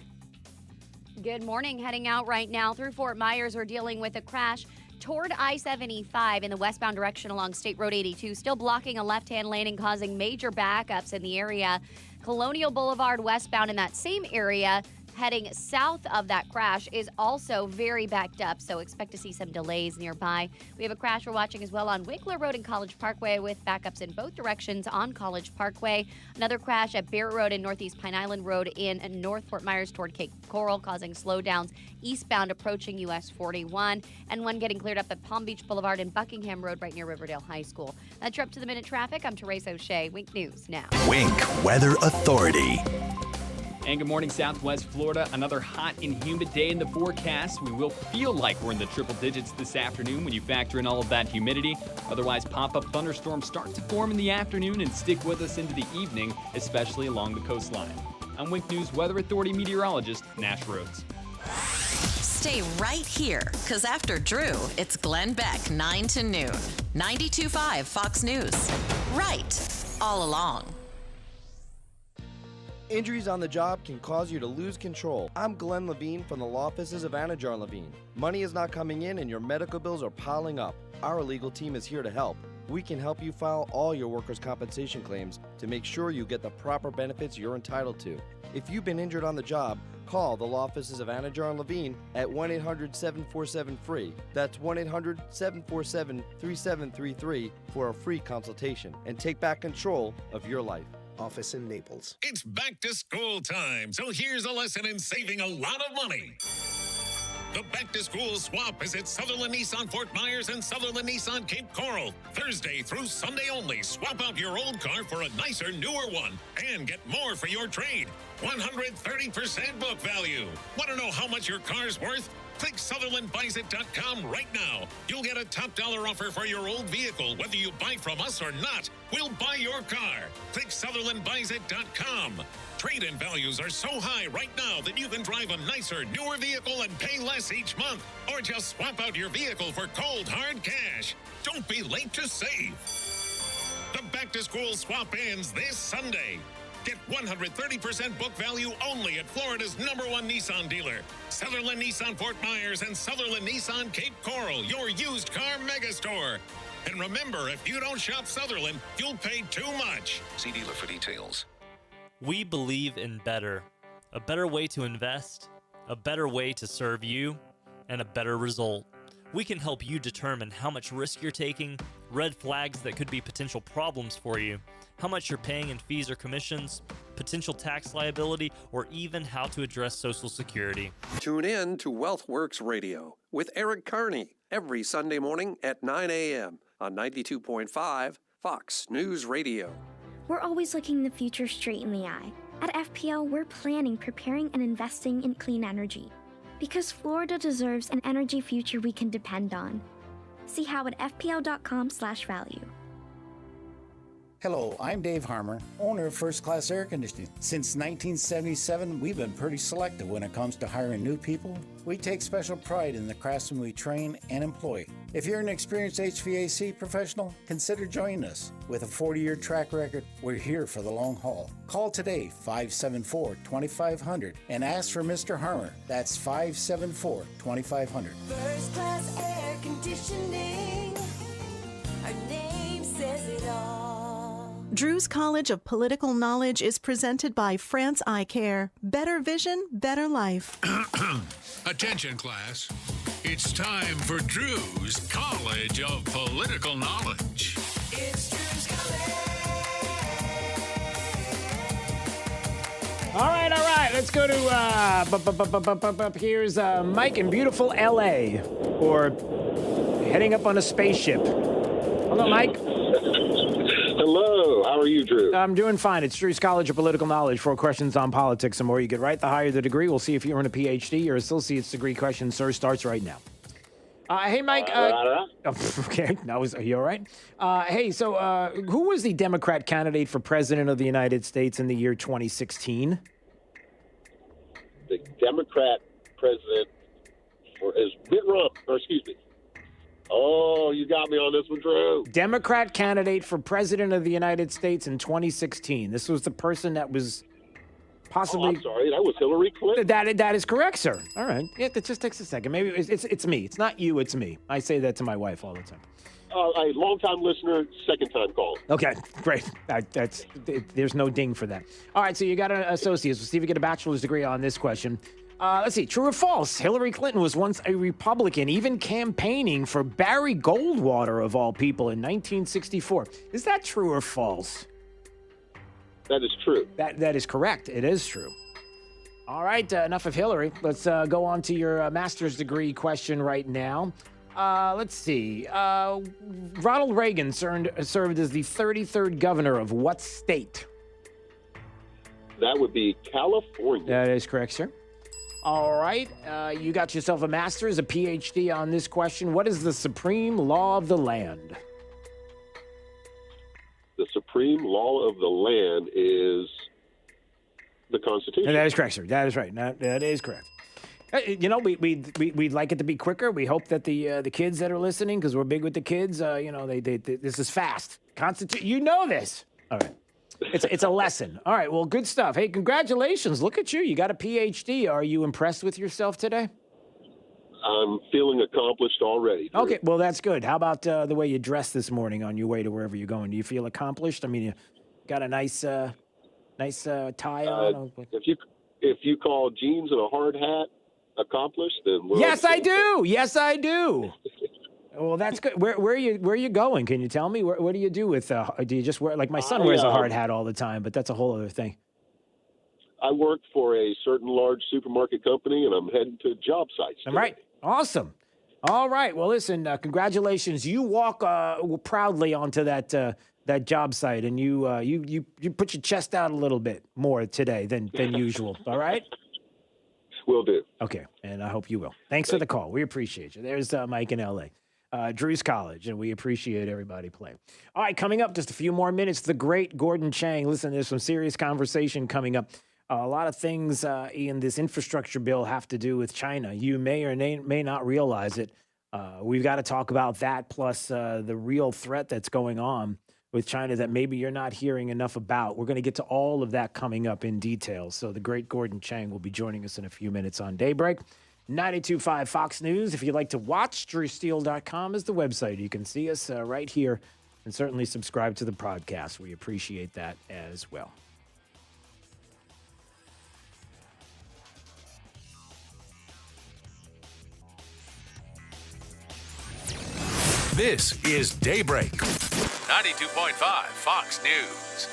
Good morning. Heading out right now through Fort Myers. We're dealing with a crash toward I-75 in the westbound direction along State Road 82, still blocking a left-hand lane and causing major backups in the area. Colonial Boulevard westbound in that same area, heading south of that crash, is also very backed up, so expect to see some delays nearby. We have a crash we're watching as well on Winkler Road and College Parkway with backups in both directions on College Parkway. Another crash at Barrett Road and Northeast Pine Island Road in North Fort Myers toward Cape Coral, causing slowdowns eastbound approaching US 41, and one getting cleared up at Palm Beach Boulevard and Buckingham Road right near Riverdale High School. That's your up to the minute traffic. I'm Therese O'Shea. Wink News now. Wink Weather Authority. And good morning, Southwest Florida. Another hot and humid day in the forecast. We will feel like we're in the triple digits this afternoon when you factor in all of that humidity. Otherwise, pop-up thunderstorms start to form in the afternoon and stick with us into the evening, especially along the coastline. I'm Wink News Weather Authority meteorologist Nash Rhodes. Stay right here, because after Drew, it's Glenn Beck, 9 to noon. 92.5 Fox News. Right all along. Injuries on the job can cause you to lose control. I'm Glenn Levine from the law offices of Anajar Levine. Money is not coming in and your medical bills are piling up. Our legal team is here to help. We can help you file all your workers' compensation claims to make sure you get the proper benefits you're entitled to. If you've been injured on the job, call the law offices of Anajar Levine at 1-800-747-FREE. That's 1-800-747-3733 for a free consultation and take back control of your life. Office in Naples. It's back to school time, so here's a lesson in saving a lot of money. The back-to-school swap is at Sutherland Nissan Fort Myers and Sutherland Nissan Cape Coral. Thursday through Sunday only. Swap out your old car for a nicer, newer one and get more for your trade. 130% book value. Want to know how much your car's worth? Click SutherlandBuysIt.com right now. You'll get a top dollar offer for your old vehicle, whether you buy from us or not. We'll buy your car. Click SutherlandBuysIt.com. Trade-in values are so high right now that you can drive a nicer, newer vehicle and pay less each month. Or just swap out your vehicle for cold, hard cash. Don't be late to save. The back-to-school swap ends this Sunday. Get 130% book value only at Florida's #1 Nissan dealer. Sutherland Nissan Fort Myers and Sutherland Nissan Cape Coral, your used car megastore. And remember, if you don't shop Sutherland, you'll pay too much. See dealer for details. We believe in better. A better way to invest, a better way to serve you, and a better result. We can help you determine how much risk you're taking, red flags that could be potential problems for you, how much you're paying in fees or commissions, potential tax liability, or even how to address Social Security. Tune in to WealthWorks Radio with Eric Carney every Sunday morning at 9 a.m. on 92.5 Fox News Radio. We're always looking the future straight in the eye. At FPL, we're planning, preparing, and investing in clean energy. Because Florida deserves an energy future we can depend on. See how at fpl.com/value. Hello, I'm Dave Harmer, owner of First Class Air Conditioning. Since 1977, we've been pretty selective when it comes to hiring new people. We take special pride in the craftsmen we train and employ. If you're an experienced HVAC professional, consider joining us. With a 40-year track record, we're here for the long haul. Call today, 574-2500, and ask for Mr. Harmer. That's 574-2500. First Class Air Conditioning. Our name says it all. Drew's College of Political Knowledge is presented by France Eye Care. Better vision, better life. Attention, class. It's time for Drew's College of Political Knowledge. It's Drew's College. All right. Let's go to, here's Mike in beautiful L.A. or heading up on a spaceship. Hello, Mike. Hello. How are you, Drew? I'm doing fine. It's Drew's College of Political Knowledge. 4 questions on politics. The more you get right, the higher the degree. We'll see if you earn a PhD. Your associate's degree question, sir, starts right now. Hey, Mike. Okay. Now, are you all right? Hey, so who was the Democrat candidate for president of the United States in the year 2016? The Democrat president is Mitt Romney, Oh, you got me on this one, Drew. Democrat candidate for president of the United States in 2016. This was the person that was possibly... Oh, I'm sorry. That was Hillary Clinton. That is correct, sir. All right. Yeah, it just takes a second. Maybe it's me. It's not you. It's me. I say that to my wife all the time. A long-time listener, second-time call. Okay, great. There's no ding for that. All right, so you got an associate's. We'll see if you get a bachelor's degree on this question. Let's see. True or false? Hillary Clinton was once a Republican, even campaigning for Barry Goldwater, of all people, in 1964. Is that true or false? That is true. That is correct. It is true. All right, enough of Hillary. Let's go on to your master's degree question right now. Let's see. Ronald Reagan served as the 33rd governor of what state? That would be California. That is correct, sir. All right. You got yourself a master's, a PhD on this question. What is the supreme law of the land? The supreme law of the land is the Constitution. That is correct, sir. That is right. That is correct. You know, we'd like it to be quicker. We hope that the kids that are listening, because we're big with the kids, they this is fast. You know this. All right. It's a lesson. All right. Well, good stuff. Hey, congratulations. Look at you. You got a PhD. Are you impressed with yourself today? I'm feeling accomplished already, Drew. Okay. Well, that's good. How about the way you dressed this morning on your way to wherever you're going? Do you feel accomplished? I mean, you got a nice tie on. If you call jeans and a hard hat accomplished, then yes, I do. Yes, I do. Well, that's good. Where are you going? Can you tell me? What do you do with? Do you just wear, like my son wears a hard hat all the time, but that's a whole other thing. I work for a certain large supermarket company, and I'm heading to job sites today. Awesome. All right. Well, listen, congratulations. You walk proudly onto that job site, and you put your chest out a little bit more today than usual. All right? Will do. Okay, and I hope you will. Thanks for the call. We appreciate you. There's Mike in L.A., Drew's College, and we appreciate everybody playing. All right, coming up, just a few more minutes, the great Gordon Chang. Listen, there's some serious conversation coming up. A lot of things in this infrastructure bill have to do with China. You may or may not realize it. We've got to talk about that, plus the real threat that's going on with China that maybe you're not hearing enough about. We're going to get to all of that coming up in detail. So the great Gordon Chang will be joining us in a few minutes on Daybreak. 92.5 Fox News. If you'd like to watch, drewsteele.com is the website. You can see us right here, and certainly subscribe to the podcast. We appreciate that as well. This is Daybreak. 92.5 Fox News.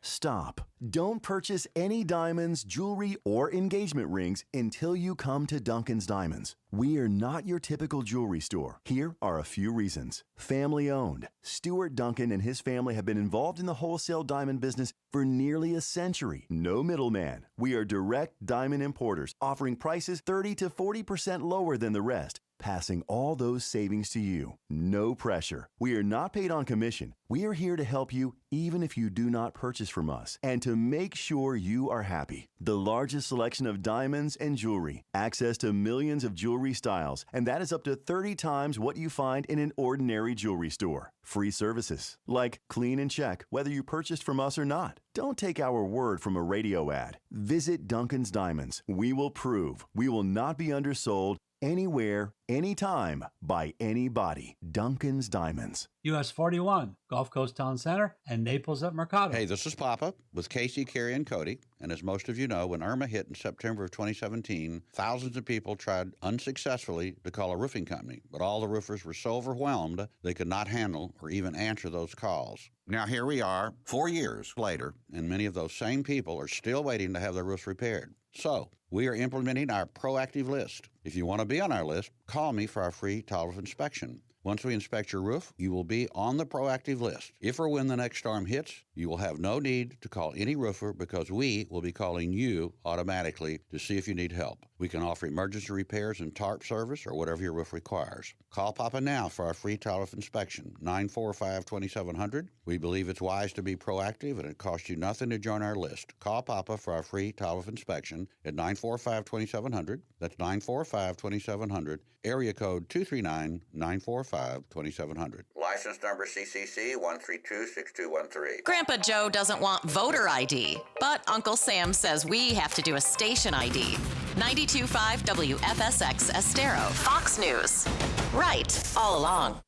Stop. Don't purchase any diamonds, jewelry, or engagement rings until you come to Duncan's Diamonds. We are not your typical jewelry store. Here are a few reasons. Family owned. Stuart Duncan and his family have been involved in the wholesale diamond business for nearly a century. No middleman. We are direct diamond importers, offering prices 30 to 40% lower than the rest, passing all those savings to you. No pressure. We are not paid on commission. We are here to help you even if you do not purchase from us, and to make sure you are happy. The largest selection of diamonds and jewelry, access to millions of jewelry styles, and that is up to 30 times what you find in an ordinary jewelry store. Free services, like clean and check whether you purchased from us or not. Don't take our word from a radio ad. Visit Duncan's Diamonds. We will prove we will not be undersold anywhere, anytime, by anybody. Duncan's Diamonds. US 41, Gulf Coast Town Center, and Naples at Mercado. Hey, this is Papa with Casey, Carrie, and Cody. And as most of you know, when Irma hit in September of 2017, thousands of people tried unsuccessfully to call a roofing company, but all the roofers were so overwhelmed they could not handle or even answer those calls. Now here we are, 4 years later, and many of those same people are still waiting to have their roofs repaired. So, we are implementing our proactive list. If you want to be on our list, call me for our free total inspection. Once we inspect your roof, you will be on the proactive list. If or when the next storm hits, you will have no need to call any roofer because we will be calling you automatically to see if you need help. We can offer emergency repairs and tarp service or whatever your roof requires. Call Papa now for our free total inspection, 945-2700. We believe it's wise to be proactive and it costs you nothing to join our list. Call Papa for our free total inspection at 945-2700. That's 945-2700, area code 239-945-2700. License number CCC 1326213. Grandpa Joe doesn't want voter ID, but Uncle Sam says we have to do a station ID. 92.5 WFSX Estero, Fox News. Right, all along.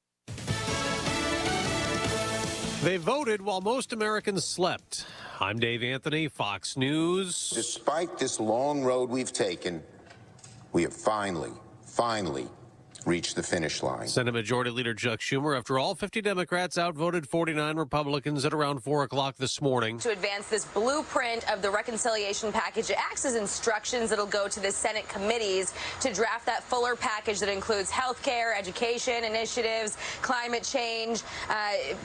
They voted while most Americans slept. I'm Dave Anthony, Fox News. Despite this long road we've taken, we have finally reached the finish line. Senate Majority Leader Chuck Schumer, after all 50 Democrats outvoted 49 Republicans at around 4 o'clock this morning. To advance this blueprint of the reconciliation package, it acts as instructions that'll go to the Senate committees to draft that fuller package that includes health care, education initiatives, climate change,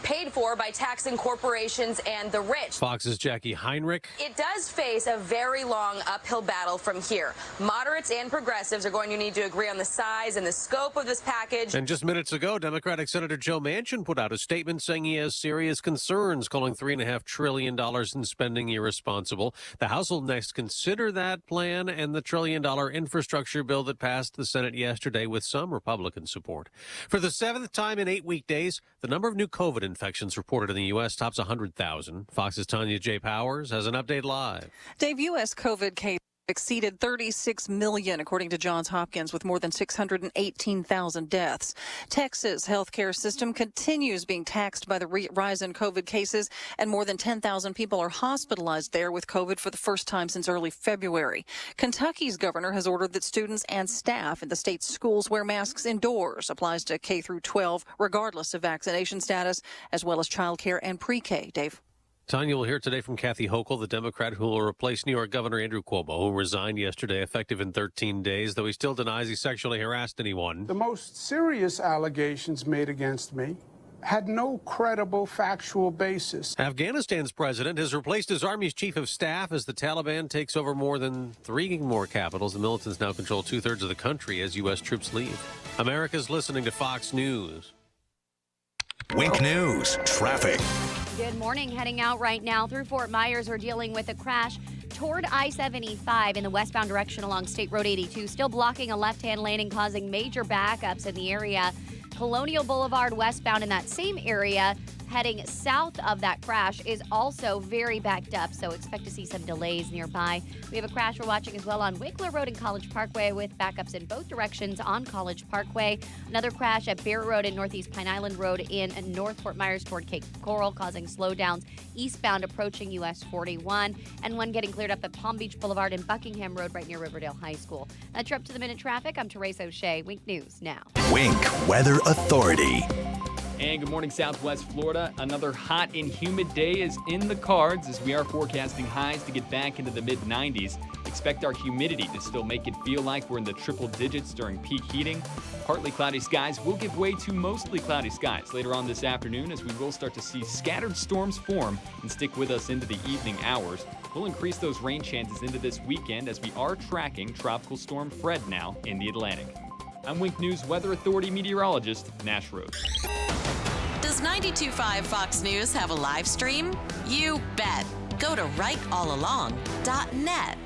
paid for by taxing corporations and the rich. Fox's Jackie Heinrich. It does face a very long uphill battle from here. Moderates and progressives are going to need to agree on the size and the scope of this package. And just minutes ago, Democratic Senator Joe Manchin put out a statement saying he has serious concerns, calling $3.5 trillion in spending irresponsible. The House will next consider that plan and the $1 trillion infrastructure bill that passed the Senate yesterday with some Republican support. For the 7th time in 8 weekdays, the number of new COVID infections reported in the U.S. tops 100,000. Fox's Tanya J. Powers has an update live. Dave, U.S. COVID cases exceeded 36 million, according to Johns Hopkins, with more than 618,000 deaths. Texas' healthcare system continues being taxed by the rise in COVID cases, and more than 10,000 people are hospitalized there with COVID for the first time since early February. Kentucky's governor has ordered that students and staff in the state's schools wear masks indoors. Applies to K through 12, regardless of vaccination status, as well as childcare and pre-K. Dave. Tanya, will hear today from Kathy Hochul, the Democrat who will replace New York Governor Andrew Cuomo, who resigned yesterday, effective in 13 days, though he still denies he sexually harassed anyone. The most serious allegations made against me had no credible factual basis. Afghanistan's president has replaced his army's chief of staff as the Taliban takes over more than 3 more capitals. The militants now control 2/3 of the country as U.S. troops leave. America's listening to Fox News. Wink News, traffic. Good morning. Heading out right now through Fort Myers, we're dealing with a crash toward I-75 in the westbound direction along State Road 82, still blocking a left-hand laning, causing major backups in the area. Colonial Boulevard westbound in that same area, heading south of that crash, is also very backed up, so expect to see some delays nearby. We have a crash we're watching as well on Wickler Road and College Parkway with backups in both directions on College Parkway. Another crash at Bear Road and Northeast Pine Island Road in North Fort Myers toward Cape Coral, causing slowdowns eastbound approaching US 41, and one getting cleared up at Palm Beach Boulevard and Buckingham Road right near Riverdale High School. That's your up to the minute traffic. I'm Teresa O'Shea. Wink News now. Wink Weather Authority. And good morning, Southwest Florida. Another hot and humid day is in the cards as we are forecasting highs to get back into the mid-90s. Expect our humidity to still make it feel like we're in the triple digits during peak heating. Partly cloudy skies will give way to mostly cloudy skies later on this afternoon as we will start to see scattered storms form and stick with us into the evening hours. We'll increase those rain chances into this weekend as we are tracking Tropical Storm Fred now in the Atlantic. I'm Wink News Weather Authority meteorologist Nash Rhodes. Does 92.5 Fox News have a live stream? You bet. Go to rightallalong.net.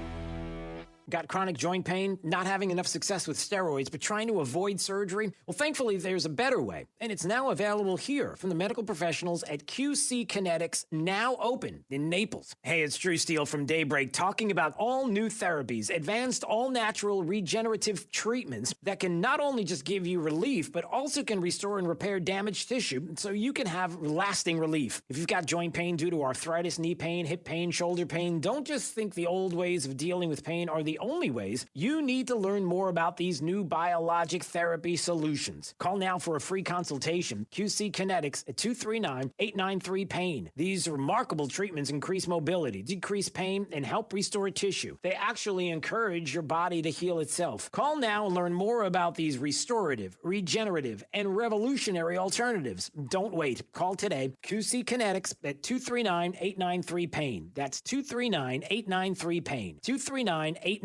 Got chronic joint pain, not having enough success with steroids, but trying to avoid surgery? Well, thankfully, there's a better way, and it's now available here from the medical professionals at QC Kinetics, now open in Naples. Hey, it's Drew Steele from Daybreak, talking about all new therapies, advanced all-natural regenerative treatments that can not only just give you relief, but also can restore and repair damaged tissue so you can have lasting relief. If you've got joint pain due to arthritis, knee pain, hip pain, shoulder pain, don't just think the old ways of dealing with pain are the only ways. You need to learn more about these new biologic therapy solutions. Call now for a free consultation. QC Kinetics at 239-893-PAIN. These remarkable treatments increase mobility, decrease pain, and help restore tissue. They actually encourage your body to heal itself. Call now and learn more about these restorative, regenerative, and revolutionary alternatives. Don't wait. Call today. QC Kinetics at 239-893-PAIN. That's 239-893-PAIN. 239-893-PAIN.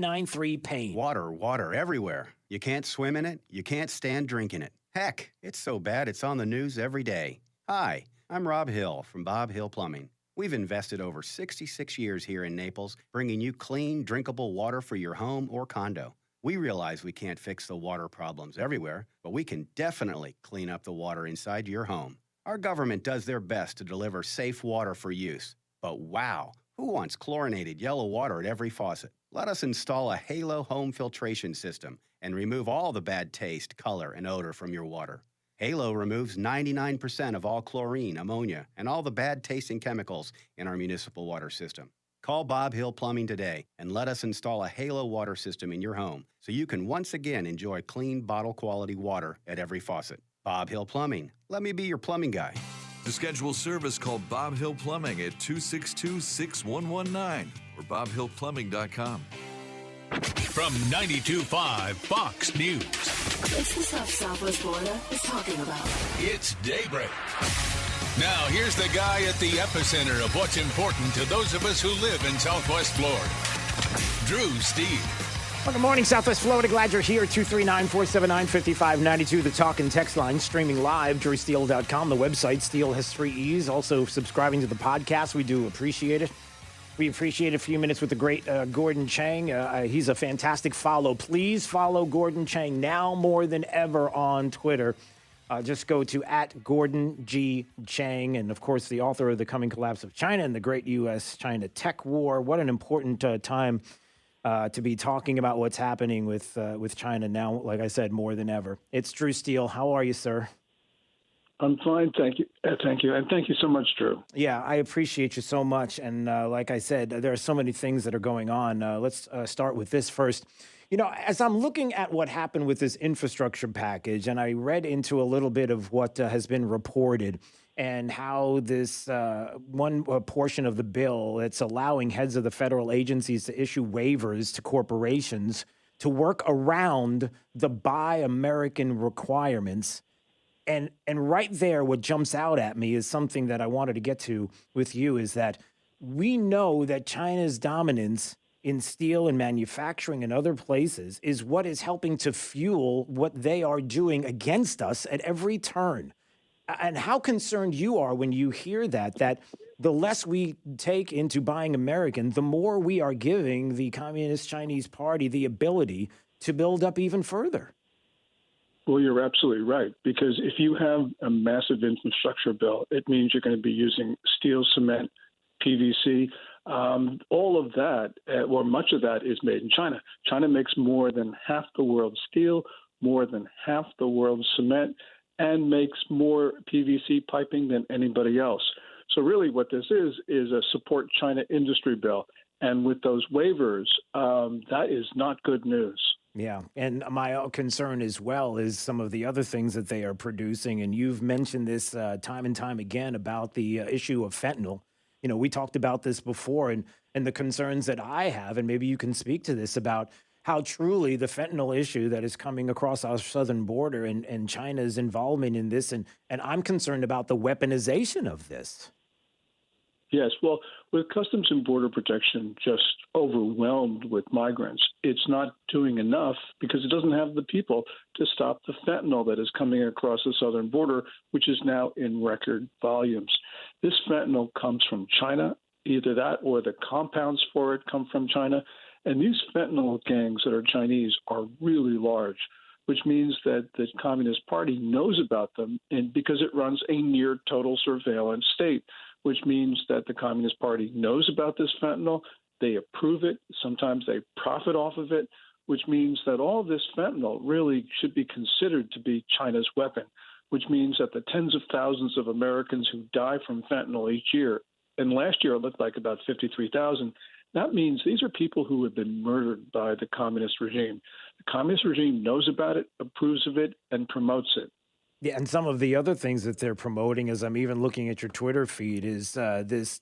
Water everywhere. You can't swim in it. You can't stand drinking it. Heck, it's so bad it's on the news every day. Hi, I'm Rob Hill from Bob Hill Plumbing. We've invested over 66 years here in Naples, bringing you clean, drinkable water for your home or condo. We realize we can't fix the water problems everywhere, but we can definitely clean up the water inside your home. Our government does their best to deliver safe water for use. But wow, who wants chlorinated yellow water at every faucet? Let us install a Halo home filtration system and remove all the bad taste, color, and odor from your water. Halo removes 99% of all chlorine, ammonia, and all the bad-tasting chemicals in our municipal water system. Call Bob Hill Plumbing today and let us install a Halo water system in your home so you can once again enjoy clean, bottle-quality water at every faucet. Bob Hill Plumbing. Let me be your plumbing guy. To schedule service, call Bob Hill Plumbing at 262-6119 or bobhillplumbing.com. From 92.5 Fox News. It's the stuff Southwest Florida is talking about. It's Daybreak. Now, here's the guy at the epicenter of what's important to those of us who live in Southwest Florida. Drew Steele. Well, good morning, Southwest Florida. Glad you're here. 239-479-5592, the talk and text line. Streaming live, drewsteele.com, the website, Steele has 3 E's. Also subscribing to the podcast. We do appreciate it. We appreciate a few minutes with the great Gordon Chang. He's a fantastic follow. Please follow Gordon Chang now more than ever on Twitter. Just go to @GordonG.Chang. And, of course, the author of The Coming Collapse of China and the Great U.S.-China Tech War. What an important time to be talking about what's happening with China now, like I said, more than ever. It's Drew Steele. How are you, sir? I'm fine, thank you. Thank you, and thank you so much, Drew. Yeah, I appreciate you so much. And like I said, there are so many things that are going on. Let's start with this first. You know, as I'm looking at what happened with this infrastructure package, and I read into a little bit of what has been reported, and how this one portion of the bill that's allowing heads of the federal agencies to issue waivers to corporations to work around the Buy American requirements. And right there, what jumps out at me is something that I wanted to get to with you, is that we know that China's dominance in steel and manufacturing and other places is what is helping to fuel what they are doing against us at every turn. And how concerned you are when you hear that the less we take into buying American, the more we are giving the Communist Chinese Party the ability to build up even further. Well, you're absolutely right, because if you have a massive infrastructure bill, it means you're going to be using steel, cement, PVC. All of that, or much of that, is made in China. China makes more than half the world's steel, more than half the world's cement, and makes more PVC piping than anybody else. So really what this is a support China industry bill. And with those waivers, that is not good news. Yeah. And my concern as well is some of the other things that they are producing. And you've mentioned this time and time again about the issue of fentanyl. You know, we talked about this before, and the concerns that I have, and maybe you can speak to this, about how truly the fentanyl issue that is coming across our southern border and China's involvement in this. And I'm concerned about the weaponization of this. Yes, well, with Customs and Border Protection just overwhelmed with migrants, it's not doing enough because it doesn't have the people to stop the fentanyl that is coming across the southern border, which is now in record volumes. This fentanyl comes from China. Either that or the compounds for it come from China. And these fentanyl gangs that are Chinese are really large, which means that the Communist Party knows about them, and because it runs a near total surveillance state, which means that the Communist Party knows about this fentanyl, they approve it, sometimes they profit off of it, which means that all this fentanyl really should be considered to be China's weapon, which means that the tens of thousands of Americans who die from fentanyl each year, and last year it looked like about 53,000, that means these are people who have been murdered by the communist regime. The communist regime knows about it, approves of it, and promotes it. Yeah, and some of the other things that they're promoting, as I'm even looking at your Twitter feed, is this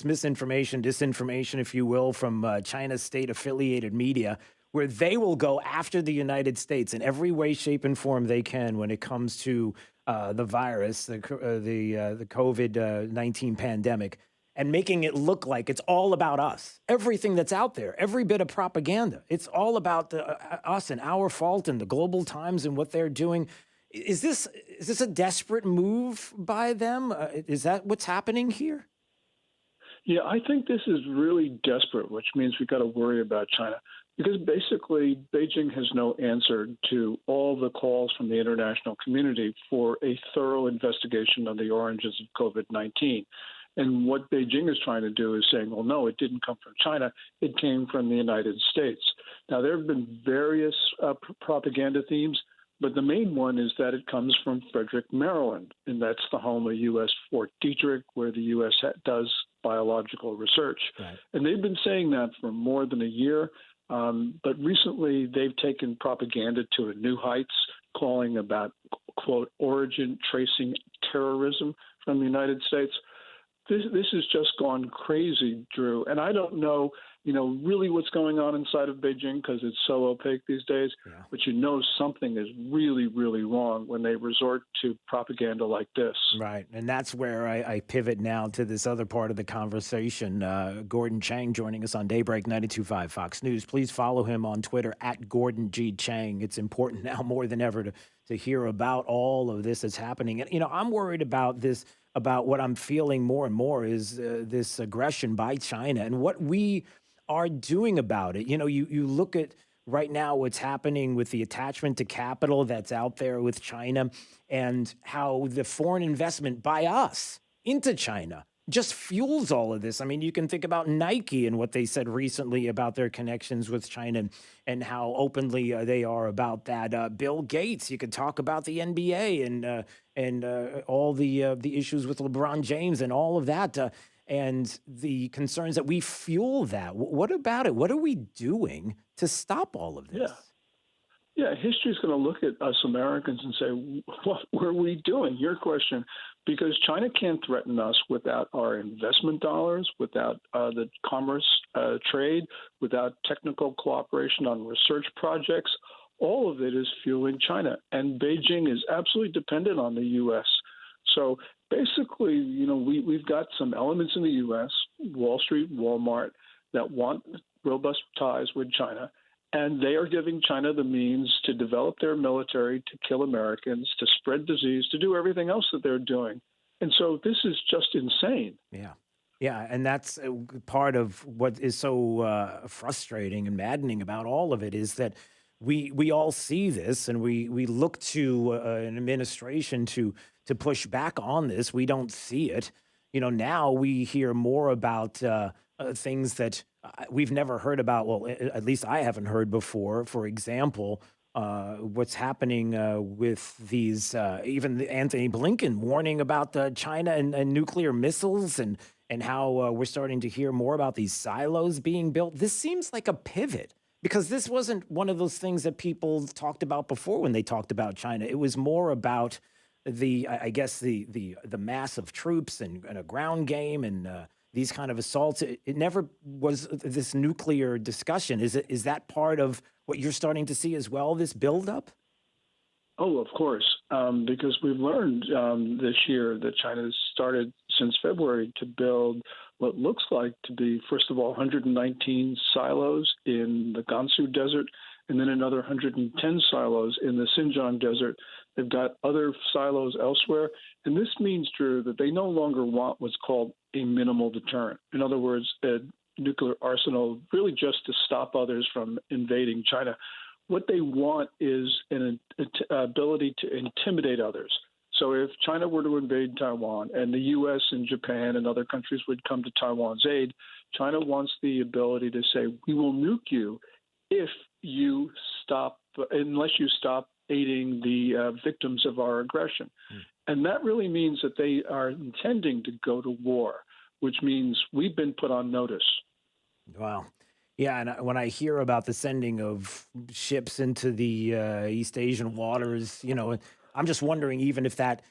misinformation, disinformation, if you will, from China's state-affiliated media, where they will go after the United States in every way, shape, and form they can when it comes to the virus, the COVID-19 pandemic, and making it look like it's all about us. Everything that's out there, every bit of propaganda, it's all about us and our fault and the global times and what they're doing. Is this a desperate move by them? Is that what's happening here? Yeah, I think this is really desperate, which means we've got to worry about China. Because basically, Beijing has no answer to all the calls from the international community for a thorough investigation of the origins of COVID-19. And what Beijing is trying to do is saying, well, no, it didn't come from China. It came from the United States. Now, there have been various propaganda themes, but the main one is that it comes from Frederick, Maryland, and that's the home of U.S. Fort Detrick, where the U.S. does biological research. Right. And they've been saying that for more than a year. But recently, they've taken propaganda to a new heights, calling about, quote, origin tracing terrorism from the United States. This has just gone crazy, Drew. And I don't know, really what's going on inside of Beijing because it's so opaque these days. Yeah. But something is really, really wrong when they resort to propaganda like this. Right. And that's where I pivot now to this other part of the conversation. Gordon Chang joining us on Daybreak 92.5 Fox News. Please follow him on Twitter at Gordon G. Chang. It's important now more than ever to hear about all of this that's happening. And, I'm worried about this. About what I'm feeling more and more is this aggression by China and what we are doing about it. You look at right now what's happening with the attachment to capital that's out there with China and how the foreign investment by us into China just fuels all of this. I mean, you can think about Nike and what they said recently about their connections with China and how openly they are about that. Bill Gates, you could talk about the NBA and all the issues with LeBron James and all of that and the concerns that we fuel that. What about it? What are we doing to stop all of this? Yeah, history is going to look at us Americans and say, what were we doing? Your question, because China can't threaten us without our investment dollars, without the commerce trade, without technical cooperation on research projects. All of it is fueling China, and Beijing is absolutely dependent on the U.S. So basically, we've got some elements in the U.S., Wall Street, Walmart, that want robust ties with China. And they are giving China the means to develop their military, to kill Americans, to spread disease, to do everything else that they're doing. And so this is just insane. Yeah. Yeah. And that's part of what is so frustrating and maddening about all of it is that we all see this and we look to an administration to push back on this. We don't see it. Now we hear more about things that we've never heard about. Well, at least I haven't heard before. For example, what's happening with these, even Anthony Blinken warning about China and nuclear missiles and how we're starting to hear more about these silos being built. This seems like a pivot because this wasn't one of those things that people talked about before when they talked about China. It was more about the mass of troops and a ground game and these kind of assaults. It never was this nuclear discussion. Is that part of what you're starting to see as well, this buildup? Oh, of course, because we've learned this year that China has started since February to build what looks like to be, first of all, 119 silos in the Gansu Desert, and then another 110 silos in the Xinjiang Desert. They've got other silos elsewhere. And this means, Drew, that they no longer want what's called a minimal deterrent. In other words, a nuclear arsenal really just to stop others from invading China. What they want is an ability to intimidate others. So if China were to invade Taiwan and the U.S. and Japan and other countries would come to Taiwan's aid, China wants the ability to say, we will nuke you if you stop, unless you stop aiding the victims of our aggression. And that really means that they are intending to go to war, which means we've been put on notice. Wow. Yeah, and when I hear about the sending of ships into the East Asian waters, I'm just wondering even if that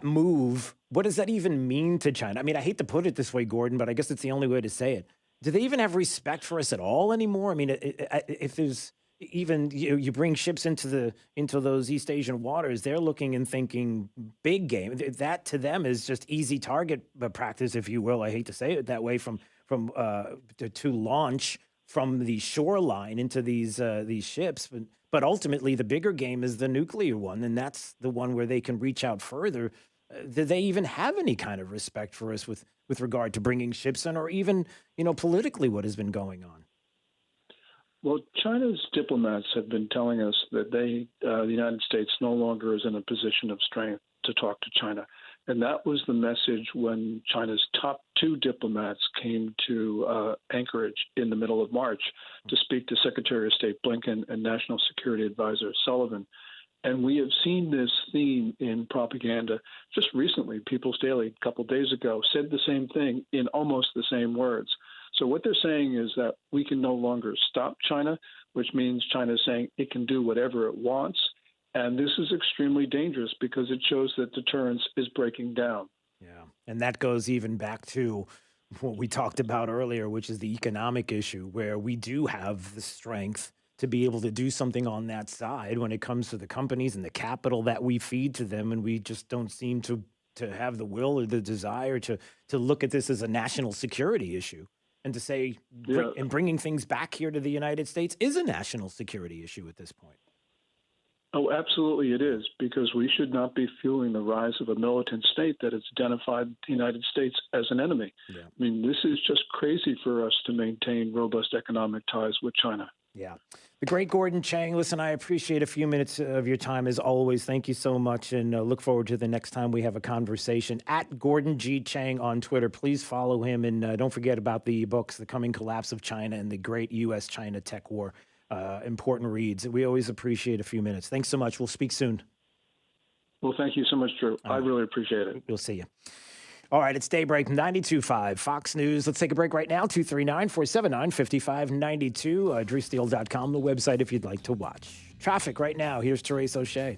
move, what does that even mean to China? I mean, I hate to put it this way, Gordon, but I guess it's the only way to say it. Do they even have respect for us at all anymore? I mean, if there's even you bring ships into those East Asian waters, they're looking and thinking big game. That to them is just easy target practice, if you will. I hate to say it that way, to launch from the shoreline into these ships, but ultimately the bigger game is the nuclear one, and that's the one where they can reach out further. Do they even have any kind of respect for us with regard to bringing ships in, or even politically what has been going on? Well, China's diplomats have been telling us that the United States no longer is in a position of strength to talk to China. And that was the message when China's top two diplomats came to Anchorage in the middle of March to speak to Secretary of State Blinken and National Security Advisor Sullivan. And we have seen this theme in propaganda. Just recently, People's Daily, a couple days ago, said the same thing in almost the same words. So what they're saying is that we can no longer stop China, which means China is saying it can do whatever it wants. And this is extremely dangerous because it shows that deterrence is breaking down. Yeah. And that goes even back to what we talked about earlier, which is the economic issue, where we do have the strength to be able to do something on that side when it comes to the companies and the capital that we feed to them. And we just don't seem to have the will or the desire to look at this as a national security issue. And to say, and bringing things back here to the United States is a national security issue at this point. Oh, absolutely it is, because we should not be fueling the rise of a militant state that has identified the United States as an enemy. Yeah. I mean, this is just crazy for us to maintain robust economic ties with China. Yeah. The great Gordon Chang. Listen, I appreciate a few minutes of your time as always. Thank you so much, and look forward to the next time we have a conversation. At Gordon G. Chang on Twitter. Please follow him, and don't forget about the books, The Coming Collapse of China and The Great U.S.-China Tech War. Important reads. We always appreciate a few minutes. Thanks so much. We'll speak soon. Well, thank you so much, Drew. I really appreciate it. We'll see you. All right, it's Daybreak 92.5 Fox News. Let's take a break right now. 239-479-5592. DrewSteele.com, the website if you'd like to watch. Traffic right now. Here's Therese O'Shea.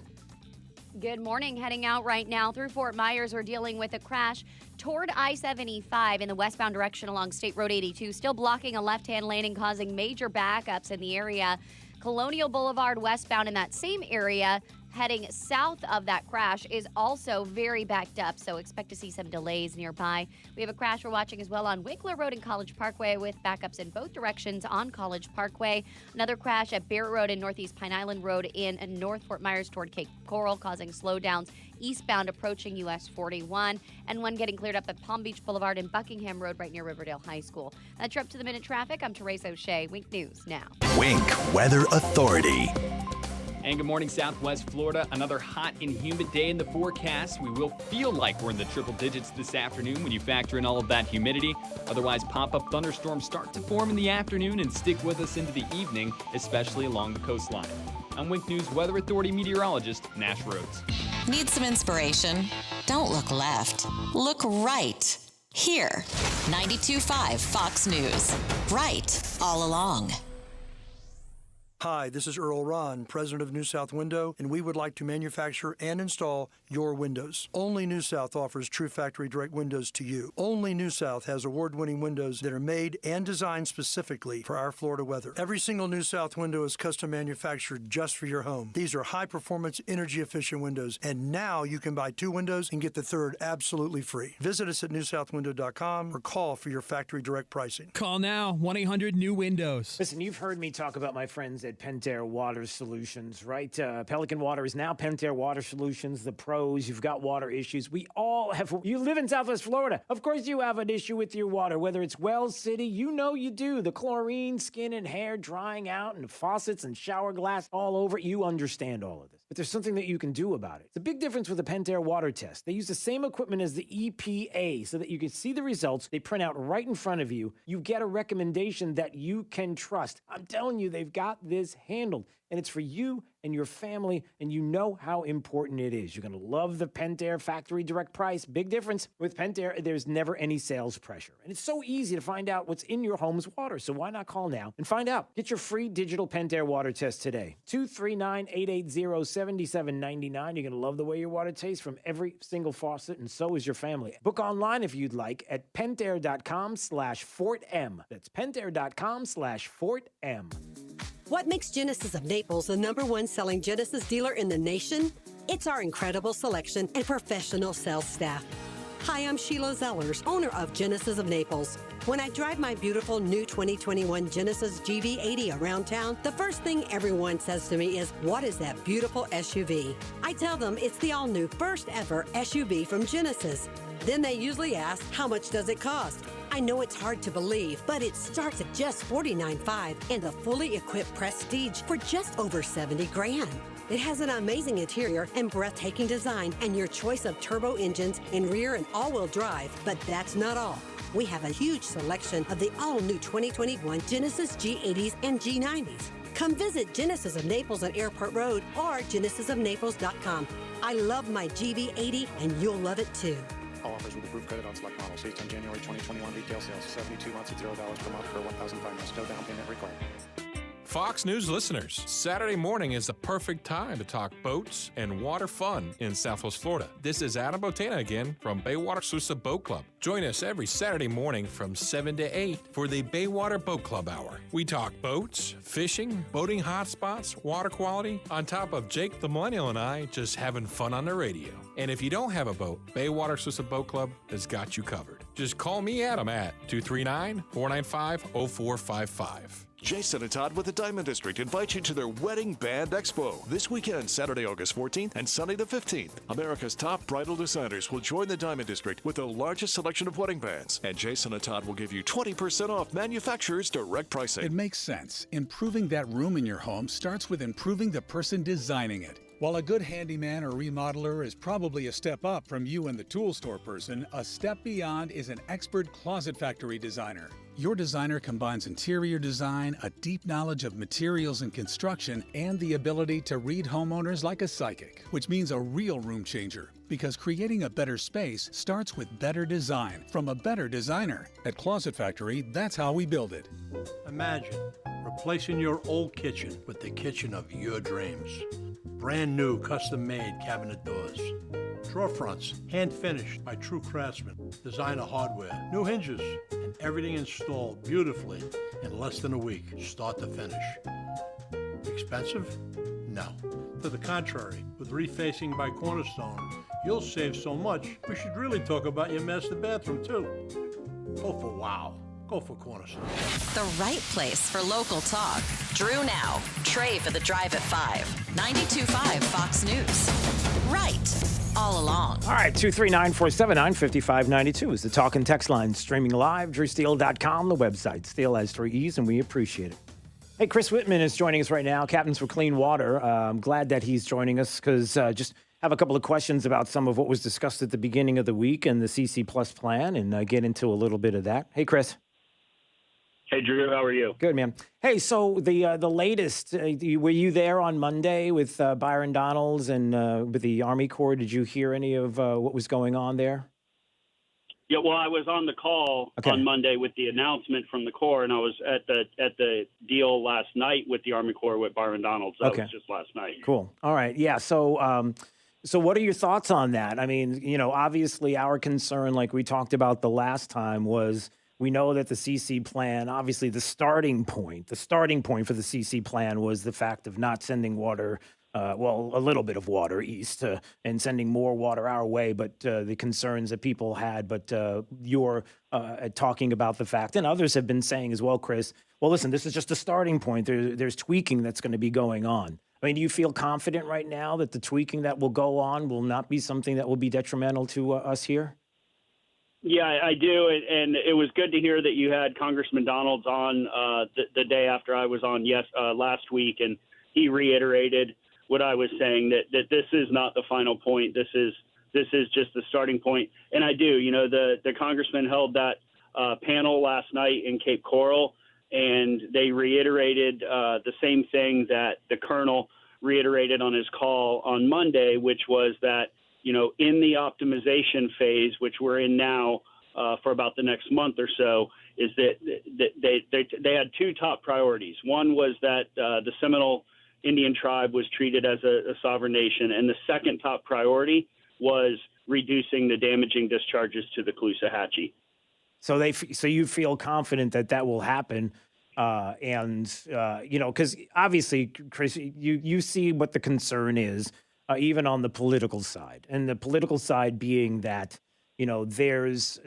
Good morning. Heading out right now through Fort Myers. We're dealing with a crash toward I-75 in the westbound direction along State Road 82. Still blocking a left-hand lane and causing major backups in the area. Colonial Boulevard westbound in that same area, heading south of that crash, is also very backed up, so expect to see some delays nearby. We have a crash we're watching as well on Winkler Road and College Parkway with backups in both directions on College Parkway. Another crash at Barrett Road and Northeast Pine Island Road in North Fort Myers toward Cape Coral, causing slowdowns eastbound approaching US 41, and one getting cleared up at Palm Beach Boulevard and Buckingham Road right near Riverdale High School. That's your up-to-the-minute traffic. I'm Therese O'Shea. Wink News now. Wink Weather Authority. And good morning, Southwest Florida. Another hot and humid day in the forecast. We will feel like we're in the triple digits this afternoon when you factor in all of that humidity. Otherwise, pop-up thunderstorms start to form in the afternoon and stick with us into the evening, especially along the coastline. I'm Wink News Weather Authority meteorologist Nash Rhodes. Need some inspiration? Don't look left. Look right. Here. 92.5 Fox News. Right all along. Hi, this is Earl Ron, president of New South Window, and we would like to manufacture and install your windows. Only New South offers true factory direct windows to you. Only New South has award-winning windows that are made and designed specifically for our Florida weather. Every single New South window is custom manufactured just for your home. These are high-performance, energy-efficient windows, and now you can buy 2 windows and get the third absolutely free. Visit us at newsouthwindow.com or call for your factory direct pricing. Call now, 1-800-NEW-WINDOWS. Listen, you've heard me talk about my friends at Pentair Water Solutions, right? Pelican Water is now Pentair Water Solutions. The pros, you've got water issues. We all have. You live in Southwest Florida. Of course you have an issue with your water, whether it's Wells City, you know you do. The chlorine, skin and hair drying out, and the faucets and shower glass all over. You understand all of this. But there's something that you can do about it. It's a big difference with the Pentair water test. They use the same equipment as the EPA so that you can see the results. They print out right in front of you. You get a recommendation that you can trust. I'm telling you, they've got this handled. And it's for you and your family, and you know how important it is. You're going to love the Pentair factory direct price. Big difference. With Pentair, there's never any sales pressure. And it's so easy to find out what's in your home's water. So why not call now and find out? Get your free digital Pentair water test today. 239-880-7799. You're going to love the way your water tastes from every single faucet, and so is your family. Book online if you'd like at pentair.com/FortM. That's pentair.com/FortM. What makes Genesis of Naples the #1 selling Genesis dealer in the nation? It's our incredible selection and professional sales staff. Hi, I'm Sheila Zellers, owner of Genesis of Naples. When I drive my beautiful new 2021 Genesis GV80 around town, the first thing everyone says to me is, "What is that beautiful SUV?" I tell them it's the all-new first ever SUV from Genesis. Then they usually ask, "How much does it cost?" I know it's hard to believe, but it starts at just $49,500 and the fully equipped Prestige for just over $70,000. It has an amazing interior and breathtaking design and your choice of turbo engines and rear and all-wheel drive, but that's not all. We have a huge selection of the all-new 2021 Genesis G80s and G90s. Come visit Genesis of Naples on Airport Road or genesisofnaples.com. I love my GV80 and you'll love it too. All offers with approved credit on select models based on January 2021 retail sales. 72 months at $0 per month for 1,000 finance. No down payment required. Fox News listeners, Saturday morning is the perfect time to talk boats and water fun in Southwest Florida. This is Adam Botana again from Baywater Sousa Boat Club. Join us every Saturday morning from 7 to 8 for the Baywater Boat Club Hour. We talk boats, fishing, boating hotspots, water quality, on top of Jake the Millennial and I just having fun on the radio. And if you don't have a boat, Baywater Sousa Boat Club has got you covered. Just call me, Adam, at 239-495-0455. Jason and Todd with the Diamond District invite you to their Wedding Band Expo this weekend, Saturday, August 14th and Sunday the 15th. America's top bridal designers will join the Diamond District with the largest selection of wedding bands, and Jason and Todd will give you 20% off manufacturer's direct pricing. It makes sense. Improving that room in your home starts with improving the person designing it. While a good handyman or remodeler is probably a step up from you and the tool store person, a step beyond is an expert Closet Factory designer. Your designer combines interior design, a deep knowledge of materials and construction, and the ability to read homeowners like a psychic, which means a real room changer. Because creating a better space starts with better design from a better designer. At Closet Factory, that's how we build it. Imagine replacing your old kitchen with the kitchen of your dreams. Brand new custom-made cabinet doors. Drawer fronts, hand-finished by true craftsmen. Designer hardware, new hinges, and everything installed beautifully in less than a week, start to finish. Expensive? No. To the contrary, with refacing by Cornerstone, you'll save so much, we should really talk about your master bathroom, too. Go for wow. Go for Cornerstone. The right place for local talk. Drew now. Trey for the Drive at 5. 92.5 Fox News. Right. All along. All right, 239-479-5592 is the talk and text line. Streaming live, drewsteele.com, the website. Steele has 3 E's, and we appreciate it. Hey, Chris Whitman is joining us right now, Captains for Clean Water. I'm glad that he's joining us because just have a couple of questions about some of what was discussed at the beginning of the week and the CC Plus plan, and get into a little bit of that. Hey, Chris. Hey, Drew, how are you? Good, man. Hey, so the latest, were you there on Monday with Byron Donalds and with the Army Corps? Did you hear any of what was going on there? Yeah, well, I was on the call on Monday with the announcement from the Corps, and I was at the deal last night with the Army Corps with Byron Donalds. That was just last night. Cool. All right. Yeah. So, so what are your thoughts on that? I mean, obviously our concern, like we talked about the last time, was we know that the CC plan, obviously the starting point for the CC plan was the fact of not sending water, a little bit of water east and sending more water our way, but the concerns that people had. But you're talking about the fact, and others have been saying as well, Chris, well, listen, this is just a starting point. There's tweaking that's going to be going on. I mean, do you feel confident right now that the tweaking that will go on will not be something that will be detrimental to us here? Yeah, I do, and it was good to hear that you had Congressman Donalds on the day after I was on last week, and he reiterated what I was saying, that this is not the final point. This is just the starting point, and I do. The congressman held that panel last night in Cape Coral, and they reiterated the same thing that the colonel reiterated on his call on Monday, which was that in the optimization phase, which we're in now for about the next month or so, is that they had 2 top priorities. One was that the Seminole Indian tribe was treated as a sovereign nation, and the second top priority was reducing the damaging discharges to the Caloosahatchee. So you feel confident that will happen, because obviously, Chris, you see what the concern is. Even on the political side, and the political side being that, there's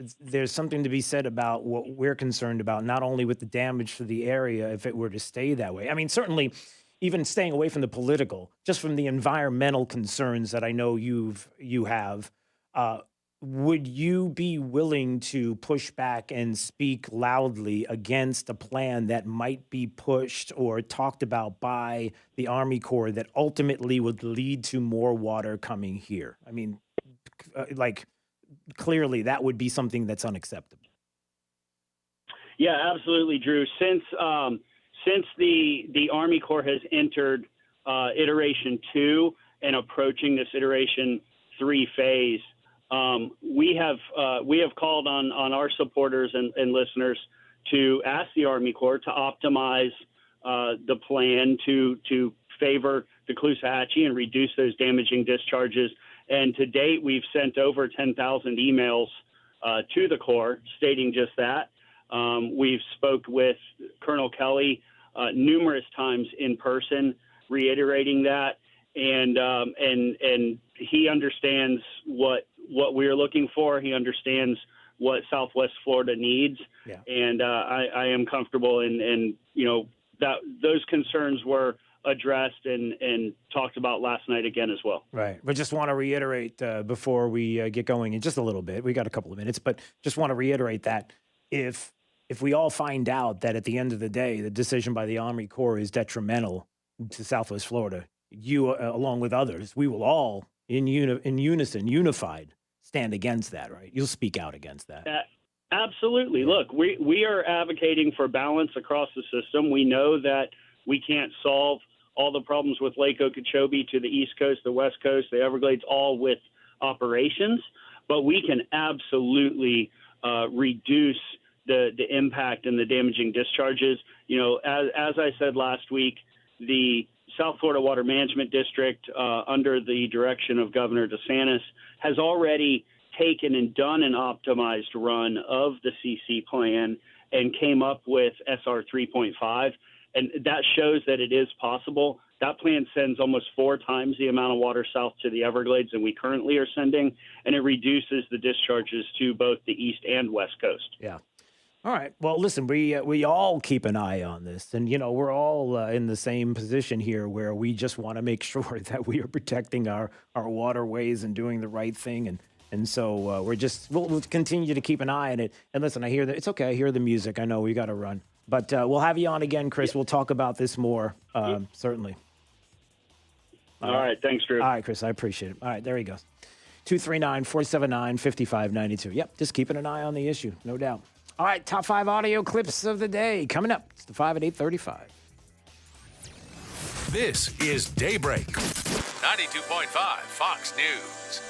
something to be said about what we're concerned about, not only with the damage to the area if it were to stay that way. I mean, certainly even staying away from the political, just from the environmental concerns that I know you have, would you be willing to push back and speak loudly against a plan that might be pushed or talked about by the Army Corps that ultimately would lead to more water coming here? I mean, clearly that would be something that's unacceptable. Yeah, absolutely, Drew. Since the Army Corps has entered iteration 2 and approaching this iteration 3 phase, we have called on our supporters and listeners to ask the Army Corps to optimize the plan to favor the Caloosahatchee and reduce those damaging discharges. And to date, we've sent over 10,000 emails to the Corps stating just that. We've spoke with Colonel Kelly numerous times in person, reiterating that, and he understands what we're looking for. He understands what Southwest Florida needs, and I am comfortable in that those concerns were addressed and talked about last night again as well. Right. But just want to reiterate before we get going in just a little bit, we got a couple of minutes, but just want to reiterate that if we all find out that at the end of the day, the decision by the Army Corps is detrimental to Southwest Florida, you, along with others, we will all in unison, unified, stand against that, right? You'll speak out against that. Absolutely. Look, we are advocating for balance across the system. We know that we can't solve all the problems with Lake Okeechobee to the East Coast, the West Coast, the Everglades, all with operations, but we can absolutely reduce the impact and the damaging discharges. As I said last week, the South Florida Water Management District, under the direction of Governor DeSantis, has already taken and done an optimized run of the CC plan and came up with SR 3.5. And that shows that it is possible. That plan sends almost 4 times the amount of water south to the Everglades than we currently are sending, and it reduces the discharges to both the East and West Coast. Yeah. All right. Well, listen, we all keep an eye on this, and we're all in the same position here, where we just want to make sure that we are protecting our waterways and doing the right thing, and so we'll continue to keep an eye on it. And listen, I hear that it's okay. I hear the music. I know we got to run, but we'll have you on again, Chris. We'll talk about this more, certainly. All right. Thanks, Drew. All right, Chris. I appreciate it. All right, there he goes. 239-479-5592. Yep, just keeping an eye on the issue, no doubt. All right, top 5 audio clips of the day coming up. It's the 5 at 8:35. This is Daybreak, 92.5 Fox News.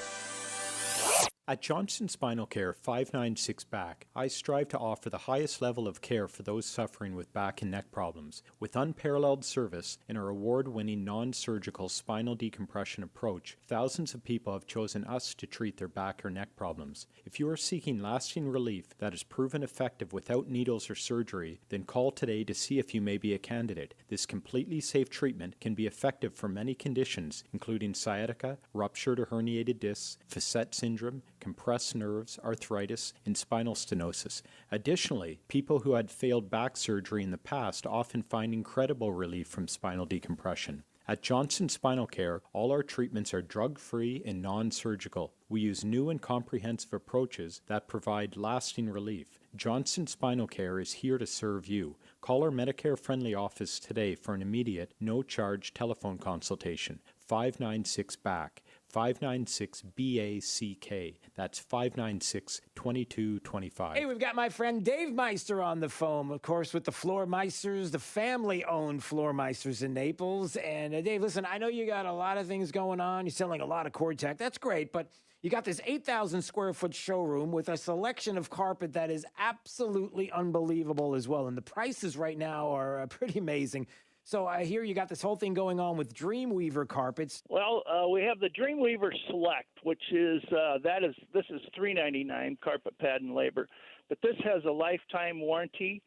At Johnson Spinal Care 596 Back, I strive to offer the highest level of care for those suffering with back and neck problems. With unparalleled service and our award-winning non-surgical spinal decompression approach, thousands of people have chosen us to treat their back or neck problems. If you are seeking lasting relief that is proven effective without needles or surgery, then call today to see if you may be a candidate. This completely safe treatment can be effective for many conditions, including sciatica, ruptured or herniated discs, facet syndrome, compressed nerves, arthritis, and spinal stenosis. Additionally, people who had failed back surgery in the past often find incredible relief from spinal decompression. At Johnson Spinal Care, all our treatments are drug-free and non-surgical. We use new and comprehensive approaches that provide lasting relief. Johnson Spinal Care is here to serve you. Call our Medicare-friendly office today for an immediate, no-charge telephone consultation. 596-BACK. 596-BACK. That's 596-2225. Hey, we've got my friend Dave Meister on the phone, of course, with the Floor Meisters, the family-owned Floor Meisters in Naples. And Dave, listen, I know you got a lot of things going on. You're selling a lot of cord tech. That's great, but you got this 8,000 square foot showroom with a selection of carpet that is absolutely unbelievable as well. And the prices right now are pretty amazing. So I hear you got this whole thing going on with Dreamweaver carpets. Well, we have the Dreamweaver Select, which is this is $3.99 carpet pad and labor, but this has a lifetime warranty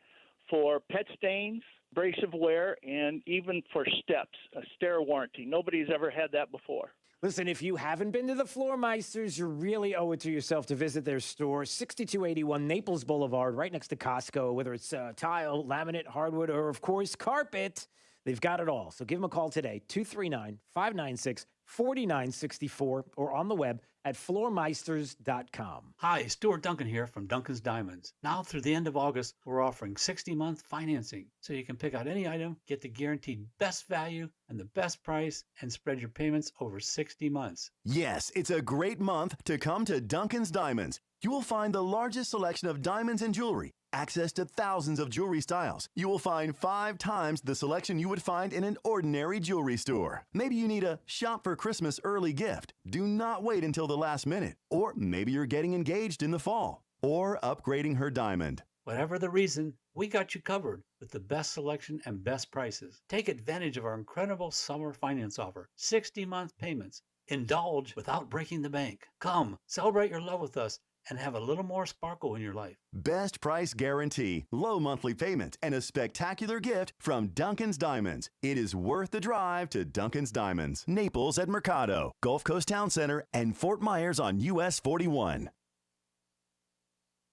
for pet stains, abrasive wear, and even for steps, a stair warranty. Nobody's ever had that before. Listen, if you haven't been to the Floor Meisters, you really owe it to yourself to visit their store, 6281 Naples Boulevard, right next to Costco. Whether it's tile, laminate, hardwood, or, of course, carpet, they've got it all. So give them a call today, 239-596-4964, or on the web at floormeisters.com. Hi, Stuart Duncan here from Duncan's Diamonds. Now through the end of August, we're offering 60-month financing, so you can pick out any item, get the guaranteed best value and the best price, and spread your payments over 60 months. Yes, it's a great month to come to Duncan's Diamonds. You will find the largest selection of diamonds and jewelry, access to thousands of jewelry styles. You will find 5 times the selection you would find in an ordinary jewelry store. Maybe you need a shop for Christmas early gift. Do not wait until the last minute. Or maybe you're getting engaged in the fall. Or upgrading her diamond. Whatever the reason, we got you covered with the best selection and best prices. Take advantage of our incredible summer finance offer, 60-month payments. Indulge without breaking the bank. Come, celebrate your love with us and have a little more sparkle in your life. Best price guarantee, low monthly payment, and a spectacular gift from Duncan's Diamonds. It is worth the drive to Duncan's Diamonds. Naples at Mercado, Gulf Coast Town Center, and Fort Myers on US 41.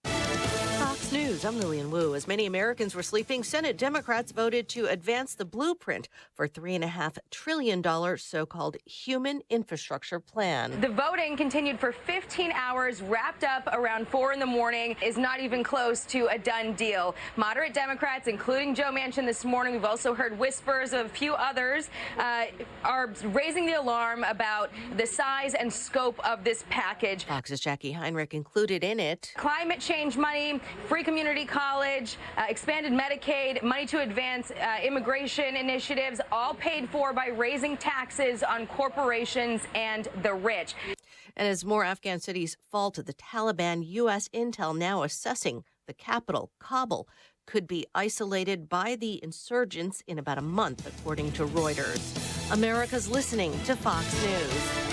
Fox Fox News, I'm Lillian Wu. As many Americans were sleeping, Senate Democrats voted to advance the blueprint for $3.5 trillion so-called human infrastructure plan. The voting continued for 15 hours, wrapped up around 4 in the morning, is not even close to a done deal. Moderate Democrats, including Joe Manchin this morning, we've also heard whispers of a few others, are raising the alarm about the size and scope of this package. Fox's Jackie Heinrich included in it climate change money, free community college, expanded Medicaid, money to advance immigration initiatives, all paid for by raising taxes on corporations and the rich. And as more Afghan cities fall to the Taliban, U.S. intel now assessing the capital, Kabul, could be isolated by the insurgents in about a month, according to Reuters. America's listening to Fox News.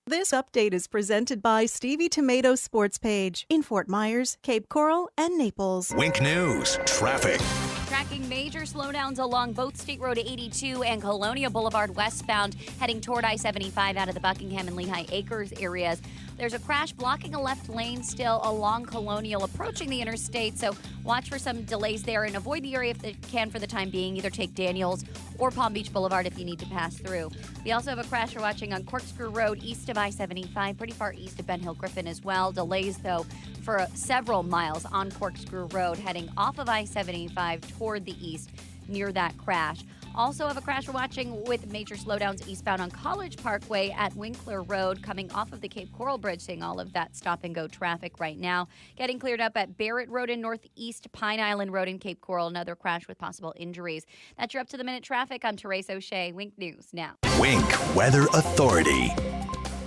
This update is presented by Stevie Tomato's Sports Page in Fort Myers, Cape Coral, and Naples. Wink News, traffic. Tracking major slowdowns along both State Road 82 and Colonial Boulevard westbound, heading toward I-75 out of the Buckingham and Lehigh Acres areas. There's a crash blocking a left lane still along Colonial approaching the interstate, so watch for some delays there and avoid the area if you can for the time being. Either take Daniels or Palm Beach Boulevard if you need to pass through. We also have a crash we're watching on Corkscrew Road east of I-75, pretty far east of Ben Hill Griffin as well. Delays, though, for several miles on Corkscrew Road heading off of I-75 toward the east near that crash. Also have a crash we're watching with major slowdowns eastbound on College Parkway at Winkler Road, coming off of the Cape Coral Bridge, seeing all of that stop-and-go traffic right now. Getting cleared up at Barrett Road in Northeast, Pine Island Road in Cape Coral, another crash with possible injuries. That's your up-to-the-minute traffic. I'm Therese O'Shea. Wink News now. Wink Weather Authority.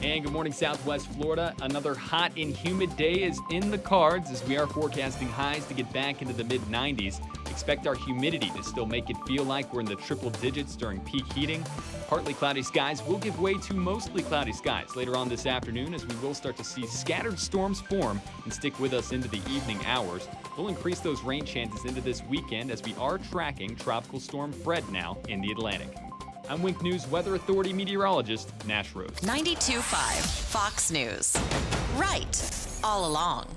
And good morning, Southwest Florida. Another hot and humid day is in the cards as we are forecasting highs to get back into the mid-90s. Expect our humidity to still make it feel like we're in the triple digits during peak heating. Partly cloudy skies will give way to mostly cloudy skies later on this afternoon as we will start to see scattered storms form and stick with us into the evening hours. We'll increase those rain chances into this weekend as we are tracking Tropical Storm Fred now in the Atlantic. I'm Wink News Weather Authority meteorologist Nash Rose. 92.5 Fox News. Right all along.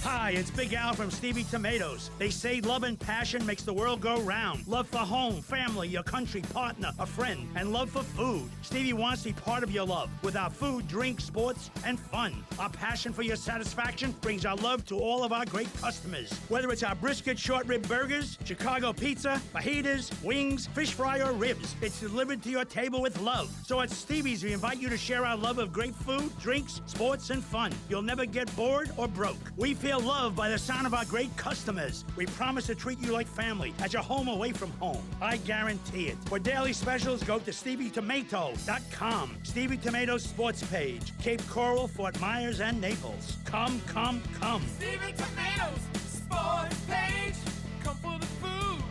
Hi, it's Big Al from Stevie Tomatoes. They say love and passion makes the world go round. Love for home, family, your country, partner, a friend, and love for food. Stevie wants to be part of your love with our food, drink, sports, and fun. Our passion for your satisfaction brings our love to all of our great customers. Whether it's our brisket short rib burgers, Chicago pizza, fajitas, wings, fish fry, or ribs, it's delivered to your table with love. So at Stevie's, we invite you to share our love of great food, drinks, sports, and fun. You'll never get bored or broke. We feel loved by the sound of our great customers. We promise to treat you like family at your home away from home. I guarantee it. For daily specials, go to StevieTomato.com. Stevie Tomatoes Sports Page, Cape Coral, Fort Myers, and Naples. Come, come, come. Stevie Tomatoes Sports Page. Come for the food.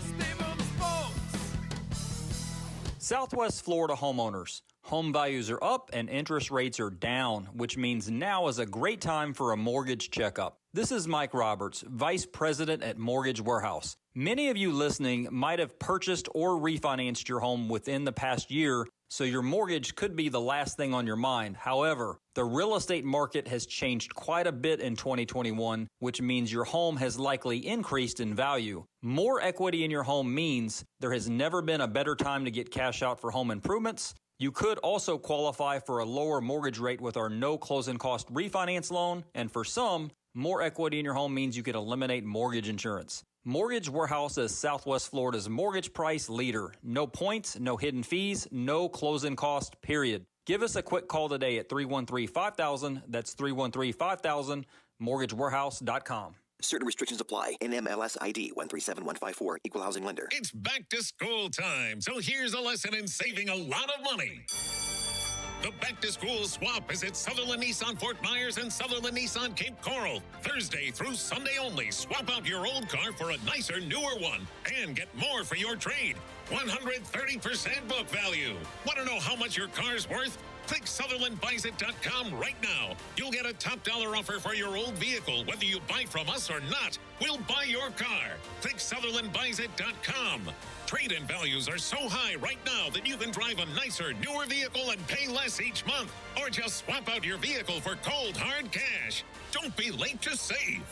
Stay for the sports. Southwest Florida homeowners. Home values are up and interest rates are down, which means now is a great time for a mortgage checkup. This is Mike Roberts, Vice President at Mortgage Warehouse. Many of you listening might have purchased or refinanced your home within the past year, so your mortgage could be the last thing on your mind. However, the real estate market has changed quite a bit in 2021, which means your home has likely increased in value. More equity in your home means there has never been a better time to get cash out for home improvements. You could also qualify for a lower mortgage rate with our no closing cost refinance loan, and for some, more equity in your home means you can eliminate mortgage insurance. Mortgage Warehouse is Southwest Florida's mortgage price leader. No points, no hidden fees, no closing cost, period. Give us a quick call today at 313-5000. That's 313-5000, mortgagewarehouse.com. Certain restrictions apply. NMLS ID 137154. Equal housing lender. It's back to school time, so here's a lesson in saving a lot of money. The Back to School Swap is at Sutherland Nissan Fort Myers and Sutherland Nissan Cape Coral. Thursday through Sunday only. Swap out your old car for a nicer, newer one and get more for your trade. 130% book value. Want to know how much your car's worth? Click SutherlandBuysIt.com right now. You'll get a top dollar offer for your old vehicle, whether you buy from us or not. We'll buy your car. Click SutherlandBuysIt.com. Trade-in values are so high right now that you can drive a nicer, newer vehicle and pay less each month. Or just swap out your vehicle for cold, hard cash. Don't be late to save.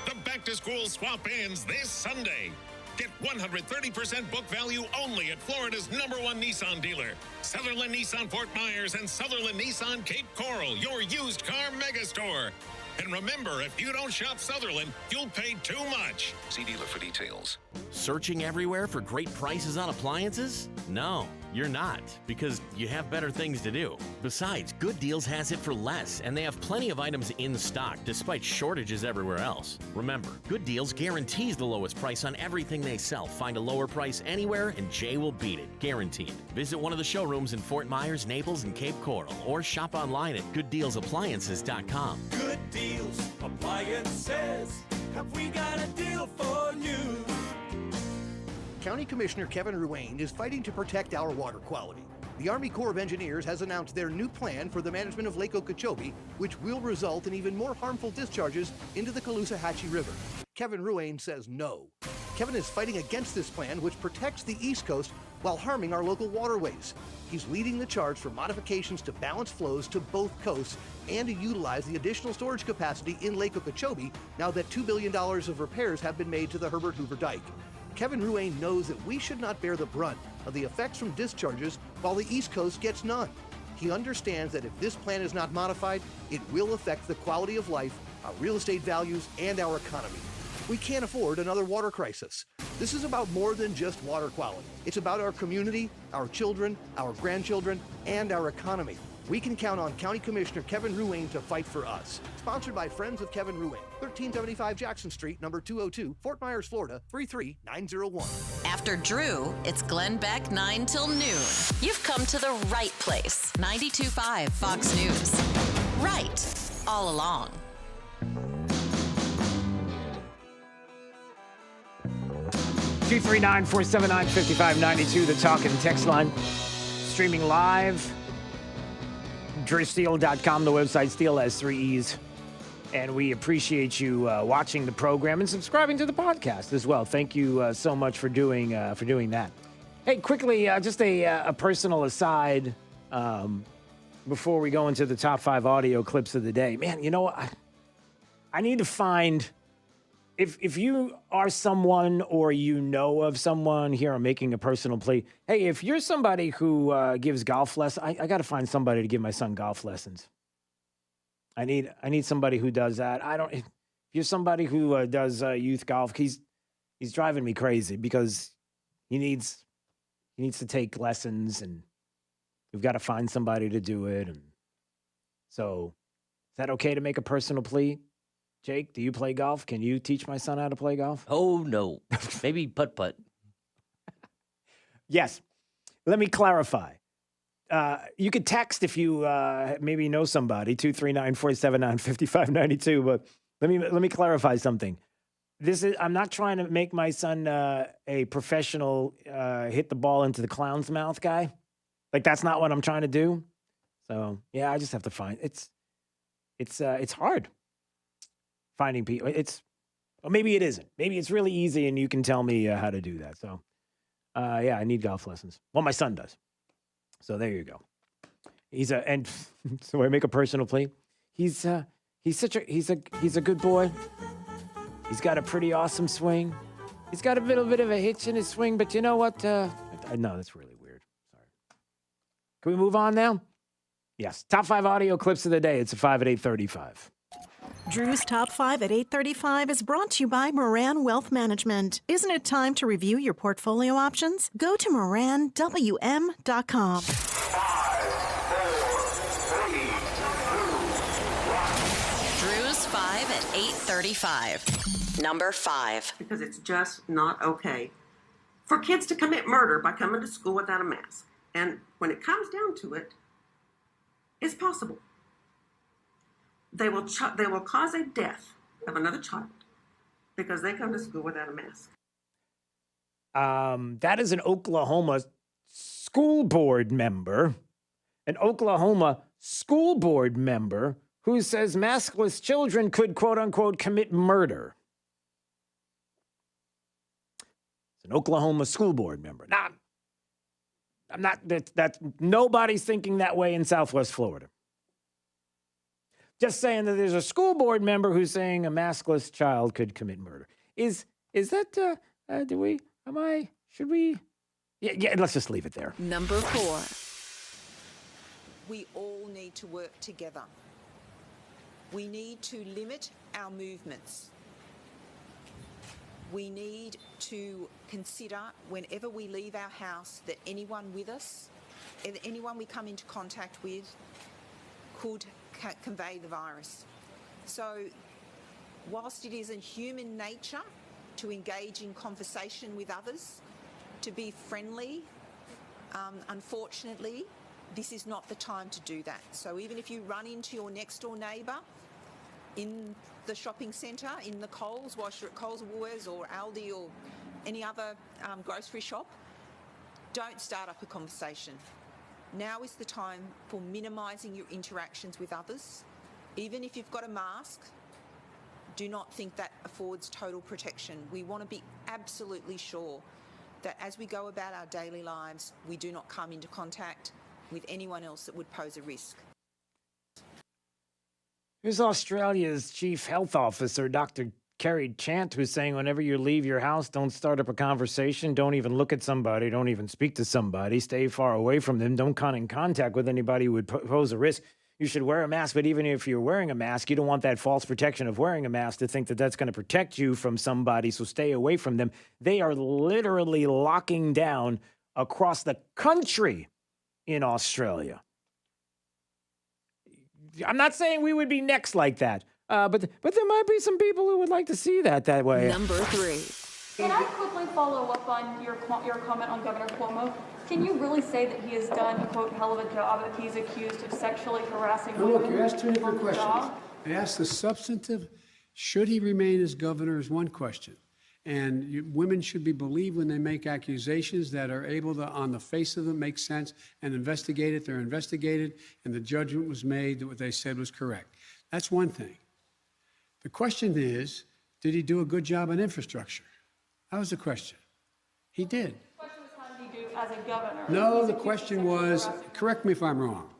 The back-to-school swap ends this Sunday. Get 130% book value only at Florida's #1 Nissan dealer. Sutherland Nissan Fort Myers and Sutherland Nissan Cape Coral, your used car megastore. And remember, if you don't shop Sutherland, you'll pay too much. See dealer for details. Searching everywhere for great prices on appliances? No, you're not, because you have better things to do. Besides, Good Deals has it for less, and they have plenty of items in stock despite shortages everywhere else. Remember, Good Deals guarantees the lowest price on everything they sell. Find a lower price anywhere, and Jay will beat it, guaranteed. Visit one of the showrooms in Fort Myers, Naples, and Cape Coral, or shop online at GoodDealsAppliances.com. Good Deals Appliances. Have we got a deal for you? County Commissioner Kevin Ruane is fighting to protect our water quality. The Army Corps of Engineers has announced their new plan for the management of Lake Okeechobee, which will result in even more harmful discharges into the Caloosahatchee River. Kevin Ruane says no. Kevin is fighting against this plan, which protects the East Coast while harming our local waterways. He's leading the charge for modifications to balance flows to both coasts and to utilize the additional storage capacity in Lake Okeechobee now that $2 billion of repairs have been made to the Herbert Hoover Dike. Kevin Ruane knows that we should not bear the brunt of the effects from discharges while the East Coast gets none. He understands that if this plan is not modified, it will affect the quality of life, our real estate values, and our economy. We can't afford another water crisis. This is about more than just water quality. It's about our community, our children, our grandchildren, and our economy. We can count on County Commissioner Kevin Ruane to fight for us. Sponsored by Friends of Kevin Ruane, 1375 Jackson Street, number 202, Fort Myers, Florida, 33901. After Drew, it's Glenn Beck 9 till noon. You've come to the right place. 92.5 Fox News. Right. All along. Two 479-5592, the talk and text line. Streaming live. DrewSteele.com, the website. Steele has 3 E's. And we appreciate you watching the program and subscribing to the podcast as well. Thank you so much for doing that. Hey, quickly, just a personal aside before we go into the top 5 audio clips of the day. Man, you know what? I need to find... If you are someone or you know of someone, here I'm making a personal plea. Hey, if you're somebody who gives golf lessons, I got to find somebody to give my son golf lessons. I need somebody who does that. If you're somebody who does youth golf, he's driving me crazy because he needs to take lessons, and we've got to find somebody to do it. And so, is that okay to make a personal plea? Jake, do you play golf? Can you teach my son how to play golf? Oh, no. Maybe putt-putt. Yes. Let me clarify. You could text if you maybe know somebody, 239-479-5592. But let me clarify something. I'm not trying to make my son a professional hit the ball into the clown's mouth guy. Like, that's not what I'm trying to do. So, yeah, I just have to find it's hard. Finding people, or maybe it isn't. Maybe it's really easy, and you can tell me how to do that. So, yeah, I need golf lessons. Well, my son does. So there you go. And so I make a personal plea. He's a good boy. He's got a pretty awesome swing. He's got a little bit of a hitch in his swing, but you know what? No, that's really weird. Sorry. Can we move on now? Yes. Top 5 audio clips of the day. It's a 5 at 8:35. Drew's Top 5 at 8:35 is brought to you by Moran Wealth Management. Isn't it time to review your portfolio options? Go to moranwm.com. 5, 4, 3, 2, 1. Drew's 5 at 8:35. Number 5. Because it's just not okay for kids to commit murder by coming to school without a mask. And when it comes down to it, it's possible. They will cause a death of another child because they come to school without a mask. That is an Oklahoma school board member, who says maskless children could, quote unquote, commit murder. It's an Oklahoma school board member. Now, I'm not, that's nobody's thinking that way in Southwest Florida. Just saying that there's a school board member who's saying a maskless child could commit murder. Is that, should we? Yeah, let's just leave it there. Number 4. We all need to work together. We need to limit our movements. We need to consider whenever we leave our house that anyone with us, anyone we come into contact with, could convey the virus. So whilst it is in human nature to engage in conversation with others, to be friendly, unfortunately, this is not the time to do that. So even if you run into your next door neighbour in the shopping centre, in the Coles, whilst you're at Coles or Woolworths or Aldi or any other grocery shop, don't start up a conversation. Now is the time for minimising your interactions with others. Even if you've got a mask, do not think that affords total protection. We want to be absolutely sure that as we go about our daily lives, we do not come into contact with anyone else that would pose a risk. Here's Australia's chief health officer, Dr. Kerry Chant, who's saying whenever you leave your house, don't start up a conversation, don't even look at somebody, don't even speak to somebody, stay far away from them, don't come in contact with anybody who would pose a risk. You should wear a mask, but even if you're wearing a mask, you don't want that false protection of wearing a mask to think that that's going to protect you from somebody, so stay away from them. They are literally locking down across the country in Australia. I'm not saying we would be next like that, but there might be some people who would like to see that way. Number 3. Can I quickly follow up on your comment on Governor Cuomo? Can you really say that he has done a, quote, hell of a job, that he's accused of sexually harassing women? Look, you asked 2 different questions. Job? I asked the substantive, should he remain as governor, is one question. And women should be believed when they make accusations that are able to, on the face of them, make sense and investigate it. They're investigated, and the judgment was made that what they said was correct. That's one thing. The question is, did he do a good job on infrastructure? That was the question. He did. The question was, how did he do as a governor? No, the question was, correct me if I'm wrong.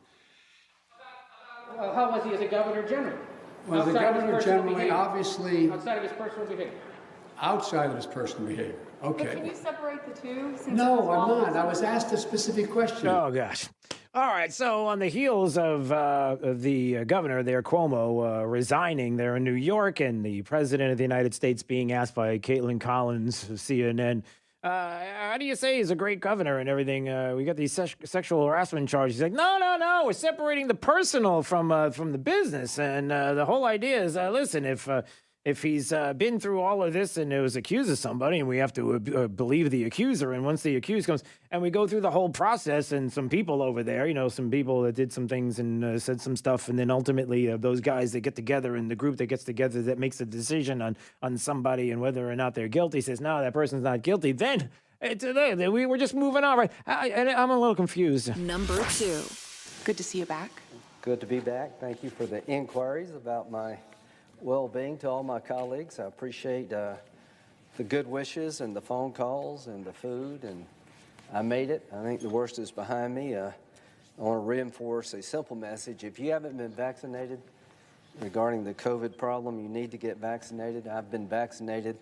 How was he as a governor general? Well, the governor generally, obviously, outside of his personal behavior. Outside of his personal behavior. Okay. But can you separate the two? No, I'm not. I was asked a specific question. Oh, gosh. All right. So on the heels of the governor there, Cuomo, resigning there in New York, and the president of the United States being asked by Caitlin Collins of CNN, how do you say he's a great governor and everything? We got these sexual harassment charges. He's like, no, we're separating the personal from the business. And the whole idea is, listen, if he's been through all of this and it was accused of somebody, and we have to believe the accuser, and once the accused comes, and we go through the whole process, and some people over there, some people that did some things and said some stuff, and then ultimately those guys that get together, and the group that gets together that makes a decision on somebody and whether or not they're guilty says, no, that person's not guilty, then we were just moving on, right? I'm a little confused. Number 2. Good to see you back. Good to be back. Thank you for the inquiries about my well-being to all my colleagues. I appreciate the good wishes and the phone calls and the food, and I made it. I think the worst is behind me. I want to reinforce a simple message. If you haven't been vaccinated regarding the COVID problem, you need to get vaccinated. I've been vaccinated,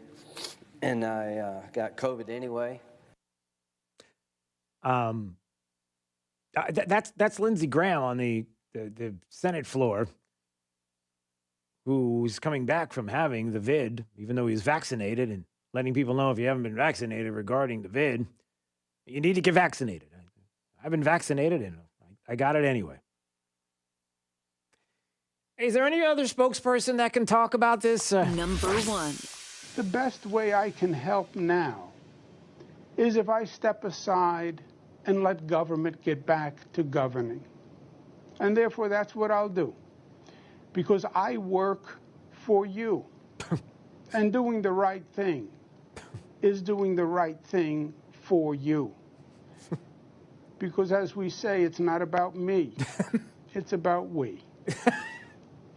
and I got COVID anyway. That's Lindsey Graham on the Senate floor, who's coming back from having the vid, even though he's vaccinated, and letting people know if you haven't been vaccinated regarding the vid, you need to get vaccinated. I've been vaccinated, and I got it anyway. Is there any other spokesperson that can talk about this? Number 1. The best way I can help now is if I step aside and let government get back to governing. And therefore, that's what I'll do. Because I work for you and doing the right thing is doing the right thing for you. Because as we say, it's not about me. It's about we.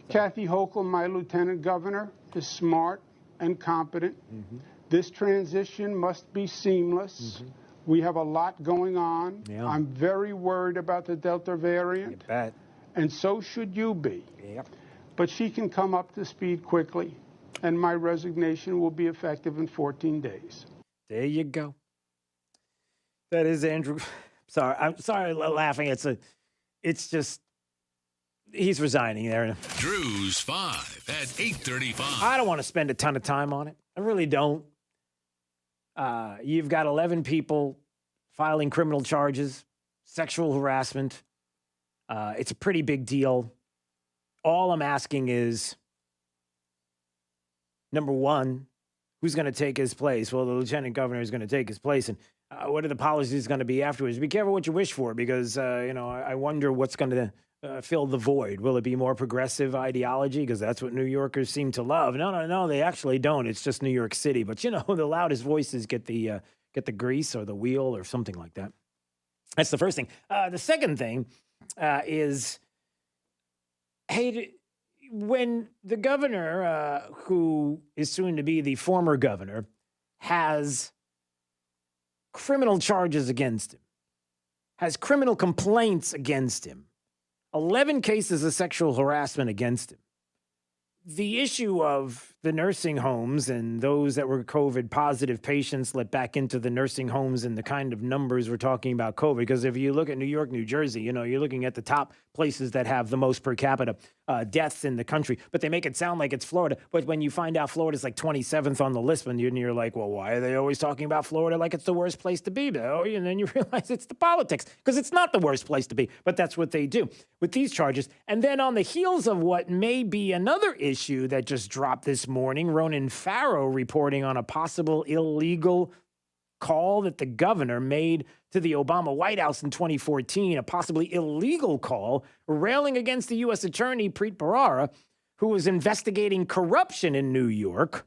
Kathy Hochul, my lieutenant governor, is smart and competent. Mm-hmm. This transition must be seamless. Mm-hmm. We have a lot going on. Yeah. I'm very worried about the Delta variant. You bet. And so should you be. Yep. But she can come up to speed quickly, and my resignation will be effective in 14 days. There you go. That is Andrew. Sorry, I'm sorry laughing. It's just, he's resigning there. Drew's 5 at 8:35. I don't want to spend a ton of time on it. I really don't. You've got 11 people filing criminal charges, sexual harassment. It's a pretty big deal. All I'm asking is, number one, who's going to take his place? Well, the lieutenant governor is going to take his place. And what are the policies going to be afterwards? Be careful what you wish for, because, I wonder what's going to fill the void. Will it be more progressive ideology? Because that's what New Yorkers seem to love. No, they actually don't. It's just New York City. But, the loudest voices get the grease or the wheel or something like that. That's the first thing. The second thing is, hey, when the governor, who is soon to be the former governor, has criminal charges against him, has criminal complaints against him, 11 cases of sexual harassment against him. The issue of the nursing homes and those that were COVID positive patients let back into the nursing homes and the kind of numbers we're talking about COVID, because if you look at New York, New Jersey, you're looking at the top places that have the most per capita deaths in the country, but they make it sound like it's Florida. But when you find out Florida's like 27th on the list, and you're like, well, why are they always talking about Florida like it's the worst place to be? And then you realize it's the politics, because it's not the worst place to be, but that's what they do with these charges. And then on the heels of what may be another issue that just dropped this morning, Ronan Farrow reporting on a possible illegal call that the governor made to the Obama White House in 2014, a possibly illegal call railing against the U.S. Attorney Preet Bharara, who was investigating corruption in New York.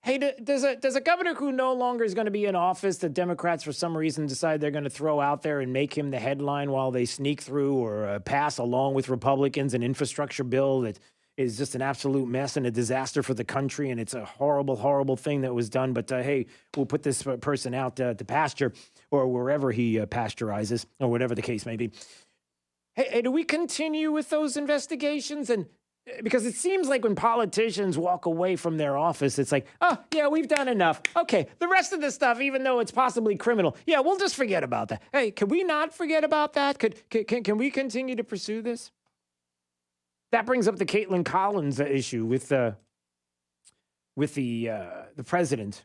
Hey, does a governor who no longer is going to be in office that Democrats for some reason decide they're going to throw out there and make him the headline while they sneak through or pass along with Republicans an infrastructure bill that is just an absolute mess and a disaster for the country, and it's a horrible, horrible thing that was done. But, hey, we'll put this person out to pasture or wherever he pasteurizes or whatever the case may be. Hey, do we continue with those investigations? And because it seems like when politicians walk away from their office, it's like, oh, yeah, we've done enough. Okay, the rest of the stuff, even though it's possibly criminal, yeah, we'll just forget about that. Hey, can we not forget about that? Can we continue to pursue this? That brings up the Caitlin Collins issue with the president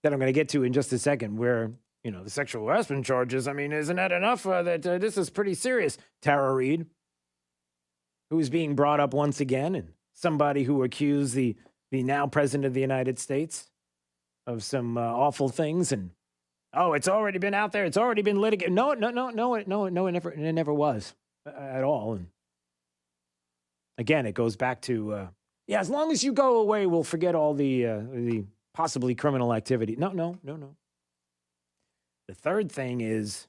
that I'm going to get to in just a second, where, the sexual harassment charges, isn't that enough that this is pretty serious? Tara Reid, who's being brought up once again, and somebody who accused the now president of the United States of some awful things, and, oh, it's already been out there, it's already been litigated. No, it never was at all. And again, it goes back to, as long as you go away, we'll forget all the possibly criminal activity. No. The third thing is,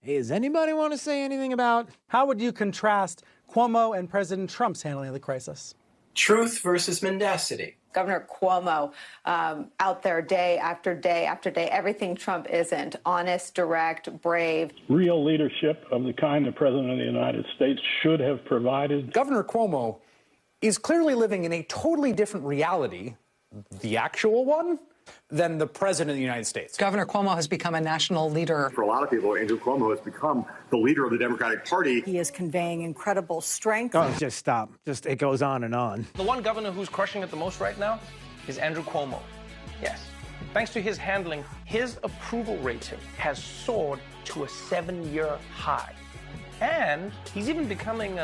hey, does anybody want to say anything about? How would you contrast Cuomo and President Trump's handling of the crisis? Truth versus mendacity. Governor Cuomo out there day after day after day, everything Trump isn't. Honest, direct, brave. Real leadership of the kind the President of the United States should have provided. Governor Cuomo is clearly living in a totally different reality, the actual one, than the President of the United States. Governor Cuomo has become a national leader. For a lot of people, Andrew Cuomo has become the leader of the Democratic Party. He is conveying incredible strength. Oh, just stop. It goes on and on. The one governor who's crushing it the most right now is Andrew Cuomo. Yes. Thanks to his handling, his approval rating has soared to a 7-year high. And he's even becoming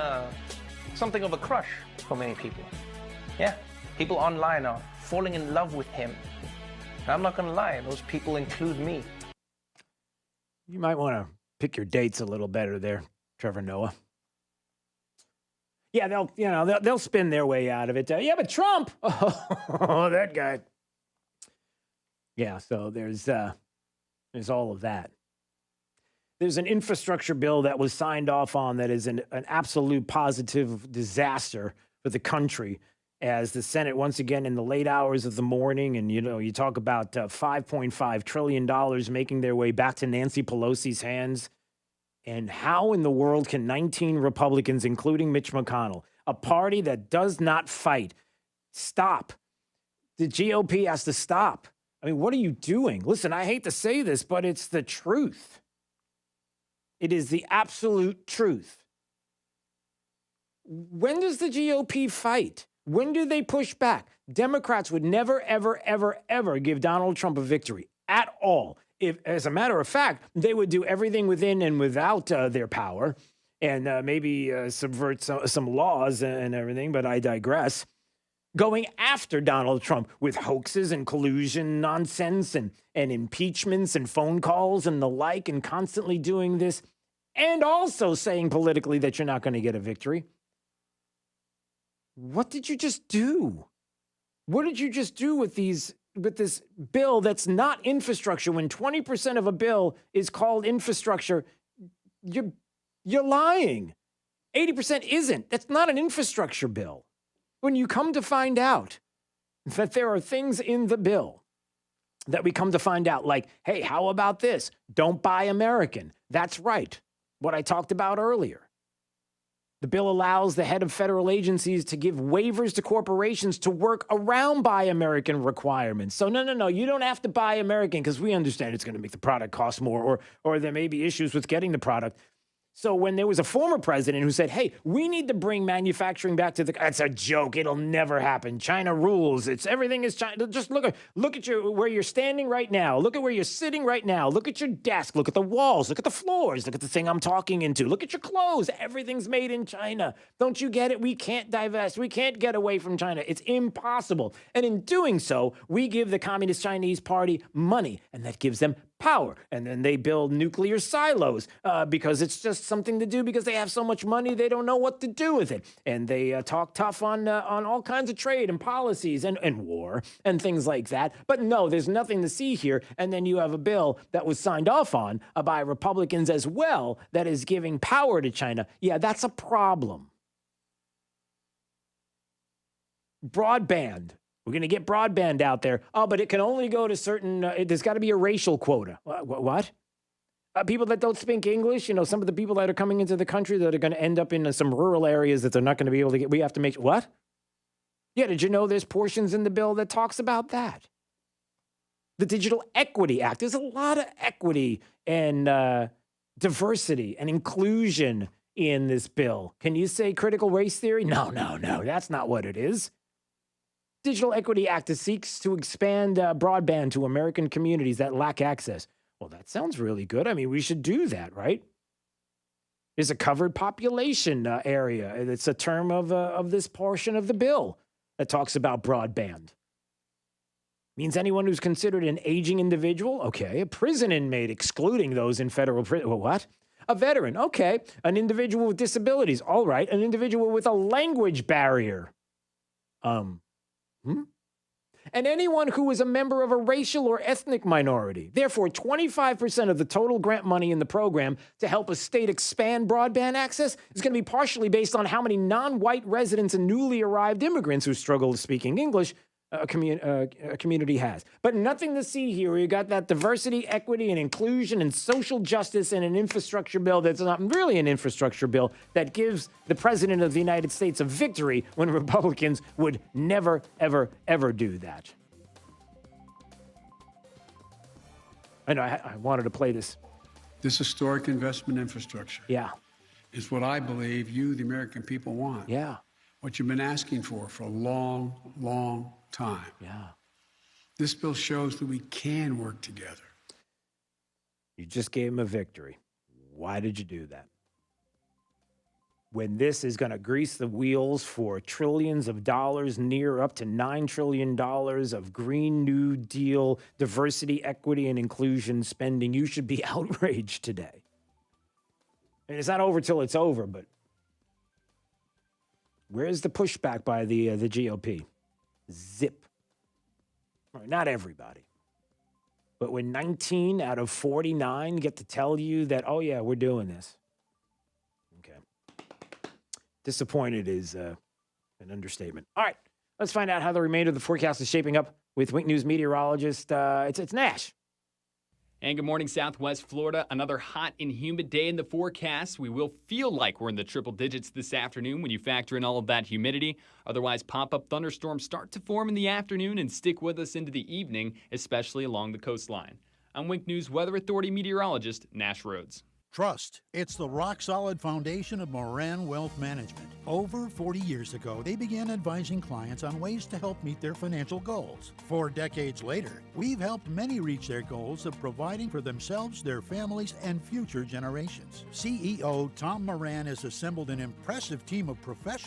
something of a crush for many people. Yeah. People online are falling in love with him. I'm not going to lie, those people include me. You might want to pick your dates a little better there, Trevor Noah. Yeah, they'll spin their way out of it. Yeah, but Trump, oh, that guy. Yeah, so there's all of that. There's an infrastructure bill that was signed off on that is an absolute positive disaster for the country as the Senate, once again, in the late hours of the morning, and, you talk about $5.5 trillion making their way back to Nancy Pelosi's hands. And how in the world can 19 Republicans, including Mitch McConnell, a party that does not fight, stop? The GOP has to stop. I mean, what are you doing? Listen, I hate to say this, but it's the truth. It is the absolute truth. When does the GOP fight? When do they push back? Democrats would never, ever, ever, ever give Donald Trump a victory at all. If, as a matter of fact, they would do everything within and without their power and maybe subvert some laws and everything, but I digress. Going after Donald Trump with hoaxes and collusion nonsense and impeachments and phone calls and the like, and constantly doing this, and also saying politically that you're not going to get a victory. What did you just do? What did you just do with this bill that's not infrastructure? When 20% of a bill is called infrastructure, you're lying. 80% isn't. That's not an infrastructure bill. When you come to find out that there are things in the bill that we come to find out, like, hey, how about this? Don't buy American. That's right. What I talked about earlier. The bill allows the head of federal agencies to give waivers to corporations to work around Buy American requirements. So no, you don't have to buy American because we understand it's going to make the product cost more, or there may be issues with getting the product. So when there was a former president who said, hey, we need to bring manufacturing back to that's a joke. It'll never happen. China rules. Everything is China. Just look at where you're standing right now. Look at where you're sitting right now. Look at your desk. Look at the walls. Look at the floors. Look at the thing I'm talking into. Look at your clothes. Everything's made in China. Don't you get it? We can't divest. We can't get away from China. It's impossible. And in doing so, we give the Communist Chinese Party money, and that gives them power. And then they build nuclear silos because it's just something to do because they have so much money, they don't know what to do with it. And they talk tough on all kinds of trade and policies and war and things like that. But no, there's nothing to see here. And then you have a bill that was signed off on by Republicans as well that is giving power to China. Yeah, that's a problem. Broadband. We're going to get broadband out there. Oh, but it can only go to certain, there's got to be a racial quota. What? People that don't speak English, some of the people that are coming into the country that are going to end up in some rural areas that they're not going to be able to get, we have to make, what? Yeah, did you know there's portions in the bill that talks about that? The Digital Equity Act. There's a lot of equity and diversity and inclusion in this bill. Can you say critical race theory? No. That's not what it is. Digital Equity Act seeks to expand broadband to American communities that lack access. Well, that sounds really good. I mean, we should do that, right? There's a covered population area. It's a term of this portion of the bill that talks about broadband. Means anyone who's considered an aging individual. Okay. A prison inmate, excluding those in federal prison. Well, what? A veteran. Okay. An individual with disabilities. All right. An individual with a language barrier. And anyone who is a member of a racial or ethnic minority. Therefore, 25% of the total grant money in the program to help a state expand broadband access is going to be partially based on how many non-white residents and newly arrived immigrants who struggle with speaking English a community has. But nothing to see here. You got that diversity, equity, and inclusion and social justice in an infrastructure bill that's not really an infrastructure bill that gives the president of the United States a victory when Republicans would never, ever, ever do that. I know I wanted to play this. This historic investment infrastructure. Yeah. Is what I believe you, the American people, want. Yeah. What you've been asking for a long, long time. Yeah. This bill shows that we can work together. You just gave him a victory. Why did you do that? When this is going to grease the wheels for trillions of dollars, near up to $9 trillion of Green New Deal, diversity, equity, and inclusion spending, you should be outraged today. And it's not over till it's over, but where's the pushback by the GOP? Zip. All right, not everybody. But when 19 out of 49 get to tell you that, oh, yeah, we're doing this. Okay. Disappointed is an understatement. All right. Let's find out how the remainder of the forecast is shaping up with Wink News meteorologist. It's Nash. And good morning, Southwest Florida. Another hot and humid day in the forecast. We will feel like we're in the triple digits this afternoon when you factor in all of that humidity. Otherwise, pop-up thunderstorms start to form in the afternoon and stick with us into the evening, especially along the coastline. I'm Wink News Weather Authority meteorologist Nash Rhodes. Trust. It's the rock-solid foundation of Moran Wealth Management. Over 40 years ago, they began advising clients on ways to help meet their financial goals. 4 decades later, we've helped many reach their goals of providing for themselves, their families, and future generations. CEO Tom Moran has assembled an impressive team of professionals